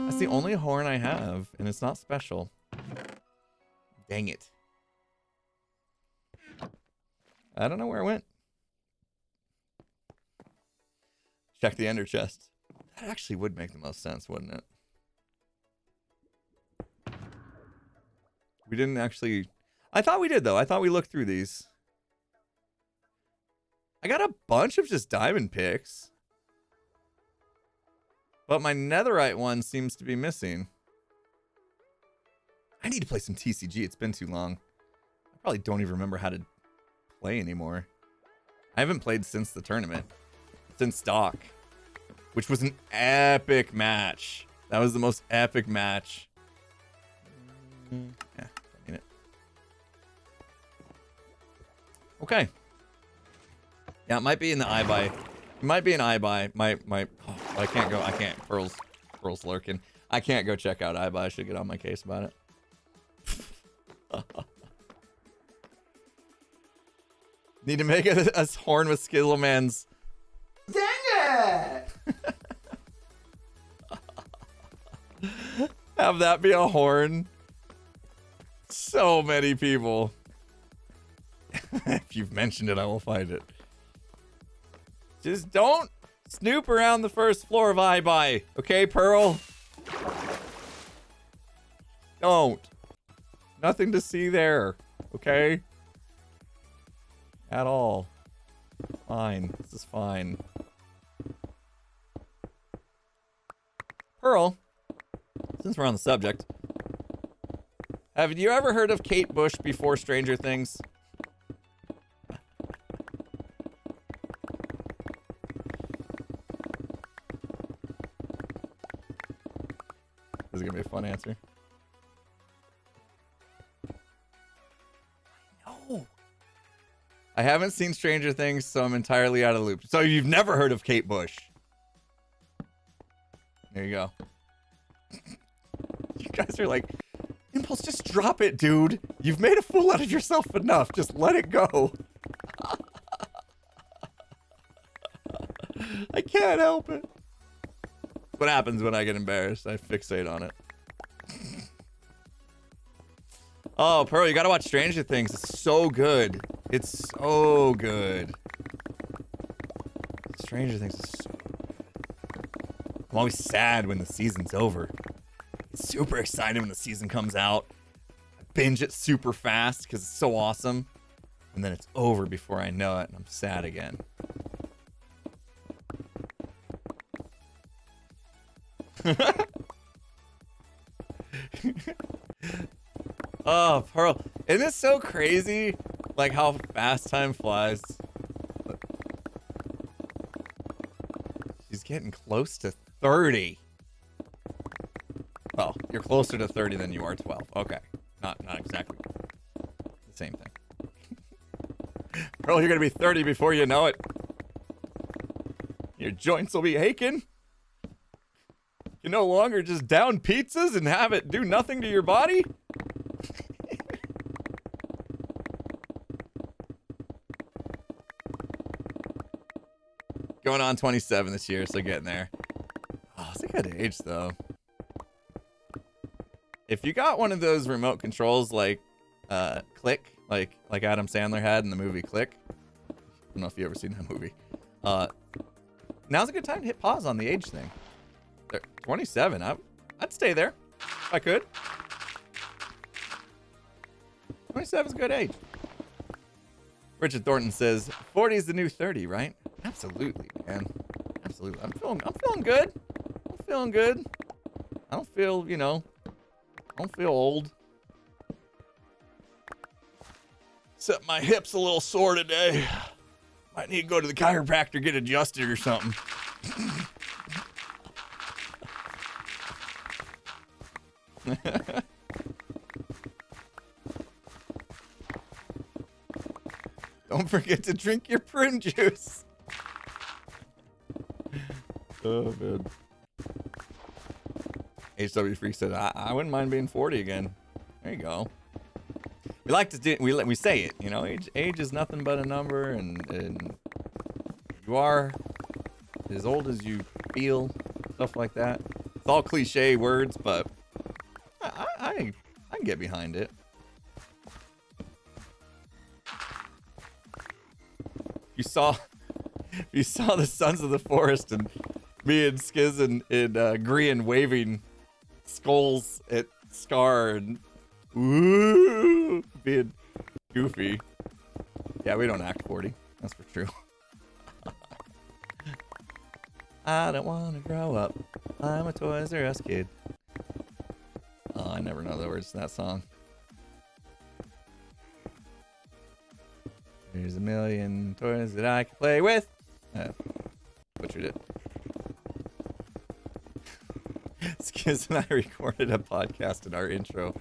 That's the only horn I have, and it's not special. Dang it. I don't know where it went. Check the ender chest. That actually would make the most sense, wouldn't it? We didn't actually... I thought we did, though. I thought we looked through these. I got a bunch of just diamond picks. But my netherite one seems to be missing. I need to play some TCG. It's been too long. I probably don't even remember how to play anymore. I haven't played since the tournament. Since Doc. Which was an epic match. That was the most epic match. Yeah, I mean it. Okay. Yeah, it might be in the iBuy. It might be an iBuy. Oh, I can't go. I can't. Pearl's lurking. I can't go check out iBuy. I should get on my case about it. Need to make a horn with Skizzleman's. Dang it! Have that be a horn. So many people. If you've mentioned it, I will find it. Just don't snoop around the first floor of iBuy. Okay, Pearl? Don't. Nothing to see there. Okay? At all. Fine. This is fine. Pearl, since we're on the subject, have you ever heard of Kate Bush before Stranger Things? This is gonna be a fun answer. No. I haven't seen Stranger Things, so I'm entirely out of the loop. So you've never heard of Kate Bush? There you go. You guys are like, Impulse, just drop it, dude. You've made a fool out of yourself enough. Just let it go. I can't help it. What happens when I get embarrassed? I fixate on it. Oh, Pearl, you gotta watch Stranger Things. It's so good. It's so good. Stranger Things is so good. I'm always sad when the season's over. Super excited when the season comes out. I binge it super fast because it's so awesome. And then it's over before I know it, and I'm sad again. Oh, Pearl. Isn't it so crazy? Like how fast time flies. She's getting close to 30. Well, you're closer to 30 than you are 12. Okay. Not exactly. Same thing. Earl, you're gonna be 30 before you know it. Your joints will be aching. You no longer just down pizzas and have it do nothing to your body. Going on 27 this year, so getting there. Oh, it's a good age though. If you got one of those remote controls like Click, like Adam Sandler had in the movie Click. I don't know if you ever seen that movie. Now's a good time to hit pause on the age thing. 27, I'd stay there if I could. 27 is a good age. Richard Thornton says 40 is the new 30, right? Absolutely, man. Absolutely. I'm feeling good. I'm feeling good. I don't feel, I don't feel old. Except my hip's a little sore today. Might need to go to the chiropractor, get adjusted or something. Don't forget to drink your prune juice. Oh, man. HW Freak said, I wouldn't mind being 40 again. There you go. We like to do, we say it, age is nothing but a number, and you are as old as you feel, stuff like that. It's all cliche words, but I can get behind it. You saw the Sons of the Forest and me and Skiz and Grian waving skulls at Scar and ooh, being goofy. Yeah, we don't act 40. That's for true. I don't want to grow up. I'm a Toys R Us kid. Oh, I never know the words to that song. There's a million toys that I can play with. Butchered it. Skiz and I recorded a podcast in our intro.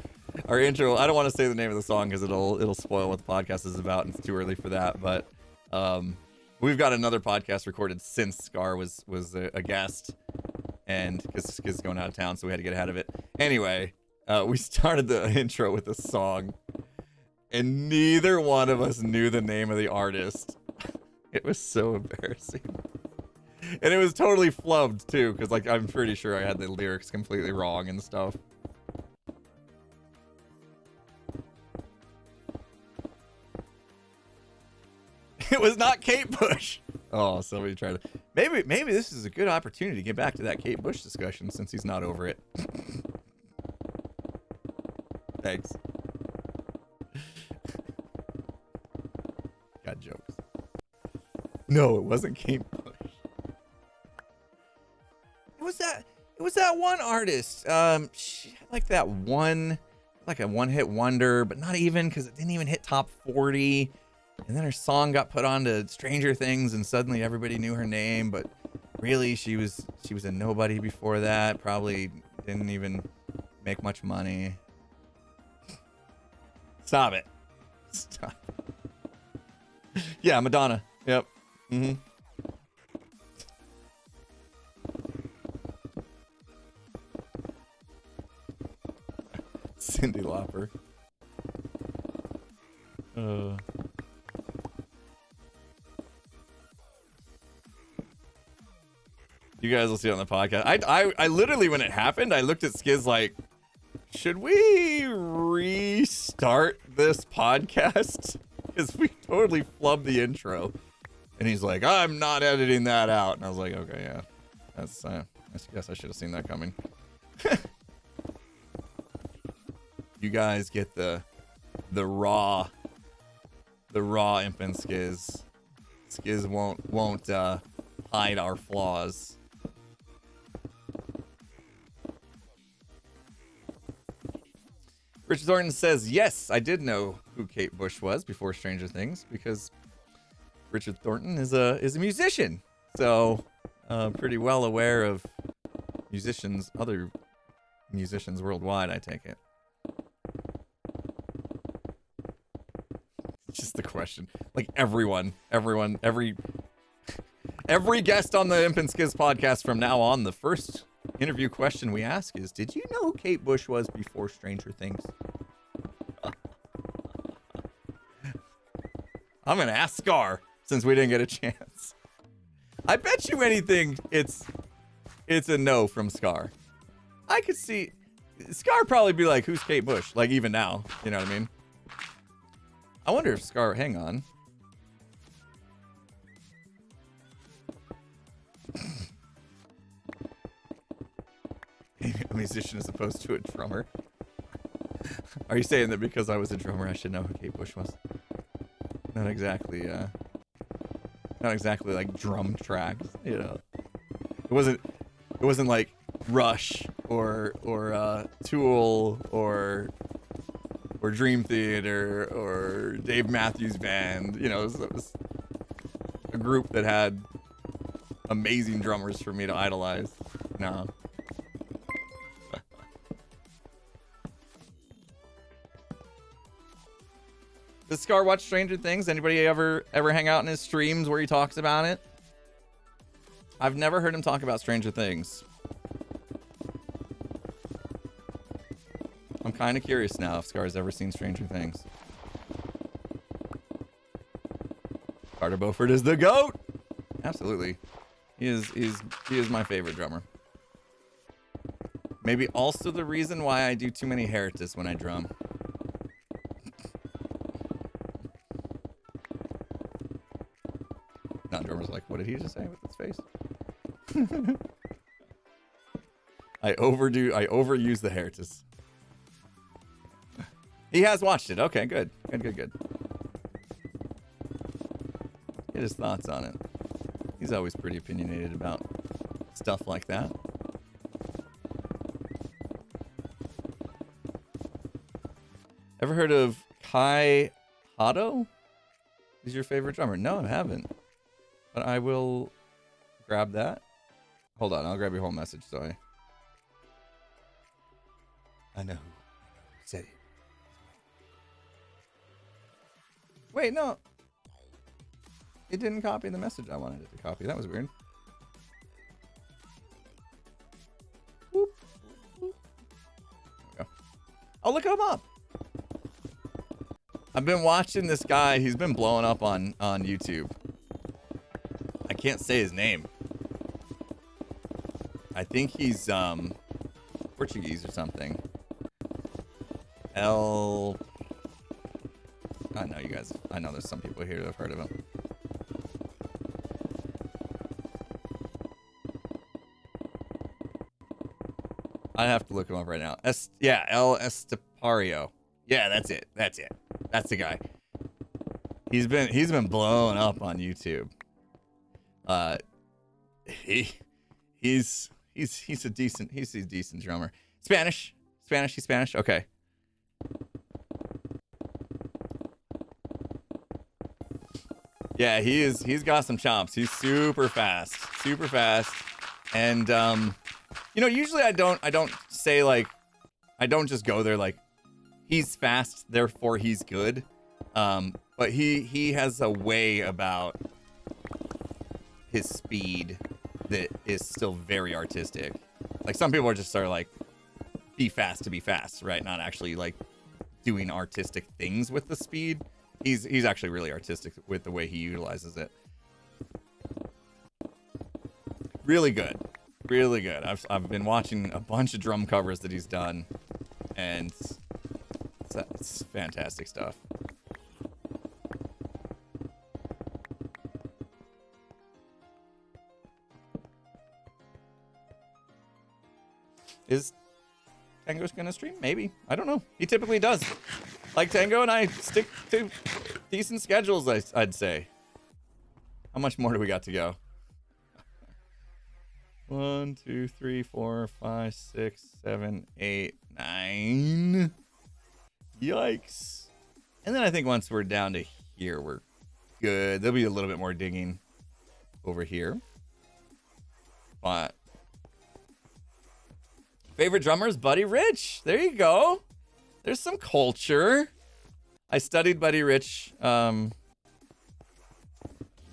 Our intro, I don't want to say the name of the song because it'll spoil what the podcast is about, and it's too early for that. But we've got another podcast recorded since Scar was a guest, and because Skiz is going out of town, so we had to get ahead of it. Anyway, we started the intro with a song, and neither one of us knew the name of the artist. It was so embarrassing. And it was totally flubbed too, because I'm pretty sure I had the lyrics completely wrong and stuff. It was not Kate Bush. Oh, somebody tried to. Maybe this is a good opportunity to get back to that Kate Bush discussion since he's not over it. Thanks. Got jokes. No, it wasn't Kate Bush. It was that one artist. She had like that one, like a one-hit wonder, but not even, because it didn't even hit top 40. And then her song got put onto Stranger Things, and suddenly everybody knew her name. But really, she was a nobody before that. Probably didn't even make much money. Stop it. Stop. Yeah, Madonna. Yep. Mm-hmm. Cyndi Lauper. You guys will see on the podcast. I literally, when it happened, I looked at Skiz like, should we restart this podcast? Because we totally flubbed the intro. And he's like, I'm not editing that out. And I was like, okay, yeah. That's I guess I should have seen that coming. You guys get the raw imp and Skiz. Skiz won't hide our flaws. Richard Thornton says, yes, I did know who Kate Bush was before Stranger Things, because Richard Thornton is a musician. So pretty well aware of other musicians worldwide, I take it. question. Like every guest on the Imp and Skiz podcast from now on, the first interview question we ask is, did you know who Kate Bush was before Stranger Things? I'm going to ask Scar since we didn't get a chance. I bet you anything it's a no from Scar. I could see Scar probably be like, who's Kate Bush? Like even now, you know what I mean? I wonder if Scar, hang on. A musician as opposed to a drummer. Are you saying that because I was a drummer I should know who Kate Bush was? Not exactly like drum tracks, you know. It wasn't like Rush or Tool or Dream Theater or Dave Matthews Band, you know. It was a group that had amazing drummers for me to idolize. No. Does Scar watch Stranger Things? Anybody ever hang out in his streams where he talks about it? I've never heard him talk about Stranger Things. I'm kind of curious now if Scar's ever seen Stranger Things. Carter Beauford is the GOAT! Absolutely. He is my favorite drummer. Maybe also the reason why I do too many Heretists when I drum. Non-drummer's like, what did he just say with his face? I overuse the Heretists. He has watched it. Okay, good. Good. Get his thoughts on it. He's always pretty opinionated about stuff like that. Ever heard of Kai Hato? He's your favorite drummer? No, I haven't. But I will grab that. Hold on, I'll grab your whole message, so I know who said it. Wait, no. It didn't copy the message I wanted it to copy. That was weird. Whoop. There we go. I'll look him up. I've been watching this guy. He's been blowing up on YouTube. I can't say his name. I think he's Portuguese or something. I know you guys. I know there's some people here that have heard of him. I have to look him up right now. El Estepario. Yeah, that's it. That's the guy. He's been blowing up on YouTube. He's a decent drummer. Spanish. He's Spanish. Okay. Yeah, he's got some chops. He's super fast. And you know, usually I don't say like, I don't just go there like he's fast, therefore he's good. But he has a way about his speed that is still very artistic. Like some people are just sort of like be fast to be fast, right? Not actually like doing artistic things with the speed. He's actually really artistic with the way he utilizes it. Really good. I've been watching a bunch of drum covers that he's done, and it's fantastic stuff. Is Tango's gonna stream? Maybe. I don't know. He typically does. Like Tango and I stick to decent schedules, I'd say. How much more do we got to go? 1, 2, 3, 4, 5, 6, 7, 8, 9. Yikes. And then I think once we're down to here, we're good. There'll be a little bit more digging over here. But favorite drummers, Buddy Rich. There you go. There's some culture. I studied Buddy Rich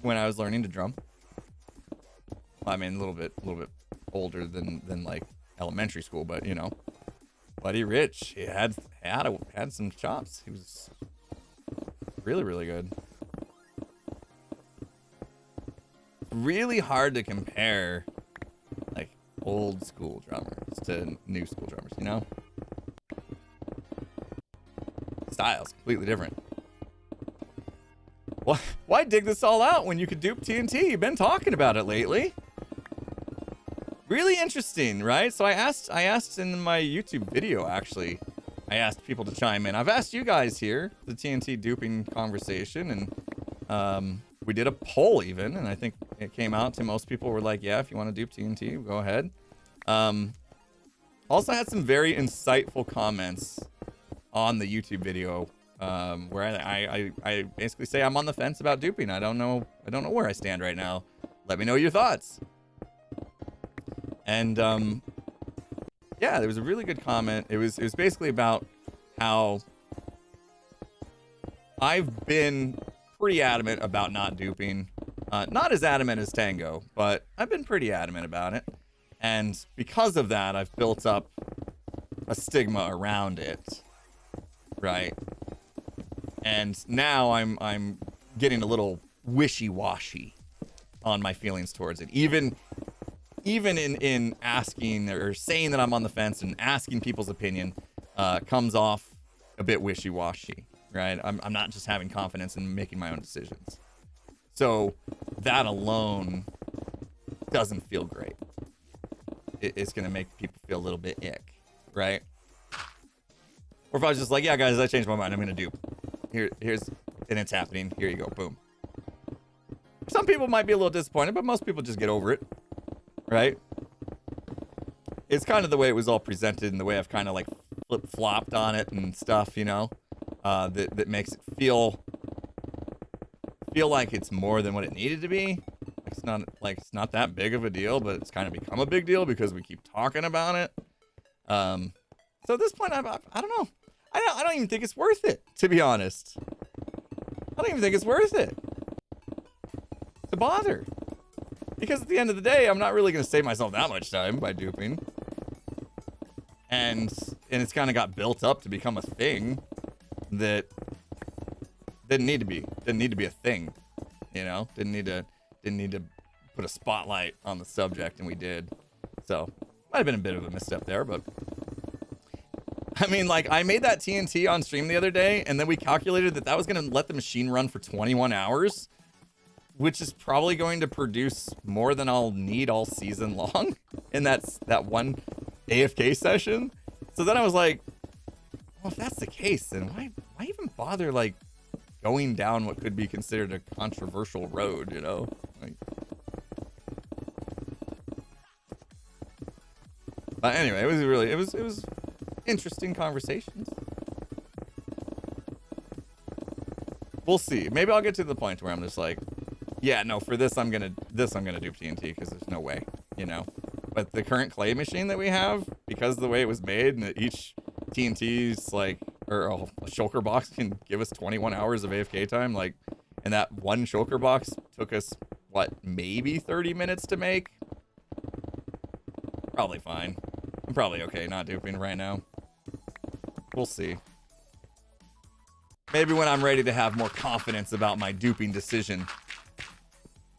when I was learning to drum. I mean, a little bit older than like elementary school, but you know, Buddy Rich, he had some chops. He was really good. Really hard to compare like old school drummers to new school drummers, you know? Styles completely different. Why dig this all out when you could dupe TNT? You've been talking about it lately. Really interesting, right? So I asked in my YouTube video, actually, I asked people to chime in. I've asked you guys here, the TNT duping conversation, and we did a poll even, and I think it came out to most people were like, yeah, if you want to dupe TNT, go ahead. Also had some very insightful comments on the YouTube video, where I basically say I'm on the fence about duping. I don't know where I stand right now. Let me know your thoughts. And yeah, there was a really good comment. It was basically about how I've been pretty adamant about not duping. Not as adamant as Tango, but I've been pretty adamant about it. And because of that, I've built up a stigma around it, right? And now I'm getting a little wishy-washy on my feelings towards it. Even in asking or saying that I'm on the fence and asking people's opinion comes off a bit wishy-washy, right? I'm not just having confidence in making my own decisions. So that alone doesn't feel great. It's going to make people feel a little bit ick, right? Or if I was just like, yeah, guys, I changed my mind. I'm going to dupe. Here's, and it's happening. Here you go. Boom. Some people might be a little disappointed, but most people just get over it. Right? It's kind of the way it was all presented and the way I've kind of like flip-flopped on it and stuff, you know, that makes it feel like it's more than what it needed to be. It's not that big of a deal, but it's kind of become a big deal because we keep talking about it. So at this point, I don't know. I don't even think it's worth it, to be honest. I don't even think it's worth it to bother. Because at the end of the day, I'm not really going to save myself that much time by duping. And it's kind of got built up to become a thing that didn't need to be. Didn't need to be a thing. You know? Didn't need to put a spotlight on the subject, and we did. So, might have been a bit of a misstep there, but I mean, like, I made that TNT on stream the other day, and then we calculated that was going to let the machine run for 21 hours. Which is probably going to produce more than I'll need all season long in that one AFK session. So then I was like, well, if that's the case, then why even bother like going down what could be considered a controversial road, you know? Like, but anyway, it was interesting conversations. We'll see. Maybe I'll get to the point where I'm just like, yeah, no, for this I'm gonna dupe TNT because there's no way, you know. But the current clay machine that we have, because of the way it was made, and that each TNT's like, or a shulker box can give us 21 hours of AFK time, like, and that one shulker box took us what, maybe 30 minutes to make. Probably fine. I'm probably okay not duping right now. We'll see. Maybe when I'm ready to have more confidence about my duping decision,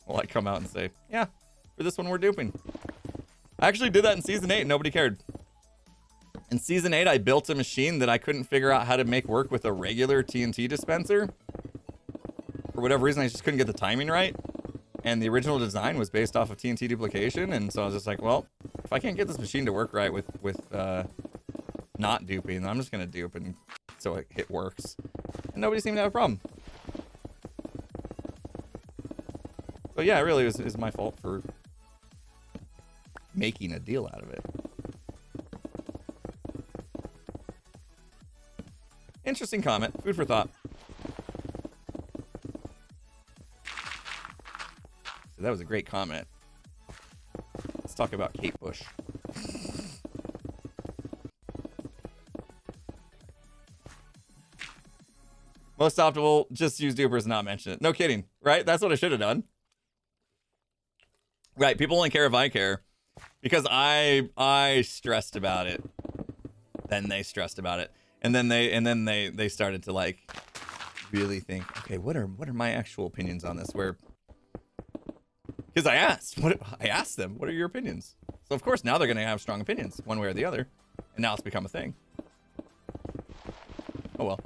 will I come out and say, yeah, for this one we're duping. I actually did that in Season 8 and nobody cared. In Season 8, I built a machine that I couldn't figure out how to make work with a regular TNT dispenser. For whatever reason, I just couldn't get the timing right. And the original design was based off of TNT duplication. And so I was just like, well, if I can't get this machine to work right with not duping, then I'm just going to dupe and so it works. And nobody seemed to have a problem. So yeah, it really is my fault for making a deal out of it. Interesting comment. Food for thought. So that was a great comment. Let's talk about Kate Bush. Most optimal, just use dupers and not mention it. No kidding, right? That's what I should have done. Right. People only care if I care because I stressed about it. Then they stressed about it. And then they started to like really think, okay, what are my actual opinions on this? Because I asked them, what are your opinions? So of course now they're going to have strong opinions one way or the other. And now it's become a thing. Oh well.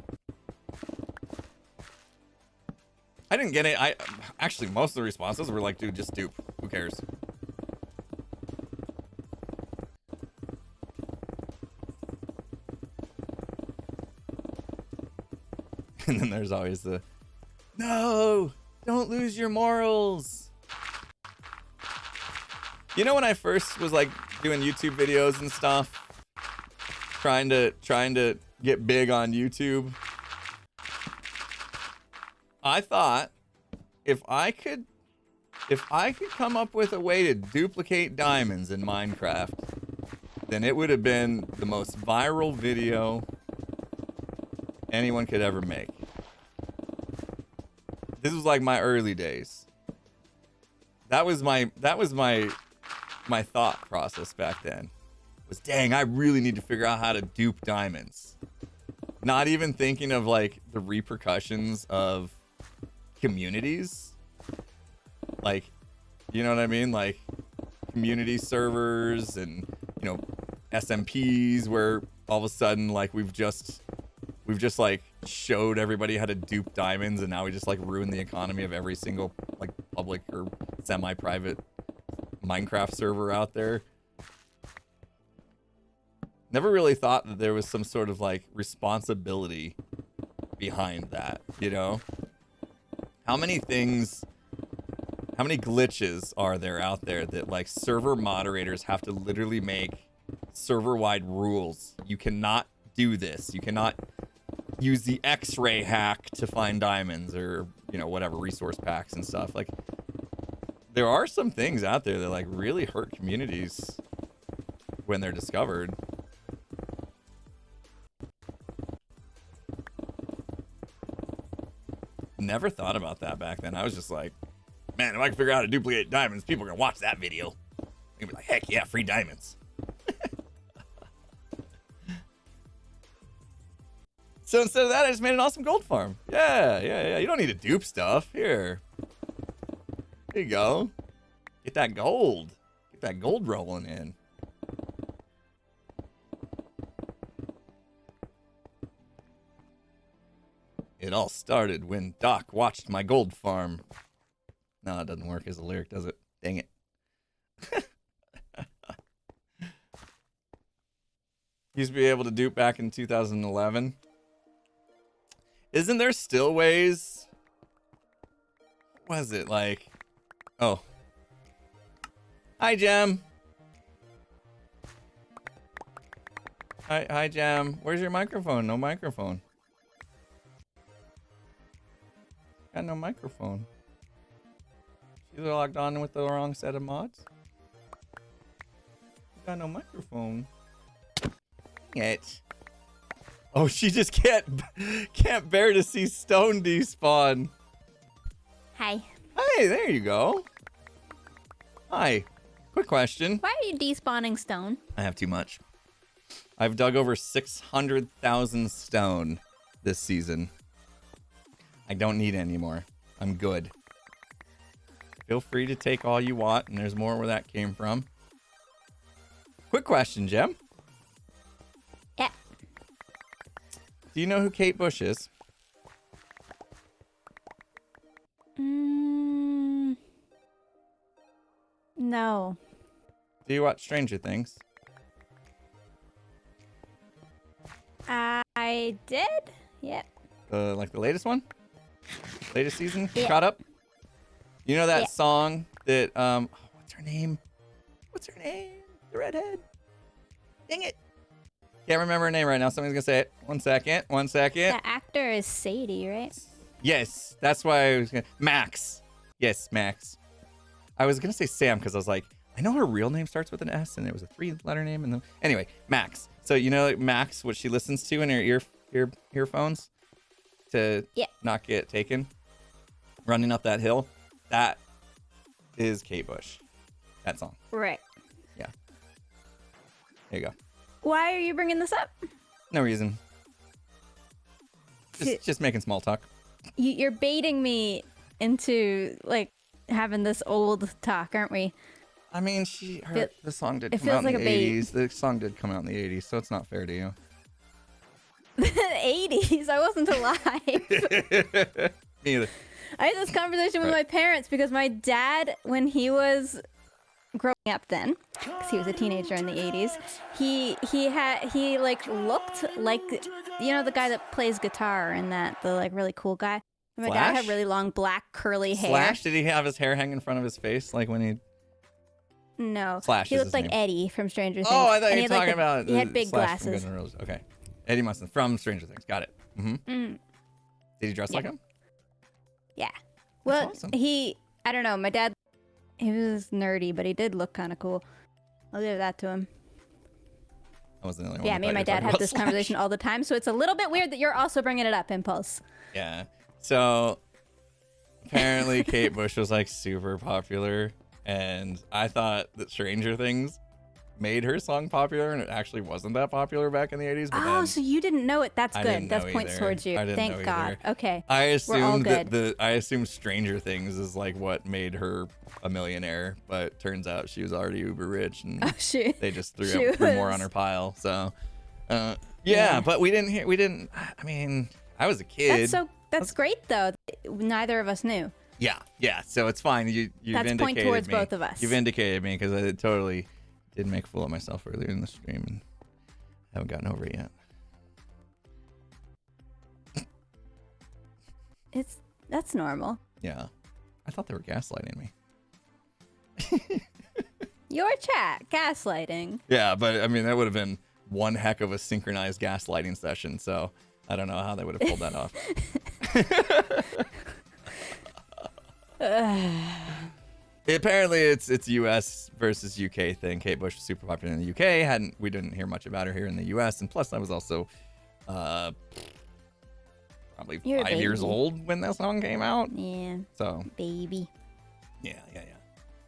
I didn't get it. Actually, most of the responses were like, dude, just dupe. Who cares? And then there's always the, no, don't lose your morals. You know, when I first was like doing YouTube videos and stuff, trying to get big on YouTube, I thought if I could come up with a way to duplicate diamonds in Minecraft, then it would have been the most viral video anyone could ever make. This was like my early days. That was my thought process back then. Was, dang, I really need to figure out how to dupe diamonds. Not even thinking of like the repercussions of communities. Like, you know what I mean? Like community servers and, you know, SMPs where all of a sudden like we've just like showed everybody how to dupe diamonds, and now we just like ruin the economy of every single like public or semi-private Minecraft server out there. Never really thought that there was some sort of like responsibility behind that, you know? How many glitches are there out there that like server moderators have to literally make server-wide rules? You cannot do this. You cannot use the X-ray hack to find diamonds, or, you know, whatever, resource packs and stuff. Like, there are some things out there that like really hurt communities when they're discovered. Never thought about that back then. I was just like, man, if I can figure out how to duplicate diamonds, people are gonna watch that video. They're gonna be like, heck yeah, free diamonds. So instead of that, I just made an awesome gold farm. Yeah. You don't need to dupe stuff. Here you go. Get that gold. Get that gold rolling in. It all started when Doc watched my gold farm. No, it doesn't work as a lyric, does it? Dang it. Used to be able to dupe back in 2011. Isn't there still ways? What was it like? Oh. Hi, Gem. Hi, Gem. Where's your microphone? No microphone. Got no microphone. She's logged on with the wrong set of mods. Got no microphone. Dang it. Oh, she just can't bear to see stone despawn. Hi. Hey, there you go. Hi. Quick question. Why are you despawning stone? I have too much. I've dug over 600,000 stone this season. I don't need any more. I'm good. Feel free to take all you want, and there's more where that came from. Quick question, Gem. Yeah. Do you know who Kate Bush is? No. Do you watch Stranger Things? I did? Yep. Like the latest one? Latest season? Yeah. Caught up? You know that Yeah. song that, what's her name? The redhead? Dang it. Can't remember her name right now. Somebody's gonna say it. One second. The actor is Sadie, right? Yes, that's why I was gonna... Max. Yes, Max. I was gonna say Sam because I was like, I know her real name starts with an S and it was a 3-letter name. And then... Anyway, Max. So you know Max, what she listens to in her earphones to not get taken? Running up that hill? That is Kate Bush. That song. Right. Yeah. There you go. Why are you bringing this up? No reason. Just making small talk. You're baiting me into like having this old talk, aren't we? I mean, the song did it come feels out like in a the bait. 80s. The song did come out in the 80s, so it's not fair to you. The 80s. I wasn't alive. Me either. I had this conversation with my parents because my dad, when he was growing up then, because he was a teenager in the 80s, he like looked like, you know, the guy that plays guitar and the like really cool guy. My dad had Slash? really long black curly hair. Slash, did he have his hair hang in front of his face like when he... No. Slash He is looked his like name. Eddie from Stranger Things. Oh, I thought And you he were had, like, talking about... He had big Slash from glasses. Guns N' Roses. Okay. Eddie Munson from Stranger Things. Got it. Mm-hmm. Did he dress like him? Yeah. Well, awesome. I don't know, my dad, he was nerdy, but he did look kind of cool. I'll give that to him. I wasn't the only one. Yeah, who me thought and my you were dad talking have about this Slash. conversation all the time, so it's a little bit weird that you're also bringing it up, Impulse. Yeah. So apparently Kate Bush was like super popular, and I thought that Stranger Things made her song popular, and it actually wasn't that popular back in the 80s. But Oh, then so you didn't know it. That's I good. didn't That's know points either. towards you. I didn't Thank know God. either. Okay. I We're all assumed good. that I assumed Stranger Things is like what made her a millionaire, but turns out she was already uber rich, and Oh, shoot. they just She threw more was- on her pile. So, yeah, Yeah. but we didn't. I mean, I was a kid. That's great though. Neither of us knew. Yeah. So it's fine. You've That's point vindicated towards me. both of us. You vindicated me because I totally did make a fool of myself earlier in the stream, and haven't gotten over it yet. That's normal. Yeah, I thought they were gaslighting me. Your chat, gaslighting. Yeah, but I mean that would have been one heck of a synchronized gaslighting session. So I don't know how they would have pulled that off. Apparently, it's U.S. versus U.K. thing. Kate Bush was super popular in the U.K. We didn't hear much about her here in the U.S. And plus, I was also probably You're a 5 years baby. old when that song came out. Yeah, So baby. yeah.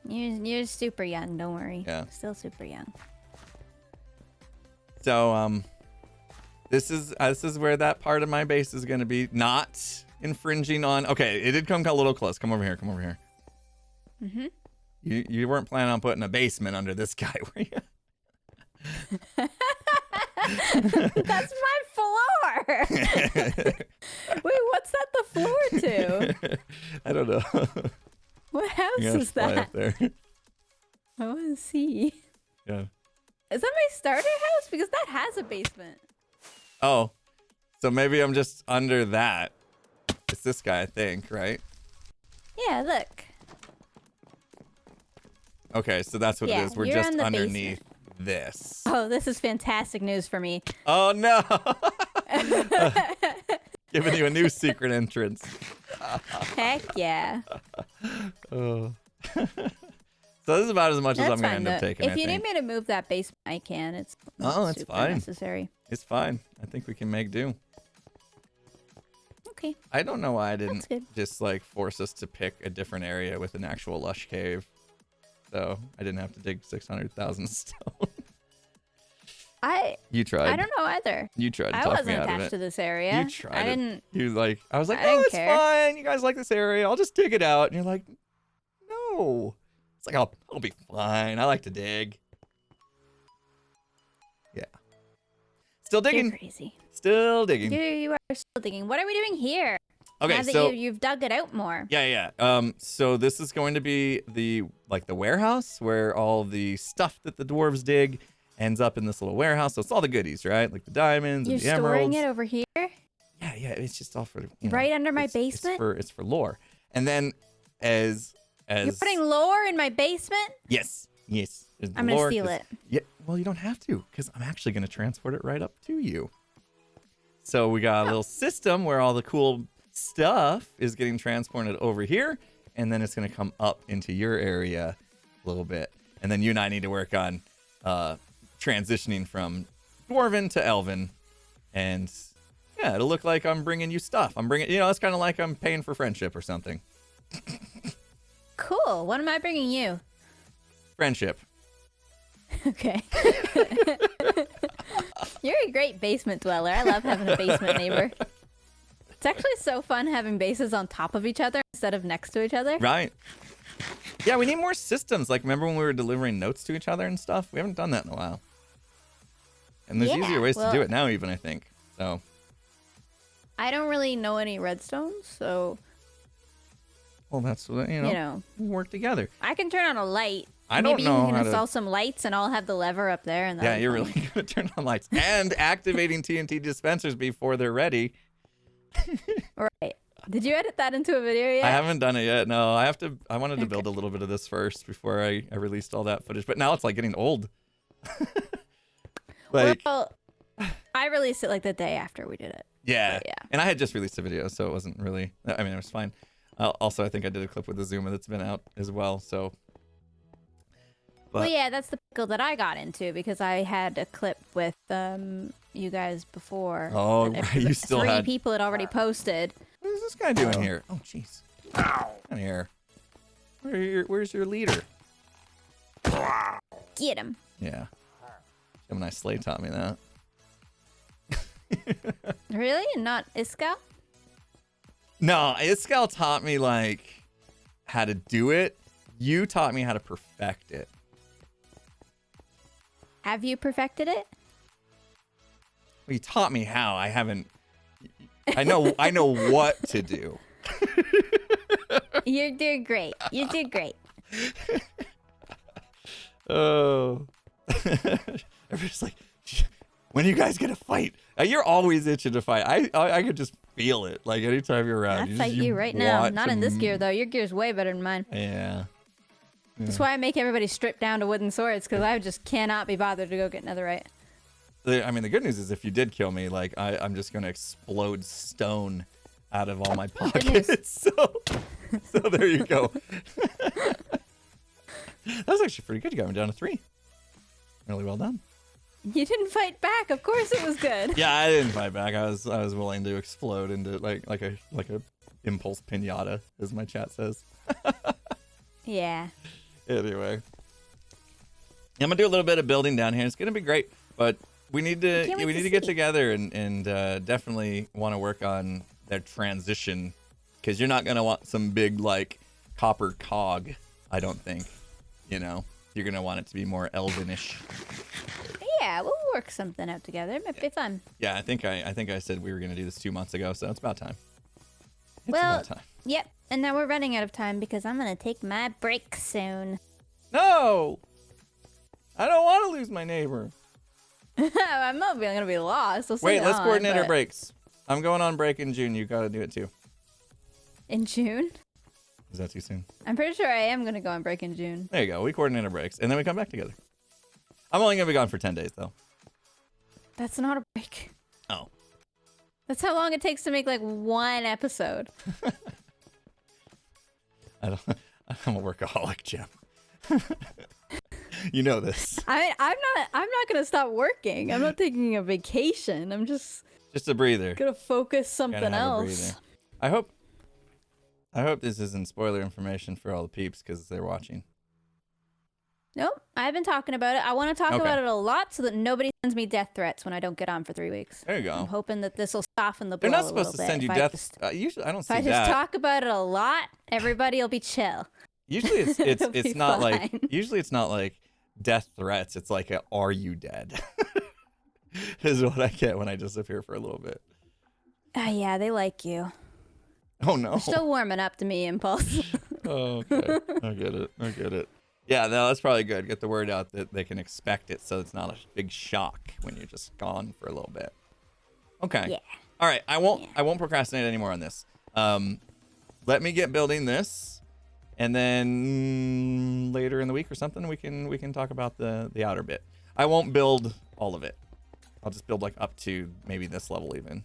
You're super young. Don't worry. Yeah. Still super young. So this is where that part of my base is going to be, not infringing on. Okay, it did come a little close. Come over here. Mm-hmm. You weren't planning on putting a basement under this guy, were you? That's my floor. Wait, what's that the floor to? I don't know. What house You gotta is fly that? up there. I want to see. Yeah. Is that my starter house? Because that has a basement. Oh, so maybe I'm just under that. It's this guy, I think, right? Yeah, look. Okay, so that's what Yeah, it is. We're you're just on the underneath this. Oh, this is fantastic news for me. Oh no! Giving you a new secret entrance. Heck yeah. Oh. So this is about as much as That's I'm gonna fine. end up though. taking. If I you think. need me to move that basement, I can. It's Oh, that's super fine. necessary. It's fine. I think we can make do. Okay. I don't know why I didn't That's good. just like force us to pick a different area with an actual lush cave. So I didn't have to dig 600,000 stone. You tried. I don't know either. You tried to I talk me wasn't out of attached it. to this area. You tried. I didn't. I was like, I no, didn't it's care. fine. You guys like this area. I'll just dig it out. And you're like, no. It's like, I'll be fine. I like to dig. Yeah. Still You're digging. crazy. Still digging. You are still digging. What are we doing here? Okay, now that so you've dug it out more. yeah. So this is going to be the warehouse where all the stuff that the dwarves dig ends up in this little warehouse. So it's all the goodies, right? Like the diamonds You're and the emeralds. storing it over here? Yeah. It's just all for Right under my it's- basement? It's for lore. And then as You're putting lore in my basement? yes. There's the I'm gonna lore, steal 'cause- it. Yeah. Well, you don't have to, because I'm actually gonna transport it right up to you. So we got a little system where all the cool stuff is getting transported over here, and then it's gonna come up into your area a little bit, and then you and I need to work on transitioning from dwarven to elven, and yeah, it'll look like I'm bringing you stuff. It's kind of like I'm paying for friendship or something. Cool. What am I bringing you? friendship. Okay. You're a great basement dweller. I love having a basement neighbor. It's actually so fun having bases on top of each other instead of next to each other. Right. Yeah, we need more systems. Like, remember when we were delivering notes to each other and stuff? We haven't done that in a while. And there's easier ways to do it now, even, I think. So. I don't really know any redstone, so. Well, that's what, you know, we work together. I can turn on a light. I don't Maybe know you can how install some lights and I'll have the lever up there. And yeah, you're really good at turning on lights and activating TNT dispensers before they're ready. Right. Did you edit that into a video yet? I haven't done it yet. No, I wanted to build a little bit of this first before I released all that footage. But now it's like getting old. Like, well, I released it like the day after we did it. yeah. Yeah. And I had just released a video, so it wasn't really. I mean, it was fine. Also, I think I did a clip with the Zuma that's been out as well. So. But, Well, yeah, that's the pickle that I got into because I had a clip with you guys before. Oh, that right. You still three had. people had already posted. What is this guy doing here? Oh, jeez. Come here. Where's your leader? Get him. Yeah. Gemini Slay taught me that. Really? Not Iskal? No, Iskal taught me like how to do it. You taught me how to perfect it. Have you perfected it? Well, you taught me how. I haven't. I know what to do. You did great. You did great. Oh. Everybody's like, when are you guys gonna fight? You're always itching to fight. I could just feel it. Like anytime you're around. I'll fight you right now. want Not to in this gear though. Your gear's way better than mine. Yeah. That's why I make everybody strip down to wooden swords because I just cannot be bothered to go get netherite. I mean, the good news is if you did kill me, like I'm just gonna explode stone out of all my pockets. So there you go. That was actually pretty good. You got me down to 3. Really well done. You didn't fight back. Of course it was good. Yeah, I didn't fight back. I was willing to explode into like a impulse pinata, as my chat says. Yeah. Anyway, I'm gonna do a little bit of building down here. It's gonna be great, but we need to get together and definitely want to work on their transition because you're not gonna want some big like copper cog. I don't think. You know, you're gonna want it to be more elvenish. Yeah, we'll work something out together. It might be fun. Yeah, I think I said we were gonna do this 2 months ago, so it's about time. It's Well, about time. Yep. And now we're running out of time because I'm gonna take my break soon. No, I don't want to lose my neighbor. I'm not gonna be lost. I'll Wait, stay let's on, coordinate our but- breaks. I'm going on break in June. You gotta do it too. In June? Is that too soon? I'm pretty sure I am gonna go on break in June. There you go. We coordinate our breaks, and then we come back together. I'm only gonna be gone for 10 days, though. That's not a break. Oh. That's how long it takes to make like one episode. I'm a workaholic, Jim. You know this. I'm not gonna stop working. I'm not taking a vacation. I'm just a breather. gonna focus Gotta something have a else. breather. I hope this isn't spoiler information for all the peeps because they're watching. Nope. I've been talking about it. I want to talk Okay. about it a lot so that nobody sends me death threats when I don't get on for 3 weeks. There you go. I'm hoping that this will soften the blow. They're not a supposed little to bit. send you If death. Usually, I don't If see I just that. talk about it a lot, everybody will be chill. Usually, it's It'll it's be not like fine. usually it's not like death threats. It's like are you dead? Is what I get when I disappear for a little bit. Yeah, they like you. Oh no. They're still warming up to me, Impulse. Oh, okay. I get it. Yeah, no, that's probably good. Get the word out that they can expect it so it's not a big shock when you're just gone for a little bit. Okay. Yeah. All right, I won't procrastinate anymore on this. Let me get building this, and then later in the week or something we can talk about the outer bit. I won't build all of it. I'll just build like up to maybe this level even,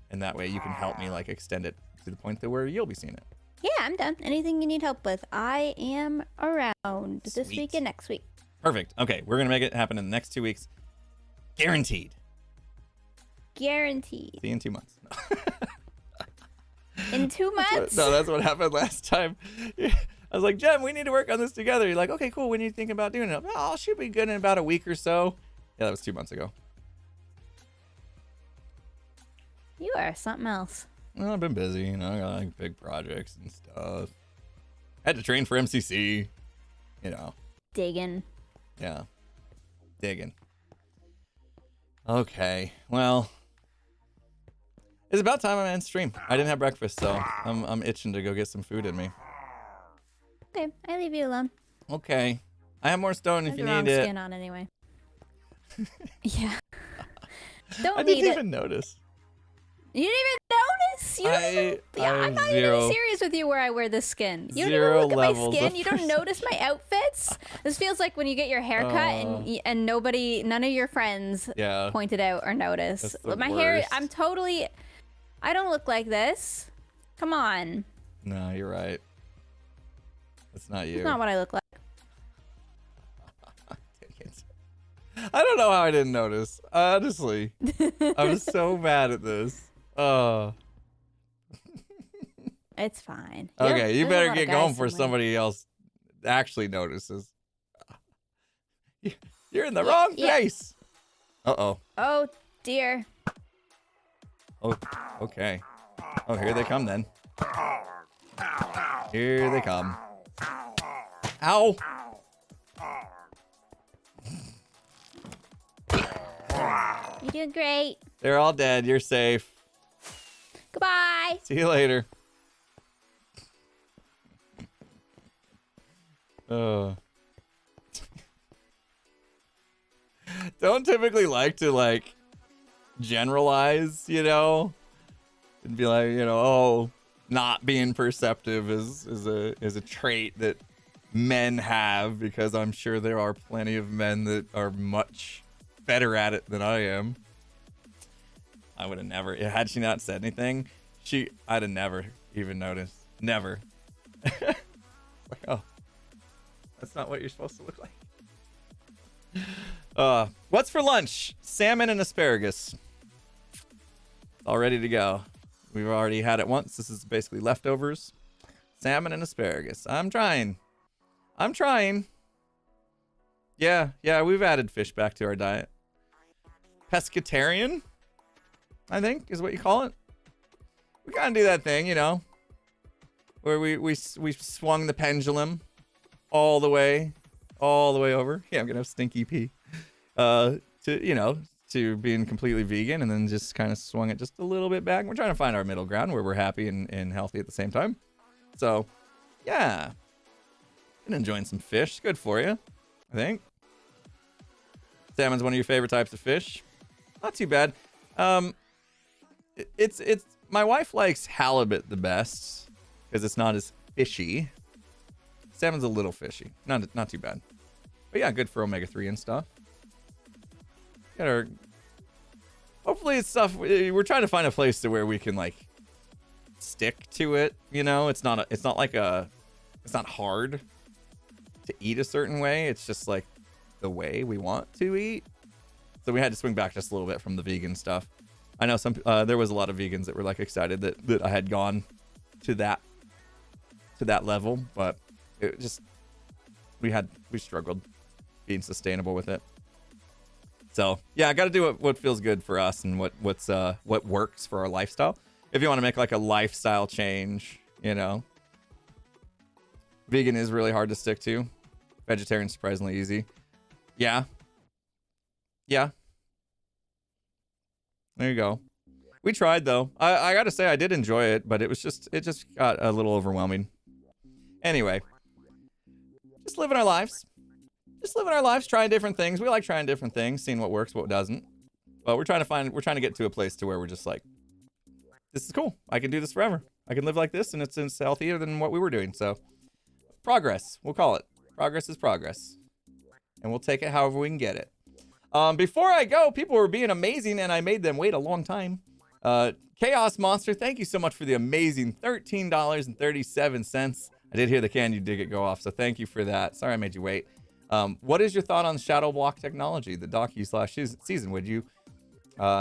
and that way you can help me like extend it to the point that where you'll be seeing it. Yeah, I'm done. Anything you need help with, I am around this Sweet. week and next week. Perfect. Okay, we're gonna make it happen in the next 2 weeks, guaranteed. Guaranteed. See you in 2 months. In 2 months? No, that's what happened last time. I was like, Jem, we need to work on this together. You're like, okay, cool. When are you thinking about doing it? Oh, should be good in about a week or so. Yeah, that was 2 months ago. You are something else. Well, I've been busy, you know, I got like big projects and stuff. Had to train for MCC, you know. Digging. Yeah. Digging. Okay, well, it's about time I end stream. I didn't have breakfast, so I'm itching to go get some food in me. Okay, I leave you alone. Okay. I have more stone if Have you the wrong need it. skin on anyway. Yeah. Don't I need didn't it. even notice. You didn't even notice. You don't even, I I'm have not zero- even serious with you where I wear this skin. You don't zero even look at my levels skin. of You don't notice my outfits. This feels like when you get your hair cut and none of your friends Yeah. pointed out or noticed. That's the My hair, worst. I don't look like this. Come on. No, you're right. That's not you. It's not what I look like. Dang it. I don't know how I didn't notice. Honestly, I'm so bad at this. Oh. It's fine. Okay, you There's a better lot of get guys going before somewhere. somebody else actually notices. You're in the wrong yeah. place. Uh-oh. Oh, dear. Oh, okay. Oh, here they come then. Here they come. Ow. You're doing great. They're all dead. You're safe. Goodbye. See you later. Don't typically like to generalize, you know, and be like, you know, oh, not being perceptive is a trait that men have, because I'm sure there are plenty of men that are much better at it than I am. I would have never, had she not said anything, I'd have never even noticed. Never. Like, oh, that's not what you're supposed to look like. What's for lunch? Salmon and asparagus. All ready to go. We've already had it once. This is basically leftovers. Salmon and asparagus. I'm trying. Yeah, we've added fish back to our diet. Pescatarian, I think, is what you call it. We gotta do that thing, you know, where we swung the pendulum all the way over. Yeah, I'm gonna have stinky pee. To being completely vegan, and then just kind of swung it just a little bit back. We're trying to find our middle ground where we're happy and healthy at the same time. So, yeah, been enjoying some fish. Good for you, I think. Salmon's one of your favorite types of fish. Not too bad. It's my wife likes halibut the best because it's not as fishy. Salmon's a little fishy, not too bad. But yeah, good for omega-3 and stuff. Hopefully it's stuff we're trying to find a place to where we can stick to it, you know. It's not hard to eat a certain way. It's just like the way we want to eat. So we had to swing back just a little bit from the vegan stuff. I know there was a lot of vegans that were excited that I had gone to that level, but it just we struggled being sustainable with it. So yeah, I got to do what feels good for us and what works for our lifestyle. If you want to make a lifestyle change, you know, vegan is really hard to stick to. Vegetarian surprisingly easy. Yeah. There you go. We tried though. I got to say I did enjoy it, but it just got a little overwhelming. Anyway, just living our lives. Trying different things. We like trying different things, seeing what works, what doesn't. But we're trying to get to a place to where we're just like, this is cool. I can do this forever. I can live like this, and it's healthier than what we were doing. So, progress. We'll call it. Progress is progress. And we'll take it however we can get it. Before I go, people were being amazing, and I made them wait a long time. Chaos Monster, thank you so much for the amazing $13.37. I did hear the Can You Dig It go off, so thank you for that. Sorry I made you wait. What is your thought on shadow block technology, the docu/season? Would you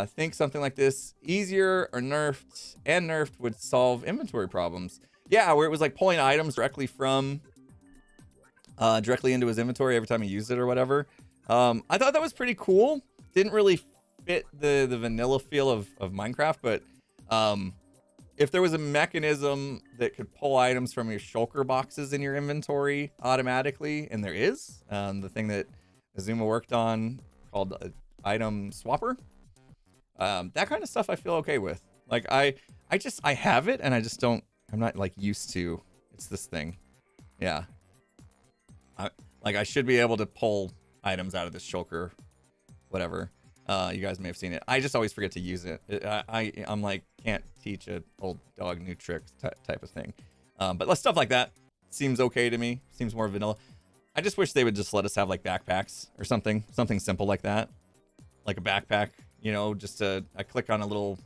think something like this easier or nerfed would solve inventory problems? Yeah, where it was pulling items directly from directly into his inventory every time he used it or whatever. I thought that was pretty cool. Didn't really fit the vanilla feel of Minecraft, but if there was a mechanism that could pull items from your shulker boxes in your inventory automatically, and there is, the thing that Azuma worked on called item swapper, that kind of stuff I feel okay with. Like I have it and I just don't, I'm not like used to, it's this thing. Yeah. I should be able to pull items out of this shulker, whatever. You guys may have seen it. I just always forget to use it. I'm like, can't teach an old dog new tricks type of thing. But stuff like that seems okay to me. Seems more vanilla. I just wish they would just let us have like backpacks or something simple like that. Like a backpack, you know, just I click on a little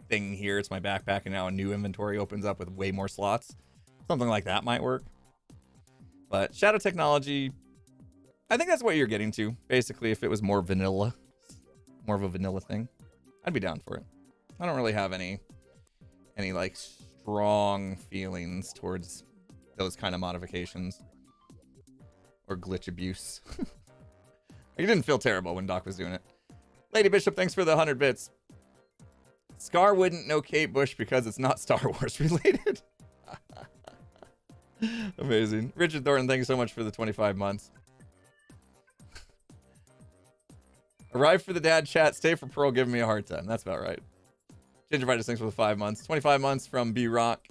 thing here. It's my backpack, and now a new inventory opens up with way more slots. Something like that might work. But shadow technology, I think that's what you're getting to. Basically, if it was more vanilla, more of a vanilla thing, I'd be down for it. I don't really have any like strong feelings towards those kind of modifications or glitch abuse. I didn't feel terrible when Doc was doing it. Lady Bishop, thanks for the 100 bits. Scar wouldn't know Kate Bush because it's not Star Wars related. Amazing. Richard Thornton, thank you so much for the 25 months. Arrive for the dad chat, stay for Pearl, giving me a hard time. That's about right. Gingivitis, thanks for the 5 months. 25 months from B-Rock.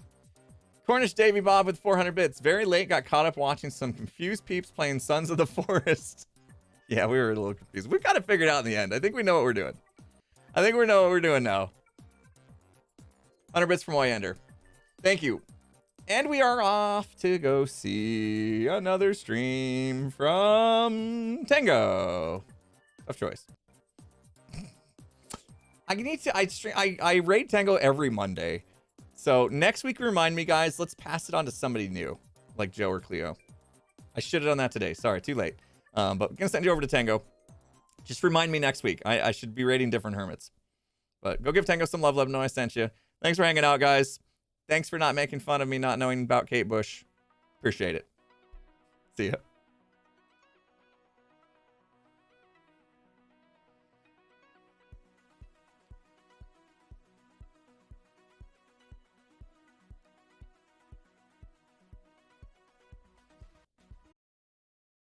Cornish Davy Bob with 400 bits. Very late, got caught up watching some confused peeps playing Sons of the Forest. Yeah, we were a little confused. We've got it figured out in the end. I think we know what we're doing. I think we know what we're doing now. 100 bits from Wyander. Thank you. And we are off to go see another stream from Tango. Tough choice. I raid Tango every Monday. So next week, remind me, guys, let's pass it on to somebody new, like Joe or Cleo. I should have done that today. Sorry, too late. But I'm gonna send you over to Tango. Just remind me next week. I should be raiding different hermits. But go give Tango some love. Let him know I sent you. Thanks for hanging out, guys. Thanks for not making fun of me not knowing about Kate Bush. Appreciate it. See ya.